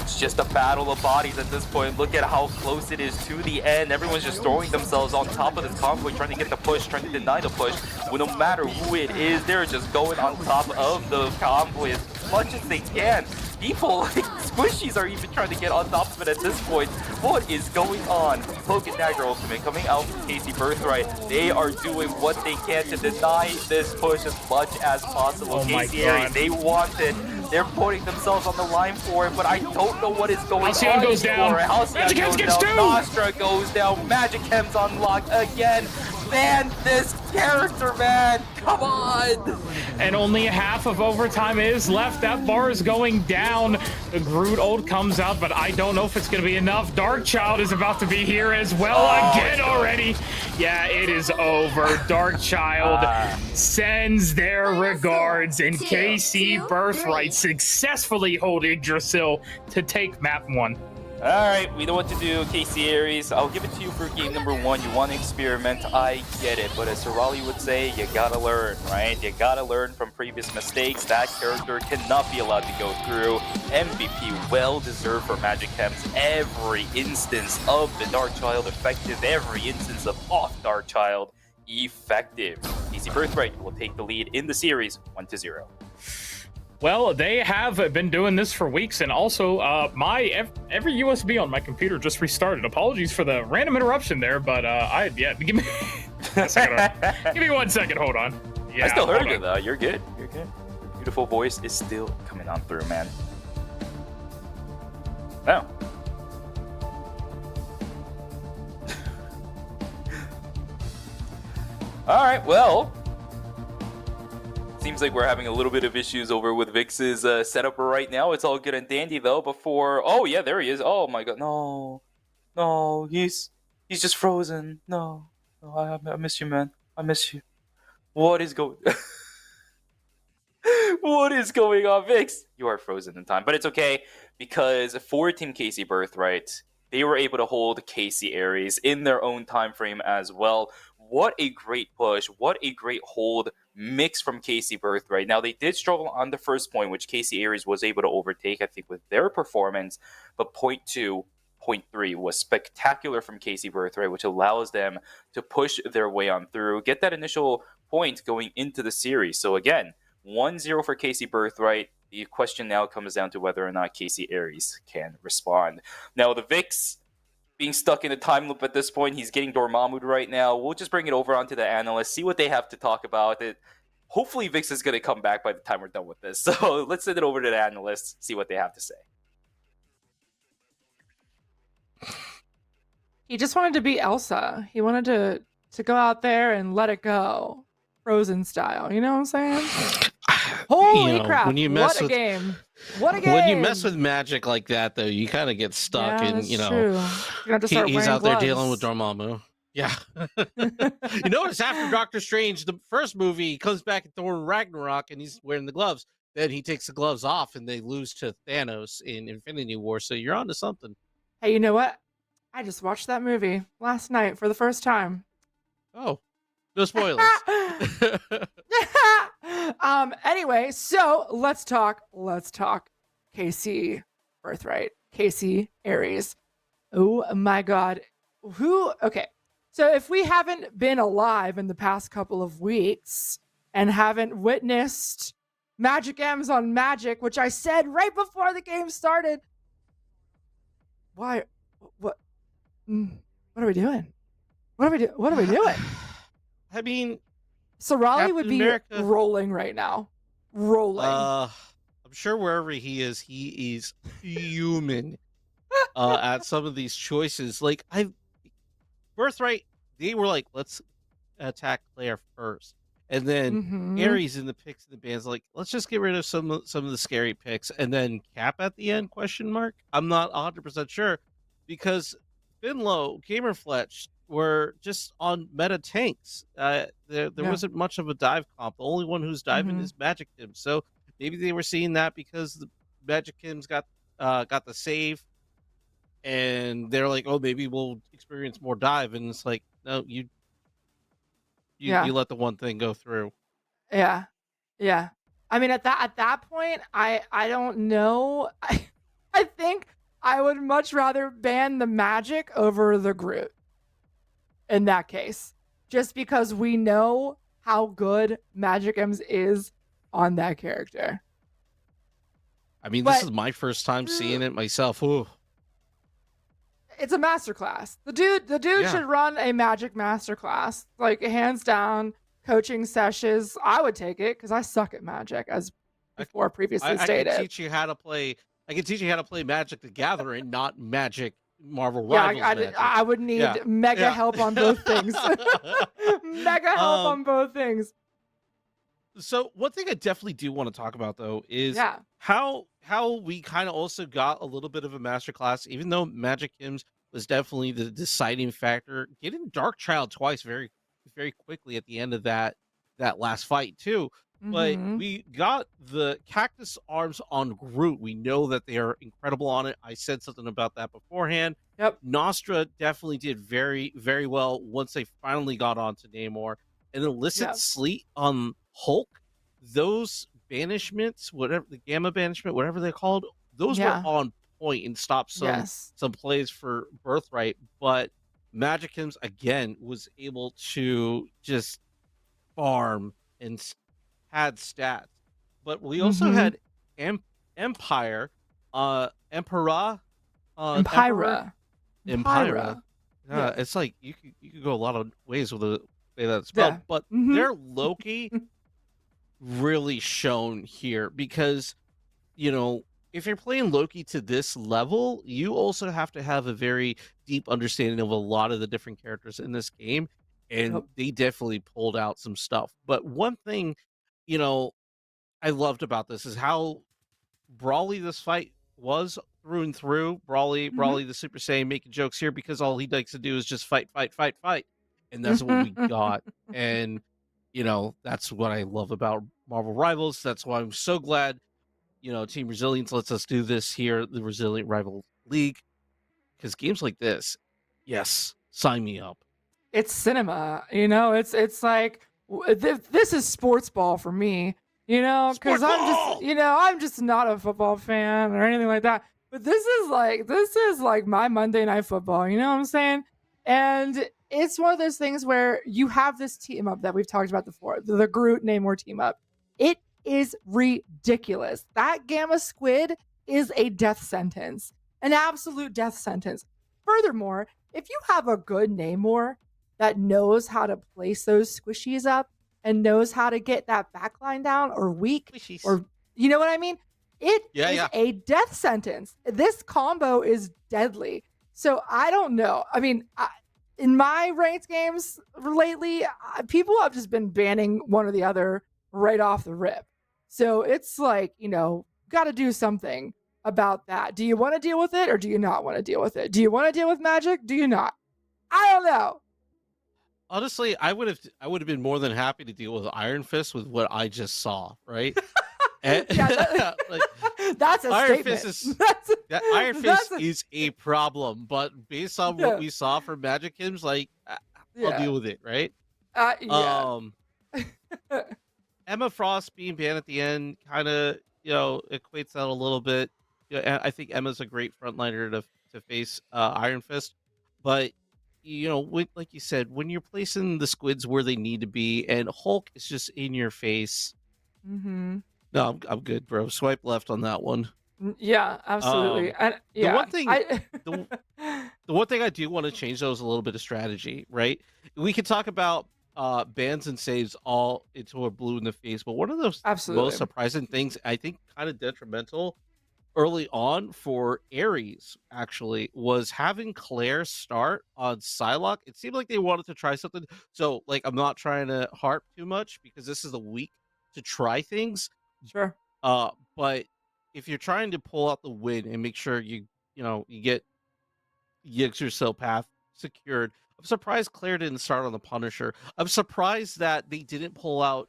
It's just a battle of bodies at this point. Look at how close it is to the end. Everyone's just throwing themselves on top of this convoy, trying to get the push, trying to deny the push. Well, no matter who it is, they're just going on top of the convoy as much as they can. People like Squishies are even trying to get on top of it at this point. What is going on? Poke and Dagger Ultimate coming out from KC Birthright. They are doing what they can to deny this push as much as possible. Oh my KC Ayres, God. they want it. They're putting themselves on the line for it, but I don't know what is going Halcyon on. goes down. Halcyon Magic Chems goes gets down. two. Nostra goes down. Magic Chems unlocked again. Man, this character, man. Come on. And only half of overtime is left. That bar is going down. The Groot ult comes out, but I don't know if it's going to be enough. Darkchild is about to be here as well again already. Yeah, it is over. Darkchild sends their regards, and KC Birthright successfully hold Yggdrasil to take map 1. All right, we know what to do, KC Ayres. I'll give it to you for game number 1. You want to experiment, I get it. But as Sorali would say, you gotta learn, right? You gotta learn from previous mistakes. That character cannot be allowed to go through. MVP well deserved for Magic Chems. Every instance of the Darkchild effective. Every instance of off Darkchild effective. KC Birthright will take the lead in the series 1-0. Well, they have been doing this for weeks, and also every USB on my computer just restarted. Apologies for the random interruption there, but give me a second. Give me 1 second. Hold on. Yeah, I still heard hold you on. though. You're good. You're good. Your beautiful voice is still coming on through, man. Oh. All right. Well. Seems like we're having a little bit of issues over with Vix's setup right now. It's all good and dandy though. Before, oh yeah, there he is. Oh my God, no, he's just frozen. No, I miss you, man. I miss you. What is going? What is going on, Vix? You are frozen in time, but it's okay because for Team KC Birthright, they were able to hold KC Ayres in their own time frame as well. What a great push! What a great hold mix from KC Birthright. Now, they did struggle on the first point, which KC Ayres was able to overtake, I think, with their performance. But point 2, point 3 was spectacular from KC Birthright, which allows them to push their way on through, get that initial point going into the series. So again, 1-0 for KC Birthright. The question now comes down to whether or not KC Ayres can respond. Now, the Vix being stuck in a time loop at this point. He's getting Dormammu right now. We'll just bring it over onto the analysts, see what they have to talk about. Hopefully Vix is going to come back by the time we're done with this. So let's send it over to the analysts, see what they have to say. He just wanted to be Elsa. He wanted to go out there and let it go. Frozen style. You know what I'm saying? Holy crap. When you mess what a with, game. What a game. When you mess with magic like that, though, you kind of get stuck. Yeah, And, that's true. You're gonna have to start he's wearing out there gloves. dealing with Dormammu. Yeah. You notice after Doctor Strange, the first movie, he comes back at Thor Ragnarok and he's wearing the gloves. Then he takes the gloves off and they lose to Thanos in Infinity War. So you're on to something. Hey, you know what? I just watched that movie last night for the first time. Oh, no spoilers. Anyway, so let's talk KC Birthright, KC Ayres. Oh my God. Okay. So if we haven't been alive in the past couple of weeks and haven't witnessed Magic M's on Magic, which I said right before the game started, what are we doing? What are we doing? I mean, Raleigh would be America. rolling right now. Rolling. I'm sure wherever he is human at some of these choices. Like Birthright, they were like, let's attack Claire first, and then Ayres in the picks and the bands like, let's just get rid of some of the scary picks, and then Cap at the end? Question mark. I'm not 100% sure because Finlow, Gamerfletch were just on meta tanks. There wasn't much of a dive comp. The only one who's diving is Magic Kim. So maybe they were seeing that because the Magic Kim's got the save, and they're like, oh, maybe we'll experience more dive. And it's like, no, you let the one thing go through. Yeah. I mean, at that point, I don't know. I think I would much rather ban the Magic over the Groot in that case, just because we know how good Magic M's is on that character. I mean, this is my first time seeing it myself. Ooh. It's a masterclass. The dude should run a Magic masterclass, like hands down. Coaching sessions, I would take it because I suck at Magic, as before previously stated. I can teach you how to play. I can teach you how to play Magic the Gathering, not Magic Marvel Rivals. I would need mega help on both things. Mega help on both things. So one thing I definitely do want to talk about though is how we kind of also got a little bit of a masterclass, even though Magic Kim's was definitely the deciding factor. Getting Dark Child twice very quickly at the end of that last fight too. But we got the cactus arms on Groot. We know that they are incredible on it. I said something about that beforehand. Yep. Nostra definitely did very, very well once they finally got onto Namor. And illicit sleet on Hulk, those banishments, whatever the gamma banishment, whatever they're called, those were on point and stopped some plays for Birthright. But Magickims again was able to just farm and had stats. But we also had Empire, Empira. It's like you could go a lot of ways with the way that's spelled, but their Loki really shown here because, you know, if you're playing Loki to this level, you also have to have a very deep understanding of a lot of the different characters in this game, and they definitely pulled out some stuff. But one thing, you know, I loved about this is how brawly this fight was through and through. Brawly the Super Saiyan making jokes here because all he likes to do is just fight. And that's what we got. And, you know, that's what I love about Marvel Rivals. That's why I'm so glad, you know, Team Resilience lets us do this here, the Resilient Rival League. Because games like this, yes, sign me up. It's cinema, you know, it's like, this is sports ball for me, you know, because I'm just not a football fan or anything like that. But this is like my Monday Night Football, you know what I'm saying? And it's one of those things where you have this team up that we've talked about before, the Groot Namor team up. It is ridiculous. That Gamma Squid is a death sentence, an absolute death sentence. Furthermore, if you have a good Namor that knows how to place those squishies up and knows how to get that backline down or weak, or you know what I mean? It is a death sentence. This combo is deadly. So I don't know. I mean, in my ranked games lately, people have just been banning one or the other right off the rip. So it's like, you know, got to do something about that. Do you want to deal with it or do you not want to deal with it? Do you want to deal with Magic? Do you not? I don't know. Honestly, I would have been more than happy to deal with Iron Fist with what I just saw, right? And, that's a Iron statement. Iron Fist is a problem, but based on what we saw from Magickims, like I'll deal with it, right? Emma Frost being banned at the end kind of, you know, equates that a little bit. You know, I think Emma's a great frontliner to face Iron Fist, but you know, like you said, when you're placing the squids where they need to be, and Hulk is just in your face. No, I'm good, bro. Swipe left on that one. Yeah, absolutely. The one thing, the one thing I do want to change though is a little bit of strategy, right? We could talk about bans and saves all into a blue in the face, but one of the Absolutely. most surprising things, I think kind of detrimental early on for Ayres actually, was having Claire start on Psylocke. It seemed like they wanted to try something. So like, I'm not trying to harp too much because this is a week to try things. Sure. But if you're trying to pull out the win and make sure you get yourself path secured, I'm surprised Claire didn't start on the Punisher. I'm surprised that they didn't pull out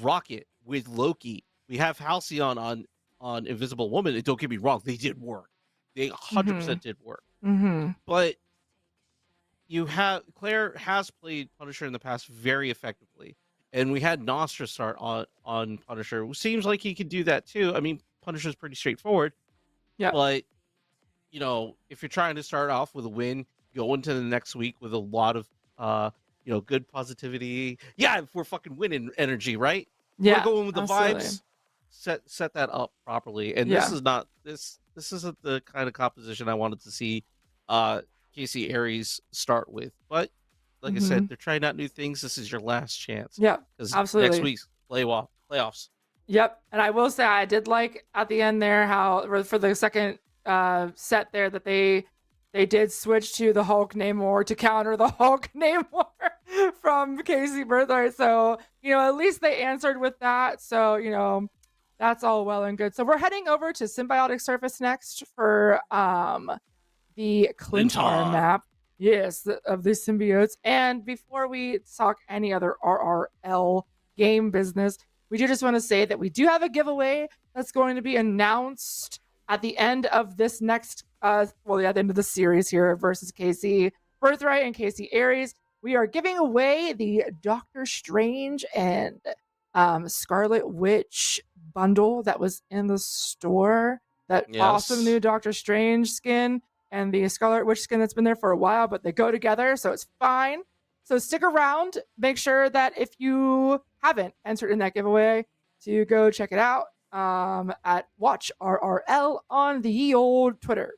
Rocket with Loki. We have Halcyon on Invisible Woman, and don't get me wrong, they did work. They 100% did work. But Claire has played Punisher in the past very effectively, and we had Nostra start on Punisher. It seems like he could do that too. I mean, Punisher's pretty straightforward. Yeah. But if you're trying to start off with a win, go into the next week with a lot of good positivity. Yeah, if we're fucking winning energy, right? Yeah. We're going with the absolutely. vibes. Set that up properly. And this is not this isn't the kind of composition I wanted to see KC Ayres start with. But like I said, they're trying out new things. This is your last chance. Yeah, Because absolutely. next week's playoffs. Yep. And I will say I did like at the end there how for the second set there that they did switch to the Hulk Namor to counter the Hulk Namor from KC Birthright. So, at least they answered with that. So, that's all well and good. So we're heading over to Symbiotic Surface next for the Clintar map. Yes, of the symbiotes. And before we talk any other RRL game business, we do just want to say that we do have a giveaway that's going to be announced at the end of this next, at the end of the series here versus KC Birthright and KC Ayres. We are giving away the Doctor Strange and Scarlet Witch bundle that was in the store. That awesome new Doctor Strange skin and the Scarlet Witch skin that's been there for a while, but they go together, so it's fine. So stick around. Make sure that if you haven't entered in that giveaway, to go check it out at Watch RRL on the old Twitter.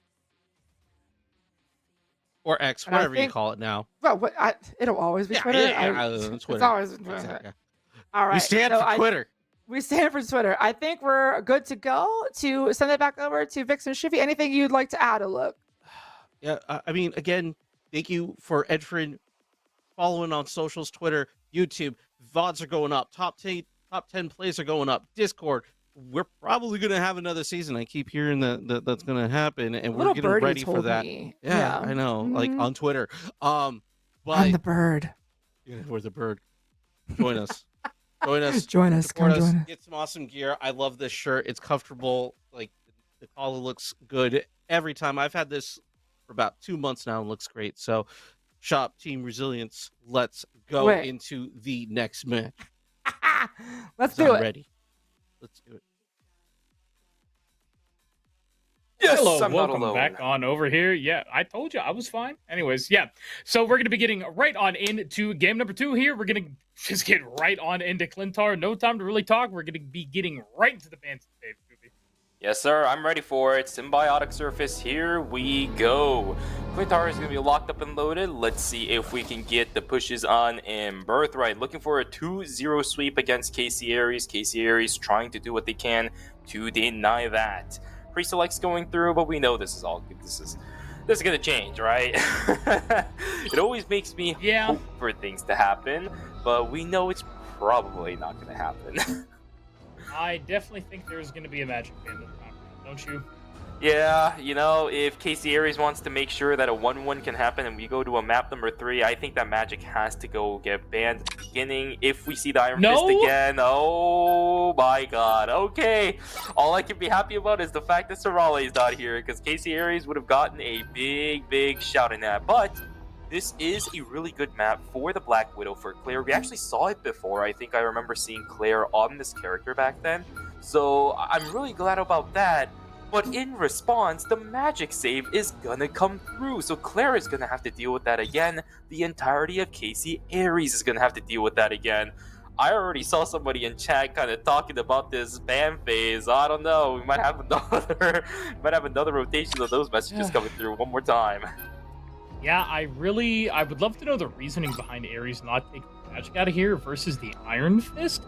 Or X, whatever you call it now. Well, it'll always be Twitter. Twitter. It's always Twitter. Exactly. All right. We stand for Twitter. We stand for Twitter. I think we're good to go to send it back over to Vix and Shiffy. Anything you'd like to add, Alok? Yeah, I mean, again, thank you for entering, following on socials, Twitter, YouTube. VODs are going up. Top 10 plays are going up. Discord. We're probably going to have another season. I keep hearing that's going to happen, and we're getting ready for that. Yeah, I know. Like on Twitter. But I'm the bird. Yeah, we're the bird. Join us. Join us. Join us. Come join us. Get some awesome gear. I love this shirt. It's comfortable. Like the collar looks good every time. I've had this for about 2 months now and looks great. So shop Team Resilience. Let's go into the next match. Let's do it. Ready. Let's do it. Yes, hello, welcome back on over here. Yeah, I told you I was fine. Anyways, yeah. So we're going to be getting right on into game number 2 here. We're going to just get right on into Clintar. No time to really talk. We're going to be getting right into the fancy stage, Scooby. Yes, sir. I'm ready for it. Symbiotic Surface, here we go. Clintar is going to be locked up and loaded. Let's see if we can get the pushes on in Birthright. Looking for a 2-0 sweep against KC Ayres. KC Ayres trying to do what they can to deny that. Pre-select's going through, but we know this is all good. This is gonna change, right? It always makes me hope for things to happen, but we know it's probably not gonna happen. I definitely think there's gonna be a magic band this time, don't you? Yeah, if KC Ayres wants to make sure that a 1-1 can happen and we go to a map number 3, I think that magic has to go get banned at the beginning. If we see the Iron Fist again, oh my god. Okay, all I can be happy about is the fact that Sorale is not here, because KC Ayres would have gotten a big shout in that. But this is a really good map for the Black Widow for Claire. We actually saw it before. I think I remember seeing Claire on this character back then. So I'm really glad about that. But in response, the magic save is gonna come through. So Claire is gonna have to deal with that again. The entirety of KC Ayres is gonna have to deal with that again. I already saw somebody in chat kind of talking about this ban phase. I don't know. We might have another rotation of those messages coming through one more time. Yeah, I would love to know the reasoning behind Ayres not taking Magic out of here versus the Iron Fist.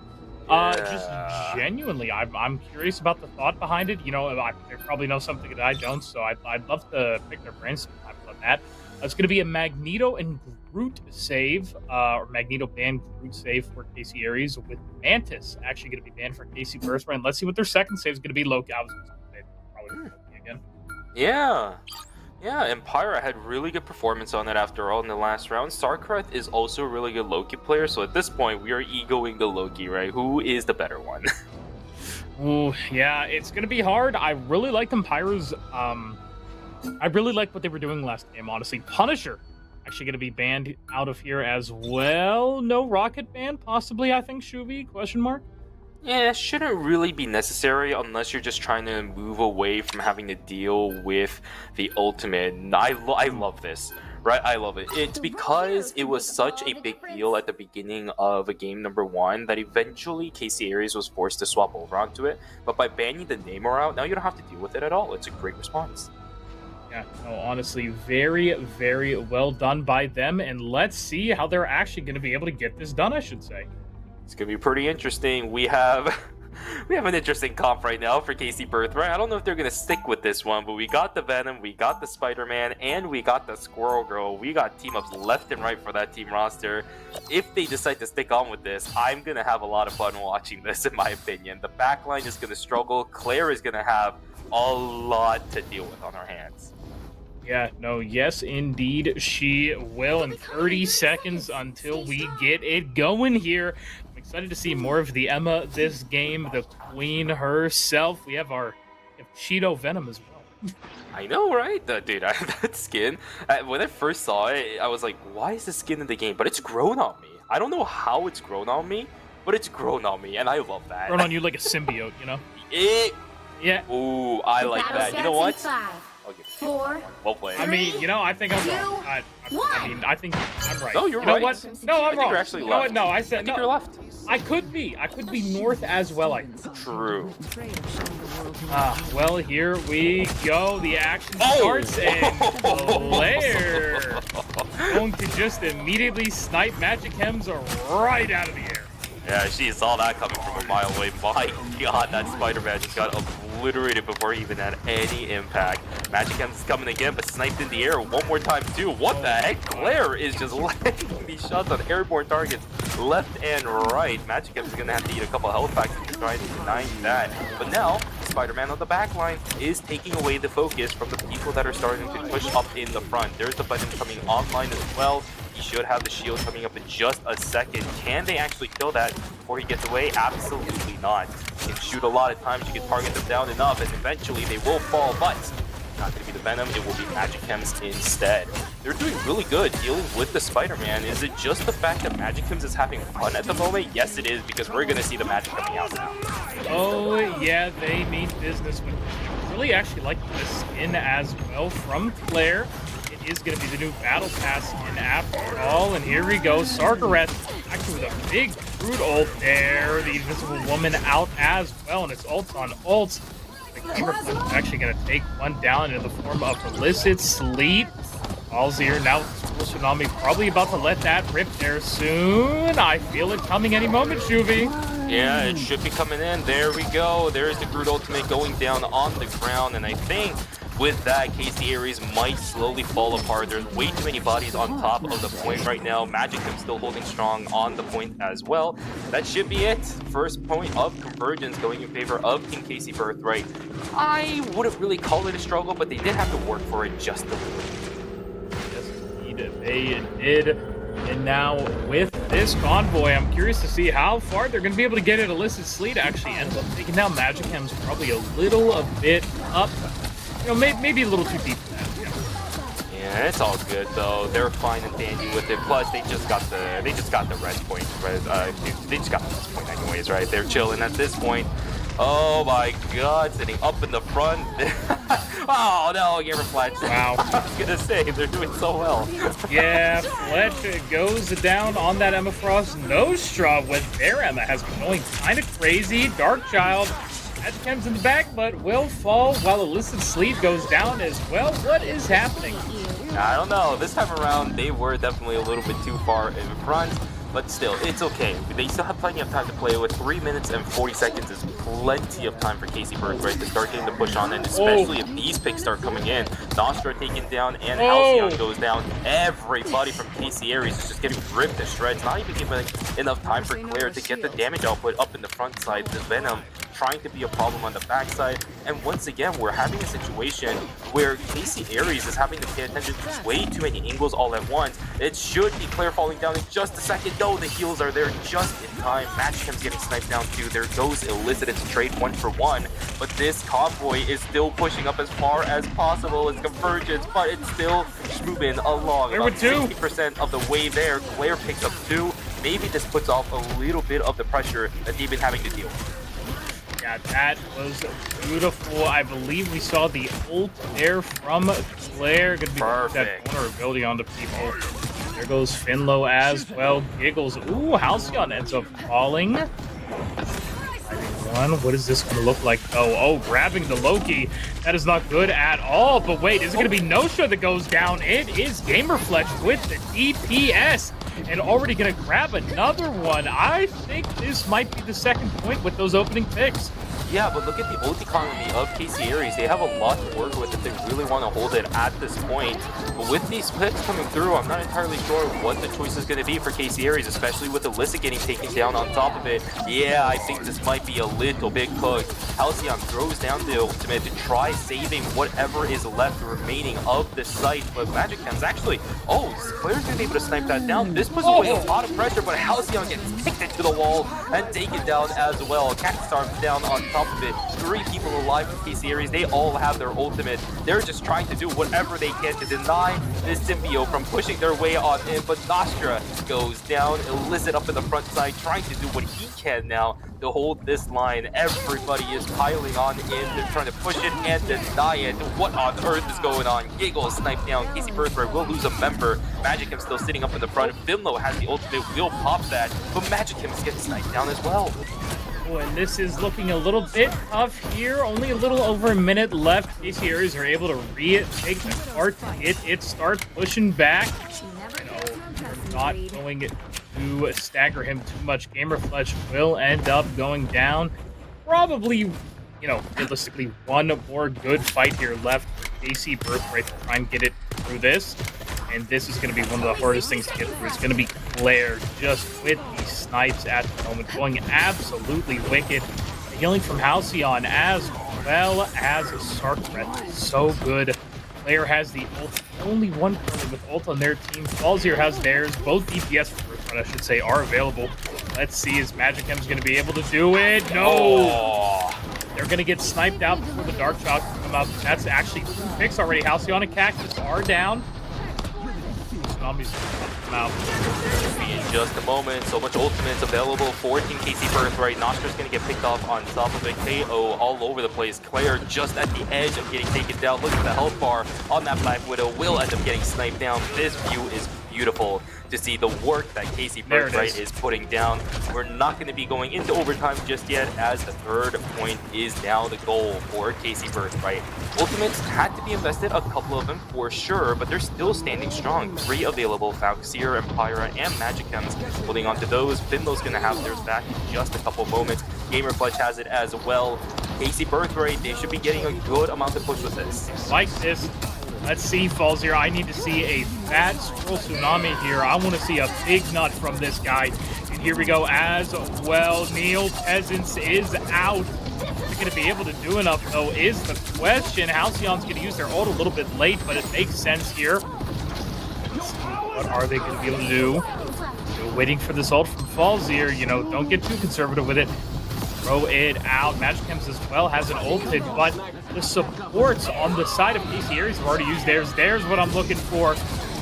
Just genuinely, I'm curious about the thought behind it. You know, they probably know something that I don't, so I'd love to pick their brains sometimes on that. It's going to be a Magneto and Groot save, or Magneto ban Groot save for KC Ayres, with Mantis actually going to be banned for KC Birthright. And let's see what their second save is going to be. Loki, I was going to say probably Loki again. Yeah. Yeah, and Pyra had really good performance on it after all in the last round. Sarkareth is also a really good Loki player, so at this point we are egoing the Loki, right? Who is the better one? Ooh, yeah, it's gonna be hard. I really like them Pyra's. I really like what they were doing last game, honestly. Punisher actually gonna be banned out of here as well. No Rocket ban, possibly, I think, Shuvi, question mark? Yeah, it shouldn't really be necessary unless you're just trying to move away from having to deal with the ultimate. I love this, right? I love it. It's because it was such a big deal at the beginning of a game number 1 that eventually KC Ayres was forced to swap over onto it. But by banning the Namor out, now you don't have to deal with it at all. It's a great response. Yeah, no, honestly, very, very well done by them. And let's see how they're actually going to be able to get this done, I should say. It's gonna be pretty interesting. We have an interesting comp right now for KC Birthright. I don't know if they're gonna stick with this one, but we got the Venom, we got the Spider-Man, and we got the Squirrel Girl. We got team-ups left and right for that team roster. If they decide to stick on with this, I'm gonna have a lot of fun watching this, in my opinion. The backline is gonna struggle. Claire is gonna have a lot to deal with on her hands. Yeah, no, yes, indeed, she will. In 30 seconds until we get it going here. I'm excited to see more of the Emma this game, the queen herself. We have our Cheeto Venom as well. I know, right? Dude, that skin, when I first saw it, I was like, why is the skin in the game? But it's grown on me. I don't know how it's grown on me, but it's grown on me, and I love that. Grown on you like a symbiote, you know? Yeah. Ooh, I like that. You know what? 5, 4, well played. I mean, you know, I think I'm wrong. I think I'm right. No, you're right. What? No, I'm wrong. You're actually you know left. What? No, I said I think no. you're left. I could be north as well. I think. True. Well, here we go. The action starts, and Claire going to just immediately snipe Magic Hems right out of the air. Yeah, she saw that coming from a mile away. My God, that Spider-Man just got obliterated before he even had any impact. Magic Hems is coming again, but sniped in the air one more time too. What the heck? Claire is just letting these shots on airborne targets left and right. Magic Hems is going to have to eat a couple health packs to try to deny that. But now, Spider-Man on the back line is taking away the focus from the people that are starting to push up in the front. There's the button coming online as well. He should have the shield coming up in just a second. Can they actually kill that before he gets away? Absolutely not. You can shoot a lot of times, you can target them down enough, and eventually they will fall, but not going to be the Venom, it will be Magic Hems instead. They're doing really good dealing with the Spider-Man. Is it just the fact that Magic Hems is having fun at the moment? Yes, it is, because we're going to see the magic coming out now. Oh, yeah, they mean business with it. Really actually like this skin as well from Claire. Is going to be the new Battle Pass skin after all, and here we go. Sarkareth actually with a big Groot ult there. The Invisible Woman out as well, and it's ults on ults. The Gamer is actually going to take one down in the form of Illicit Sleep. All's here now with the School Tsunami, probably about to let that rip there soon. I feel it coming any moment, Shuvi. Yeah, it should be coming in. There we go. There's the Groot ultimate going down on the ground, and I think with that, KC Ayres might slowly fall apart. There's way too many bodies on top of the point right now. Magic Hems still holding strong on the point as well. That should be it. First point of convergence going in favor of Team KC Birthright. I wouldn't really call it a struggle, but they did have to work for it just a little bit. Yes, indeed, they did. And now with this convoy, I'm curious to see how far they're going to be able to get it. Illicit Sleep actually ends up taking down Magic Hems probably a bit up. You know, maybe a little too deep for that. Yeah, it's all good though. They're fine and dandy with it. Plus, they just got the red point. They just got the rest point anyways, right? They're chilling at this point. Oh my God, sitting up in the front. Oh no, Gamer Fletch. Wow. I was gonna say they're doing so well. Yeah, Fletch goes down on that Emma Frost Nostra with their Emma has been going kind of crazy. Dark Child. Magic Hems in the back, but will fall while Illicit Sleep goes down as well. What is happening? I don't know. This time around, they were definitely a little bit too far in front. But still, it's okay. They still have plenty of time to play with. 3 minutes and 40 seconds is plenty of time for KC Birthright to start getting the push on, and especially if these picks start coming in. Nostra taken down, and Halcyon goes down. Everybody from KC Ayres is just getting ripped to shreds. Not even giving enough time for Claire to get the damage output up in the front side. The Venom trying to be a problem on the backside. And once again, we're having a situation where KC Ayres is having to pay attention to way too many angles all at once. It should be Claire falling down in just a second. No, the heals are there just in time. Magicam's getting sniped down too. There goes Illicit to trade 1-for-1. But this convoy is still pushing up as far as possible. It's Convergence, but it's still moving along. About 60% of the way there. Claire picks up 2. Maybe this puts off a little bit of the pressure that they've been having to deal with. Yeah, that was beautiful. I believe we saw the ult there from Claire. Gonna be that vulnerability on the people. There goes Finlow as well. Giggles. Ooh, Halcyon ends up falling. What is this going to look like, though? Oh, grabbing the Loki. That is not good at all. But wait, is it going to be Nosha that goes down? It is Gamerflex with the DPS. And already going to grab another one. I think this might be the second point with those opening picks. Yeah, but look at the ult economy of KC Ayres. They have a lot to work with if they really want to hold it at this point. But with these picks coming through, I'm not entirely sure what the choice is going to be for KC Ayres, especially with Illicit getting taken down on top of it. Yeah, I think this might be a little bit cooked. Halcyon throws down the ultimate to try saving whatever is left remaining of the site. But Magicam's actually, Claire's going to be able to snipe that down. This puts away a lot of pressure, but Halcyon gets kicked into the wall and taken down as well. Cactus Arm's down on top of it. 3 people alive from KC Ayres. They all have their ultimate. They're just trying to do whatever they can to deny this symbiote from pushing their way on in, but Nostra goes down. Illicit up in the front side, trying to do what he can now to hold this line. Everybody is piling on in. They're trying to push it and deny it. What on earth is going on? Giggle sniped down. KC Birthright will lose a member. Magicam still sitting up in the front. Finlow has the ultimate, will pop that, but Magicam is getting sniped down as well. Oh, and this is looking a little bit tough here. Only a little over a minute left. KC Ayres are able to retake the cart to get it, start pushing back. They're not going to stagger him too much. Gamerflesh will end up going down. Probably, realistically, one more good fight here left for KC Birthright to try and get it through this. And this is going to be one of the hardest things to get through. It's going to be Claire just with these snipes at the moment, going absolutely wicked. The healing from Halcyon as well as Sark Threat. So good. Claire has the ult. Only one person with ult on their team. Falzier has theirs. Both DPS for Birthright, I should say, are available. Let's see, is Magicam's going to be able to do it? No! They're going to get sniped out before the Dark Shock can come out. That's actually 2 picks already. Halcyon and Cactus are down. Zombies come out. In just a moment, so much ultimates available for Team KC Birthright. Nostra's going to get picked off on top of it. KO all over the place. Claire just at the edge of getting taken down. Look at the health bar on that Black Widow. Will end up getting sniped down. This view is beautiful to see the work that KC Birthright is putting down. We're not going to be going into overtime just yet, as the 3rd point is now the goal for KC Birthright. Ultimates had to be invested, a couple of them for sure, but they're still standing strong. 3 available, Falxier, Empira, and Magicams holding on to those. Finlow's going to have theirs back in just a couple moments. Gamerflesh has it as well. KC Birthright, they should be getting a good amount of push with this. Like this. Let's see, Falzier. I need to see a fat scroll tsunami here. I want to see a big nut from this guy. And here we go as well. Neil Peasants is out. They're going to be able to do enough, though, is the question. Halcyon's going to use their ult a little bit late, but it makes sense here. Let's see, what are they going to be able to do? Still waiting for this ult from Falzier. Don't get too conservative with it. Throw it out. Magicams as well has an ulted, but the supports on the side of KC Ayres have already used theirs. There's what I'm looking for.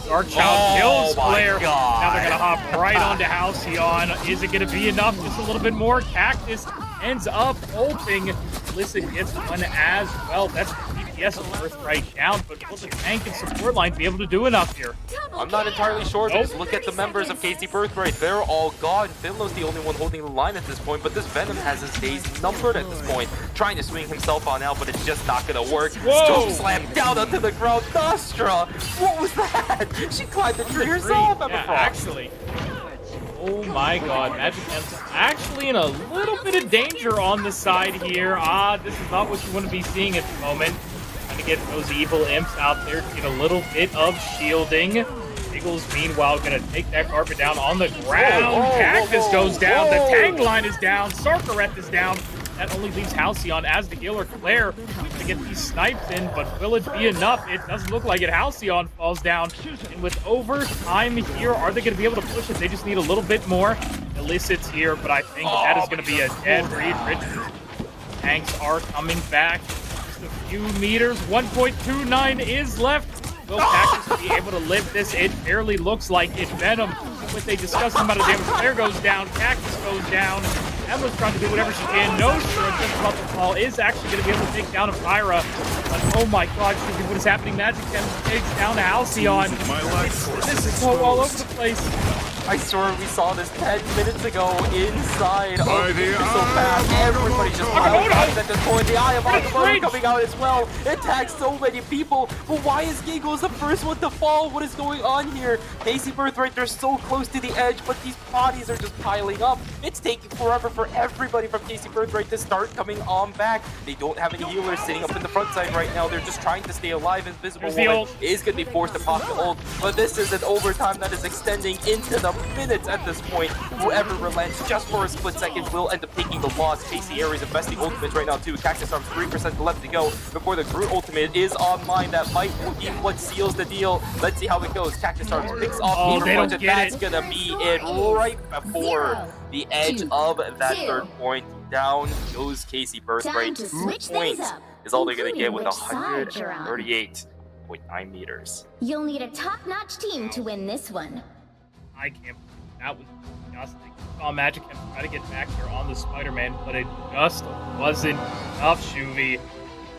Dark Child kills Claire. Now they're going to hop right onto Halcyon. Is it going to be enough? Just a little bit more. Cactus ends up ulting. Illicit gets one as well. That's 3 Yes, Birthright down, but will the tank and support line be able to do enough here? I'm not entirely sure, Nope. because look at the members of KC Birthright. They're all gone. Finlow's the only one holding the line at this point, but this Venom has his days numbered at this point. Trying to swing himself on out, but it's just not going to work. Whoa! Stroke slam down onto the ground. Nostra! What was that? She climbed the tree herself, Emma Yeah, Frost. actually. Oh my god, Magic M's actually in a little bit of danger on the side here. This is not what you want to be seeing at the moment. Trying to get those evil imps out there to get a little bit of shielding. Eagles, meanwhile, gonna take that carpet down on the ground. Whoa, whoa, Cactus whoa, goes down. whoa. The tank line is down. Sarkareth is down. That only leaves Halcyon as the healer. Claire to get these snipes in, but will it be enough? It doesn't look like it. Halcyon falls down. And with overtime here, are they going to be able to push it? They just need a little bit more. Illicit's here, but I think that is going to be a dead read. Richards. Tanks are coming back. Just a few meters. 1.29 is left. Will Cactus be able to live this? It barely looks like it. Venom with a disgusting amount of damage. Claire goes down. Cactus goes down. Emma's trying to do whatever she can. No, sure, just about to fall. Is actually going to be able to take down a Pyra. But oh my god, what is happening? Magic takes down Halcyon. This is so all over the place. I swear we saw this 10 minutes ago inside of the missile path. Everybody just piled on at this point. The Eye of Aquaman coming out as well. It tags so many people. But why is Giggles the first one to fall? What is going on here? KC Birthright, they're so close to the edge, but these bodies are just piling up. It's taking forever for everybody from KC Birthright to start coming on back. They don't have any healers sitting up in the front side right now. They're just trying to stay alive. Invisible Woman is going to be forced to pop the ult, but this is an overtime that is extending into the minutes at this point. Whoever relents just for a split second will end up taking the loss. KC Ayres investing ultimates right now too. Cactus Arms 3% left to go before the Groot ultimate is online. That might be what seals the deal. Let's see how it goes. Cactus Arms picks off the punch, and that's gonna be it right before the edge of that third point. Down goes KC Birthright. 2 points is all they're gonna get with 138.9 meters. You'll need a top-notch team to win this one. I can't. That was disgusting. Saw Magic and try to get back there on the Spider-Man, but it just wasn't enough, Shuvi.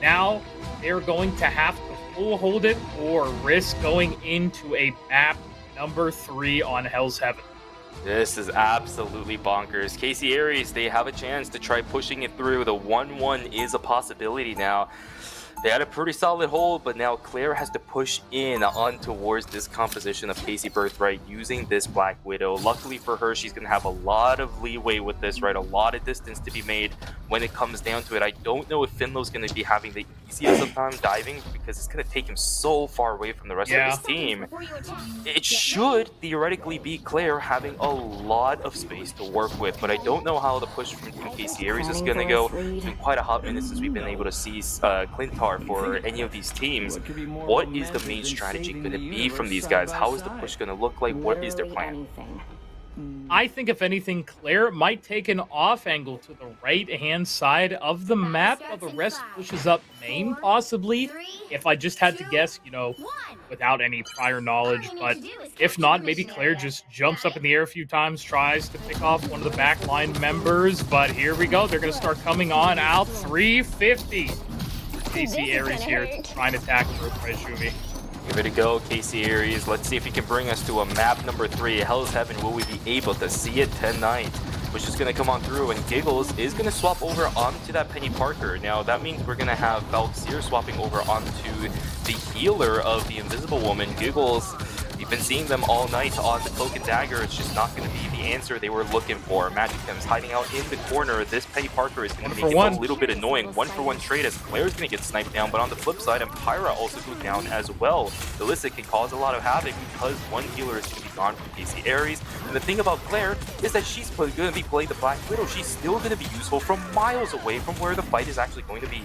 Now they're going to have to full hold it or risk going into a map number 3 on Hell's Heaven. This is absolutely bonkers. KC Ayres, they have a chance to try pushing it through. The 1-1 is a possibility now. They had a pretty solid hold, but now Claire has to push in on towards this composition of KC Birthright using this Black Widow. Luckily for her, she's going to have a lot of leeway with this, right? A lot of distance to be made when it comes down to it. I don't know if Finlow's going to be having the easiest of time diving because it's going to take him so far away from the rest of his team. It should theoretically be Claire having a lot of space to work with, but I don't know how the push from Team KC Ayres is going to go. It's been quite a hot minute since we've been able to see Clintar for any of these teams. What is the main strategy going to be from these guys? How is the push going to look like? What is their plan? I think, if anything, Claire might take an off angle to the right-hand side of the map, while the rest pushes up main, possibly. If I just had to guess, you know, without any prior knowledge. But if not, maybe Claire just jumps up in the air a few times, tries to pick off one of the backline members. But here we go. They're going to start coming on out. 350. KC Ayres here to try and attack Birthright Shuvi. Give it a go, KC Ayres. Let's see if he can bring us to a map number 3. Hell's Heaven, will we be able to see it tonight? Which is going to come on through, and Giggles is going to swap over onto that Penny Parker. Now, that means we're going to have Valkyrie swapping over onto the healer of the Invisible Woman. Giggles, you've been seeing them all night on the Cloak and Dagger. It's just not going to be the answer they were looking for. Magic Chem's hiding out in the corner. This Penny Parker is going to make it a little bit annoying. 1-for-1 trade as Claire's going to get sniped down, but on the flip side, Empyra also goes down as well. Illicit can cause a lot of havoc because one healer is going to be gone from KC Ayres. And the thing about Claire is that she's going to be playing the Black Widow. She's still going to be useful from miles away from where the fight is actually going to be.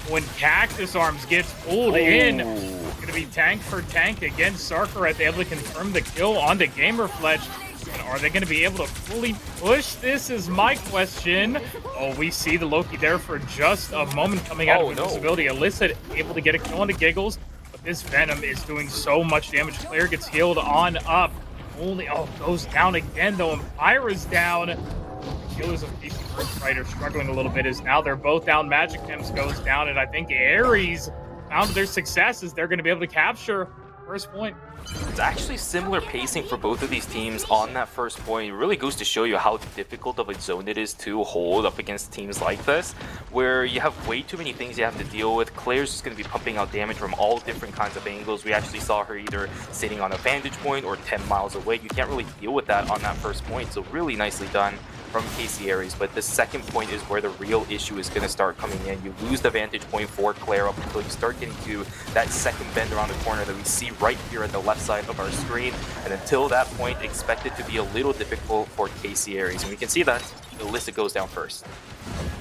When Cactus Arms gets pulled in, it's going to be tank for tank against Sarkareth, able to confirm the kill onto Gamerfletch. And are they going to be able to fully push this is my question. Oh, we see the Loki there for just a moment coming out of invisibility. Illicit able to get a kill onto Giggles, but this Venom is doing so much damage. Claire gets healed on up. Only, goes down again though, and Pyra's down. killers of KC Birthright are struggling a little bit as now they're both down. Magic Gems goes down, and I think Ayres found their success as they're going to be able to capture first point. It's actually similar pacing for both of these teams on that first point. It really goes to show you how difficult of a zone it is to hold up against teams like this, where you have way too many things you have to deal with. Claire's just going to be pumping out damage from all different kinds of angles. We actually saw her either sitting on a vantage point or 10 miles away. You can't really deal with that on that first point, so really nicely done from KC Ayres. But the second point is where the real issue is going to start coming in. You lose the vantage point for Claire up until you start getting to that second bend around the corner that we see right here at the left side of our screen, and until that point, expect it to be a little difficult for KC Ayres. And we can see that IVIILITIA goes down first.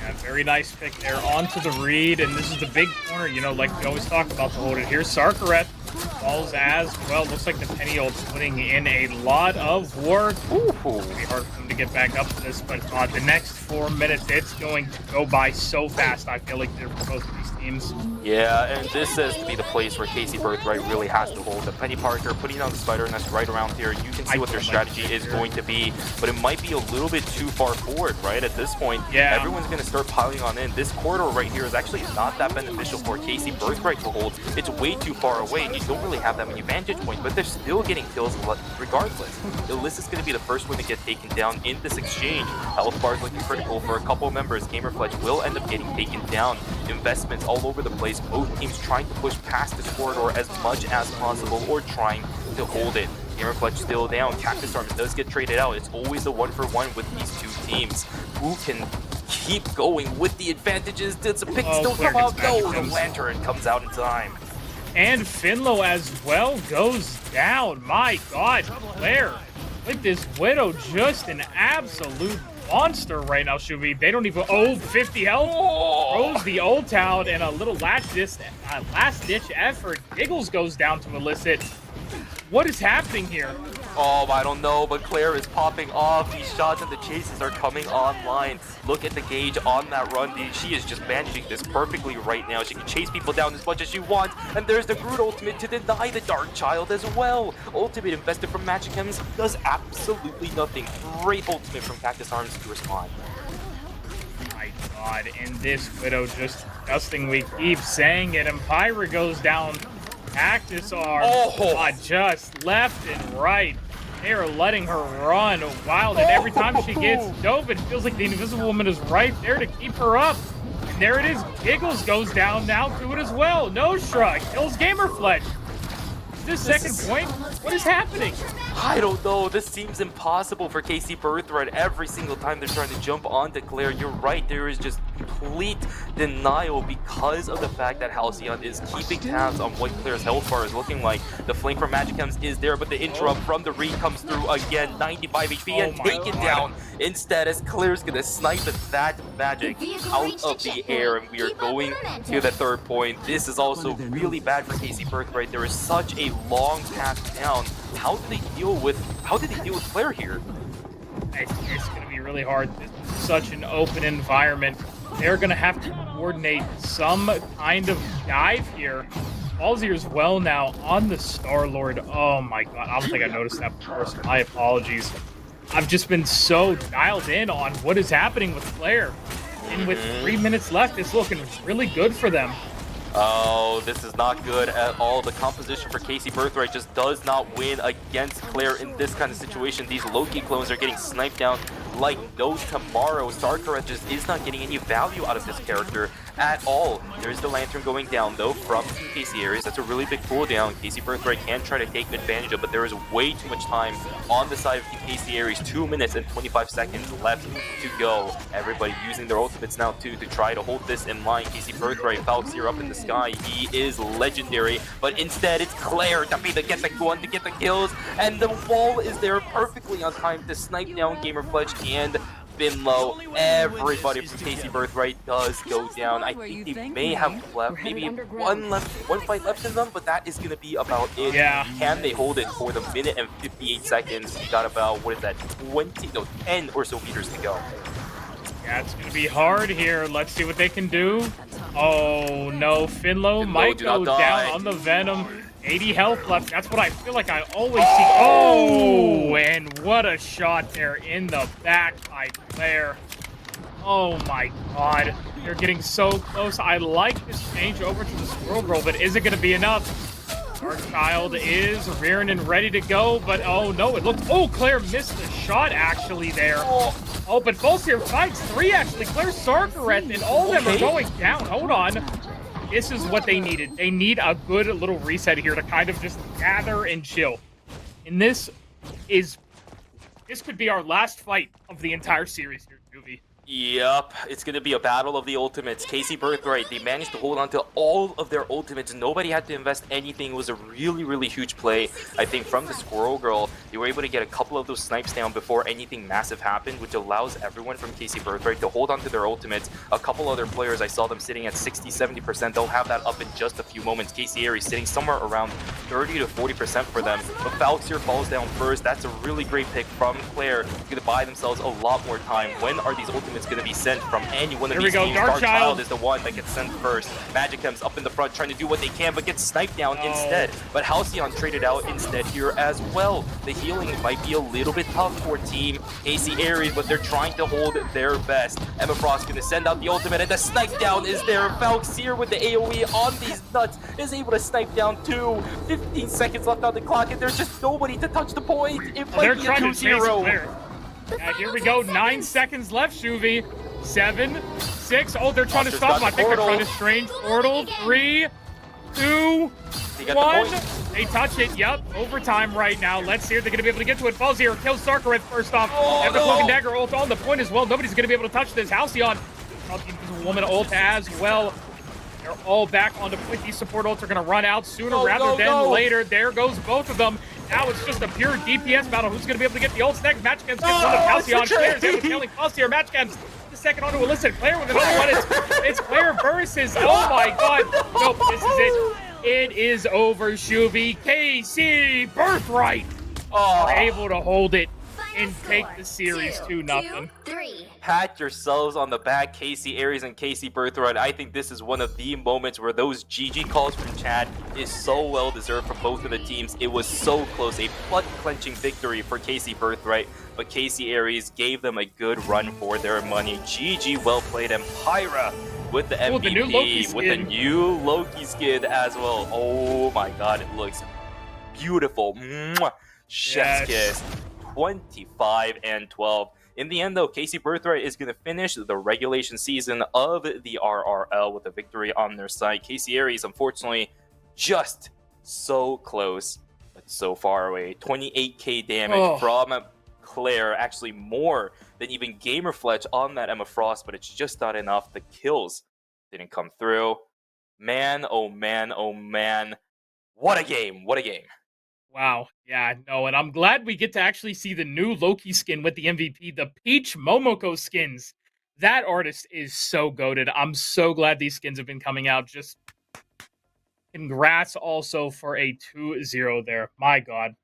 Yeah, very nice pick there onto the read, and this is the big corner, you know, like we always talk about to hold it. Here's Sarkaret, falls as well. Looks like the Penny ult's putting in a lot of work. It's gonna be hard for them to get back up to this, but the next 4 minutes, it's going to go by so fast, I feel like, they're for both of these teams. Yeah, and this is to be the place where KC Birthright really has to hold. The Penny Parker putting down the spider nest right around here. You can see what their strategy is going to be, but it might be a little bit too far forward, right? At this point, everyone's going to start piling on in. This corridor right here is actually not that beneficial for KC Birthright to hold. It's way too far away, and you don't really have that many vantage points, but they're still getting kills regardless. IVIILITIA's going to be the first one to get taken down in this exchange. Health bar is looking critical for a couple members. Gamerfledge will end up getting taken down. Investments all over the place. Both teams trying to push past this corridor as much as possible or trying to hold it. Gamerfledge still down. Cactus Arms does get traded out. It's always a 1-for-1 with these two teams. Who can keep going with the advantages? Does the pick still come out? No, the Lantern comes out in time. And Finlow as well goes down. My God, Claire with this Widow, just an absolute monster right now. Should we? They don't even. 50 health. Throws the ult out, and a little last ditch effort. Giggles goes down to elicit. What is happening here? Oh, I don't know, but Claire is popping off. These shots and the chases are coming online. Look at the gauge on that run. She is just managing this perfectly right now. She can chase people down as much as she wants. And there's the Groot ultimate to deny the Dark Child as well. Ultimate invested from Magic Gems does absolutely nothing. Great ultimate from Cactus Arms to respond. My God, and this Widow just disgusting. We keep saying it, and Pyra goes down. Cactus Arms, just left and right. They are letting her run wild, and every time she gets dove, it feels like the Invisible Woman is right there to keep her up. And there it is. Giggles goes down now to it as well. No Shrug kills Gamerfledge. This second point? What is happening? I don't know. This seems impossible for KC Birthright every single time they're trying to jump onto Claire. You're right. There is just complete denial because of the fact that Halcyon is keeping tabs on what Claire's health bar is looking like. The flank from Magic Gems is there, but the interrupt from the Reed comes through again. 95 HP and taken down instead as Claire's going to snipe that magic out of the air. And we are going to the third point. This is also really bad for KC Birthright. There is such a long path down. How did they deal with Claire here? It's going to be really hard. This is such an open environment. They're going to have to coordinate some kind of dive here. Ballsy as well now on the Star-Lord. Oh my God, I don't think I noticed that before, so my apologies. I've just been so dialed in on what is happening with Claire. And with 3 minutes left, it's looking really good for them. Oh, this is not good at all. The composition for KC Birthright just does not win against Claire in this kind of situation. These Loki clones are getting sniped down like no tomorrow. Sarkaret just is not getting any value out of this character at all. There's the Lantern going down, though, from KC Ayres. That's a really big cooldown. KC Birthright can try to take advantage of, but there is way too much time on the side of KC Ayres. 2 minutes and 25 seconds left to go. Everybody using their ultimates now, too, to try to hold this in line. KC Birthright, Falxier up in the sky. He is legendary, but instead it's Claire to be the get the kills, and the wall is there perfectly on time to snipe down Gamerfledge and Finlow. Everybody from KC Birthright does go down. I think they may have left maybe one fight left in them, but that is going to be about it. Yeah. Can they hold it for the minute and 58 seconds? We got about, 10 or so meters to go. Yeah, it's going to be hard here. Let's see what they can do. Oh, no. Finlow might go down on the Venom. 80 health left. That's what I feel like I always see. Oh, and what a shot there in the back by Claire. Oh my god. They're getting so close. I like this change over to the Squirrel Girl, but is it going to be enough? Our child is rearing and ready to go, but oh no, it looks... Oh, Claire missed the shot actually there. Oh, but Volsier finds 3 actually. Claire Sarkareth, and all of them are going down. Hold on. This is what they needed. They need a good little reset here to kind of just gather and chill. And this could be our last fight of the entire series here, Juvie. Yep, it's going to be a battle of the ultimates. KC Birthright, they managed to hold on to all of their ultimates. Nobody had to invest anything. It was a really, really huge play. I think from the Squirrel Girl, they were able to get a couple of those snipes down before anything massive happened, which allows everyone from KC Birthright to hold on to their ultimates. A couple other players, I saw them sitting at 60-70%. They'll have that up in just a few moments. KC Ayres sitting somewhere around 30 to 40% for them. But Falxier falls down first. That's a really great pick from Claire. They're going to buy themselves a lot more time. When are these ultimates going to be sent from any one of these teams? Dark Child is the one that gets sent first. Magicem's up in the front trying to do what they can, but gets sniped down instead. But Halcyon traded out instead here as well. The healing might be a little bit tough for Team KC Ayres, but they're trying to hold their best. Emma Frost going to send out the ultimate, and the snipe down is there. Falxier with the AoE on these nuts is able to snipe down 2. 15 seconds left on the clock, and there's just nobody to touch the point. It might be a 2-0. Here we go. 9 seconds left, Juvie. 7, 6. Oh, they're trying to stop him. I think they're trying to strange portal. 3, 2, 1. They touch it. Yep. Overtime right now. Let's see if they're going to be able to get to it. Falzier kills Sarkareth first off. And the Cloak and Dagger ult on the point as well. Nobody's going to be able to touch this. Halcyon. Woman ult as well. They're all back onto point. These support ults are going to run out sooner rather than later. There goes both of them. Now it's just a pure DPS battle. Who's going to be able to get the ults next? Matchcamps gets one of Halcyon. Claire's able to killing Falsier. Matchcamps the second onto Alyssa. Claire with another one. It's Claire versus. Oh my god. Nope, this is it. It is over, Juvie. KC Birthright are able to hold it and take the series 2-0. Pat yourselves on the back, KC Ayres and KC Birthright. I think this is one of the moments where those GG calls from chat is so well deserved from both of the teams. It was so close, a blood-clenching victory for KC Birthright, but KC Ayres gave them a good run for their money. GG, well played, and Pyra with the MVP, with the new Loki skin as well. Oh my god, it looks beautiful. Mwah. Chef's kiss. 25-12. In the end, though, KC Birthright is going to finish the regulation season of the RRL with a victory on their side. KC Ayres, unfortunately, just so close, but so far away. 28k damage from Claire, actually more than even Gamerfletch on that Emma Frost, but it's just not enough. The kills didn't come through. Man, oh man, oh man. What a game, what a game. Wow. Yeah, no, and I'm glad we get to actually see the new Loki skin with the MVP, the Peach Momoko skins. That artist is so goated. I'm so glad these skins have been coming out. Just congrats also for a 2-0 there. My God.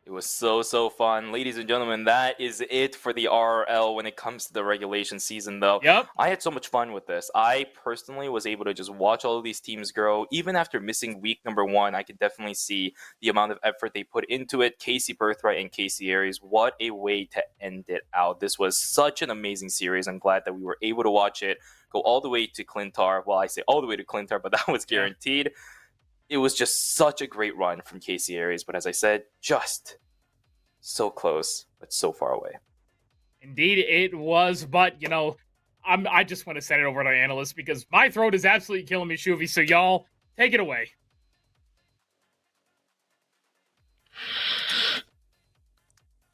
It was so fun. Ladies and gentlemen, that is it for the RRL when it comes to the regulation season, though. Yep. I had so much fun with this. I personally was able to just watch all of these teams grow. Even after missing week number 1, I could definitely see the amount of effort they put into it. KC Birthright and KC Ayres, what a way to end it out. This was such an amazing series. I'm glad that we were able to watch it go all the way to Clintar. Well, I say all the way to Clintar, but that was guaranteed. It was just such a great run from KC Ayres, but as I said, just so close, but so far away. Indeed, it was, but, you know, I just want to send it over to our analyst because my throat is absolutely killing me, Juvie, so y'all, take it away.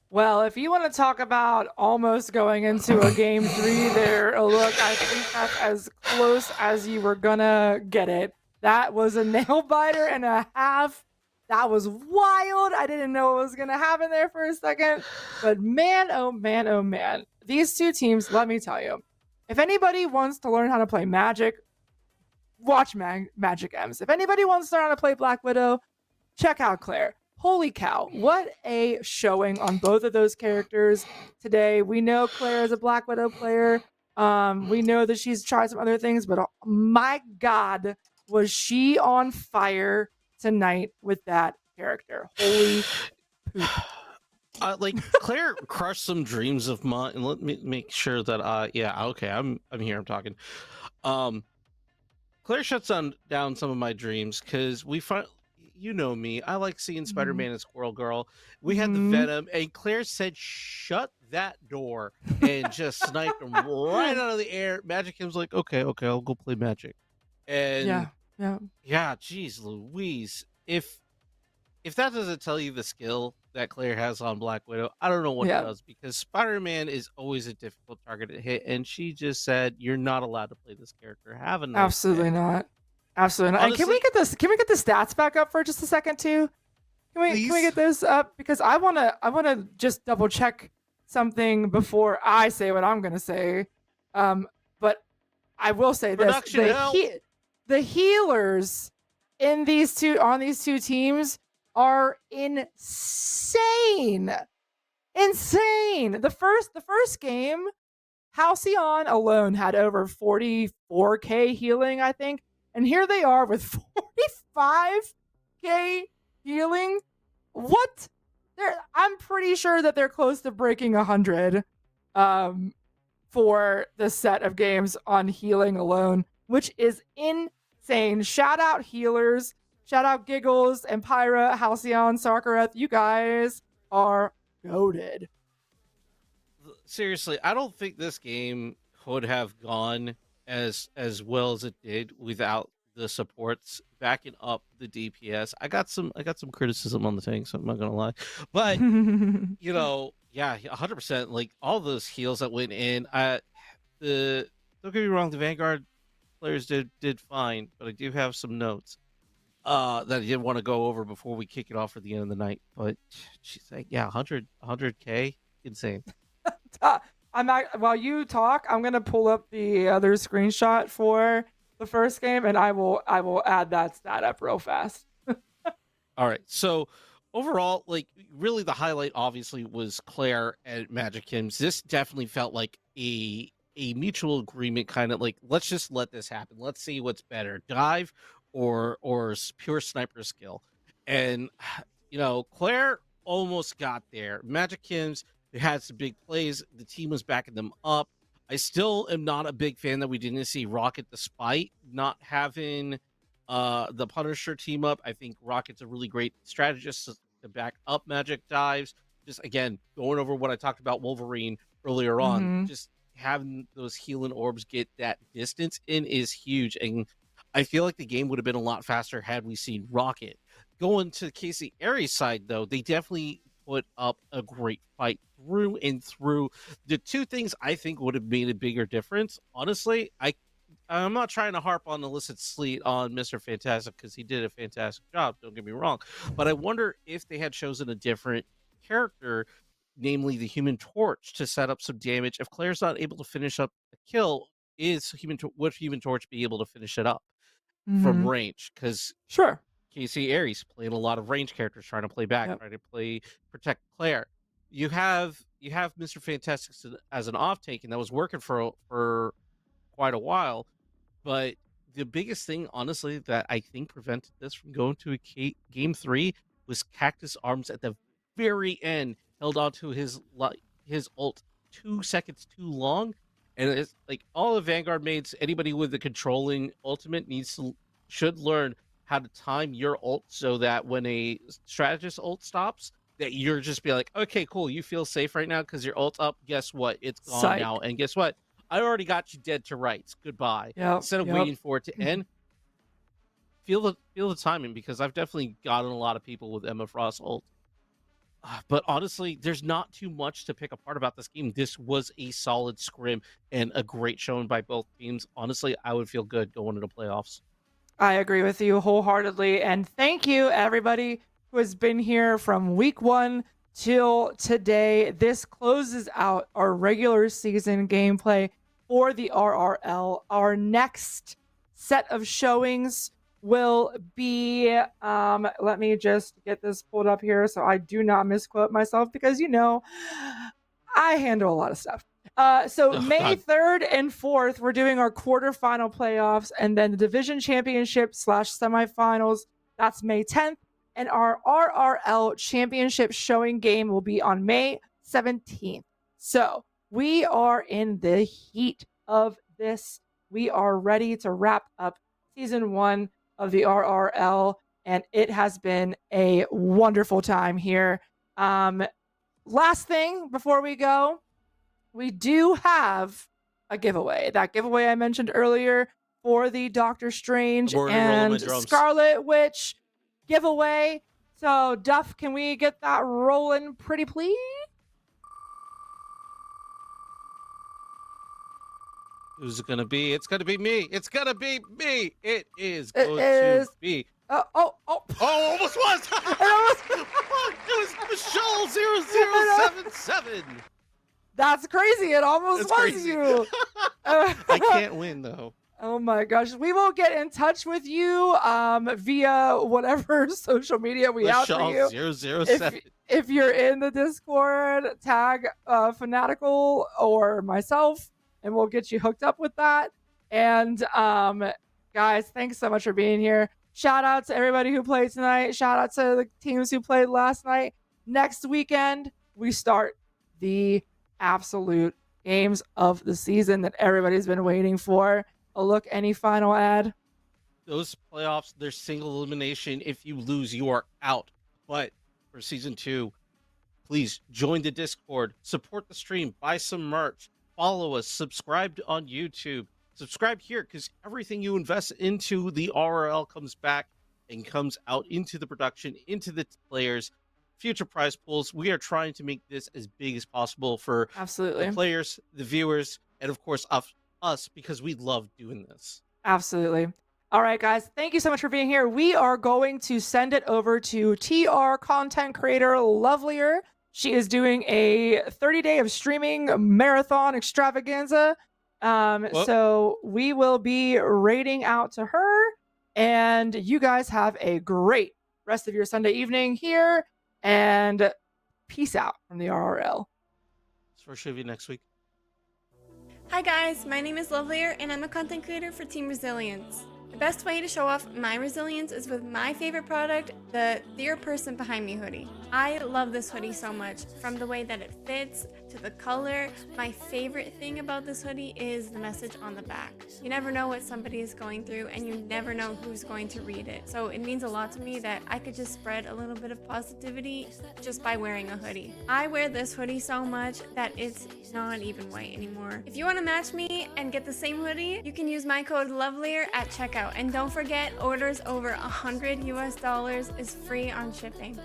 Well, if you want to talk about almost going into a game 3 there, look, I think that's as close as you were gonna get it. That was a nail biter and a half. That was wild. I didn't know what was going to happen there for a second. But man, oh man, oh man. These two teams, let me tell you. If anybody wants to learn how to play Magic, watch Magic M's. If anybody wants to learn how to play Black Widow, check out Claire. Holy cow. What a showing on both of those characters today. We know Claire is a Black Widow player. We know that she's tried some other things, but my God, was she on fire tonight with that character. Holy poop. Like Claire crushed some dreams of mine, and let me make sure that I'm here, I'm talking. Claire shuts down some of my dreams because we find, you know me, I like seeing Spider-Man and Squirrel Girl. We had the Venom, and Claire said, "Shut that door," and just sniped him right out of the air. Magic Kim's like, okay, I'll go play Magic. And yeah, geez, Louise, if that doesn't tell you the skill that Claire has on Black Widow, I don't know what does, because Spider-Man is always a difficult target to hit, and she just said, "You're not allowed to play this character. Have a nice Absolutely day." not. Absolutely not. Honestly, and can we get the stats back up for just a second too? Can we get those up? Because I wanna just double check something before I say what I'm gonna say. But I will say this: the healers on these two teams are insane. The first game, Halcyon alone had over 44k healing, I think, and here they are with 45k healing. What? I'm pretty sure that they're close to breaking 100 for the set of games on healing alone, which is insane. Shout out healers. Shout out Giggles, Empira, Halcyon, Sarkareth. You guys are goated. Seriously, I don't think this game could have gone as well as it did without the supports backing up the DPS. I got some criticism on the tank, so I'm not gonna lie. But you know, yeah, 100%. Like all those heals that went in, don't get me wrong, the Vanguard players did fine, but I do have some notes that I did want to go over before we kick it off for the end of the night. But she's like, yeah, 100k, insane. While you talk, I'm gonna pull up the other screenshot for the first game, and I will add that stat up real fast. All right, so overall, like really the highlight obviously was Claire and Magic Kim's. This definitely felt like a mutual agreement, kind of like, let's just let this happen. Let's see what's better, dive or pure sniper skill. And you know, Claire almost got there. Magic Kim's, they had some big plays. The team was backing them up. I still am not a big fan that we didn't see Rocket, despite not having the Punisher team up. I think Rocket's a really great strategist to back up Magic dives. Just again, going over what I talked about Wolverine earlier on, just having those healing orbs get that distance in is huge. And I feel like the game would have been a lot faster had we seen Rocket. Going to KC Ayres side, though, they definitely put up a great fight through and through. The two things I think would have made a bigger difference, honestly, I'm not trying to harp on illicit sleet on Mr. Fantastic, because he did a fantastic job, don't get me wrong, but I wonder if they had chosen a different character, namely the Human Torch, to set up some damage. If Claire's not able to finish up a kill, would Human Torch be able to finish it up from range? Because sure, KC Ayres playing a lot of range characters, trying to play back, trying to protect Claire. You have Mr. Fantastic as an off tank, and that was working for quite a while. But the biggest thing, honestly, that I think prevented this from going to a game 3 was Cactus Arms at the very end held on to his ult 2 seconds too long, and it's like all the Vanguard mates, anybody with the controlling ultimate should learn how to time your ult so that when a strategist ult stops, that you're just be like, okay, cool, you feel safe right now because your ult's up. Guess what? It's gone now. And guess what? I already got you dead to rights. Goodbye. Instead of waiting for it to end, feel the timing, because I've definitely gotten a lot of people with Emma Frost ult. But honestly, there's not too much to pick apart about this game. This was a solid scrim and a great showing by both teams. Honestly, I would feel good going into playoffs. I agree with you wholeheartedly. And thank you, everybody who has been here from week 1 till today. This closes out our regular season gameplay for the RRL. Our next set of showings will be, let me just get this pulled up here so I do not misquote myself, because, you know, I handle a lot of stuff. So May 3rd and 4th, we're doing our quarterfinal playoffs, and then the division championship / semifinals That's May 10th. And our RRL Championship showing game will be on May 17th. So we are in the heat of this. We are ready to wrap up season 1 of the RRL, and it has been a wonderful time here. Last thing before we go, we do have a giveaway. That giveaway I mentioned earlier for the Doctor Strange and Scarlet Witch giveaway. So, Duff, can we get that rolling pretty please? Who's it gonna be? It's gonna be me. It's gonna be me. It is going to be. Oh, almost was. It was Michelle 0077. That's crazy. It almost was crazy. You. I can't win though. Oh my gosh. We will get in touch with you via whatever social media we have for you. 007. If you're in the Discord, tag Fanatical or myself, and we'll get you hooked up with that. And guys, thanks so much for being here. Shout out to everybody who played tonight. Shout out to the teams who played last night. Next weekend, we start the absolute games of the season that everybody's been waiting for. A look, any final ad? Those playoffs, they're single elimination. If you lose, you are out. But for season 2, please join the Discord, support the stream, buy some merch, follow us, subscribe on YouTube, subscribe here, because everything you invest into the RRL comes back and comes out into the production, into the players, future prize pools. We are trying to make this as big as possible for absolutely the players, the viewers, and of course us, because we love doing this. Absolutely. All right, guys, thank you so much for being here. We are going to send it over to TR content creator Lovelier. She is doing a 30-day of streaming marathon extravaganza. So we will be rating out to her, and you guys have a great rest of your Sunday evening here, and peace out from the RRL. For Shivy next week. Hi guys, my name is Lovelier and I'm a content creator for Team Resilience. The best way to show off my resilience is with my favorite product, the Dear Person Behind Me hoodie. I love this hoodie so much, from the way that it fits to the color. My favorite thing about this hoodie is the message on the back. You never know what somebody is going through and you never know who's going to read it. So it means a lot to me that I could just spread a little bit of positivity just by wearing a hoodie. I wear this hoodie so much that it's not even white anymore. If you want to match me and get the same hoodie, you can use my code LOVELIER at checkout. And don't forget, orders over $100 US is free on shipping.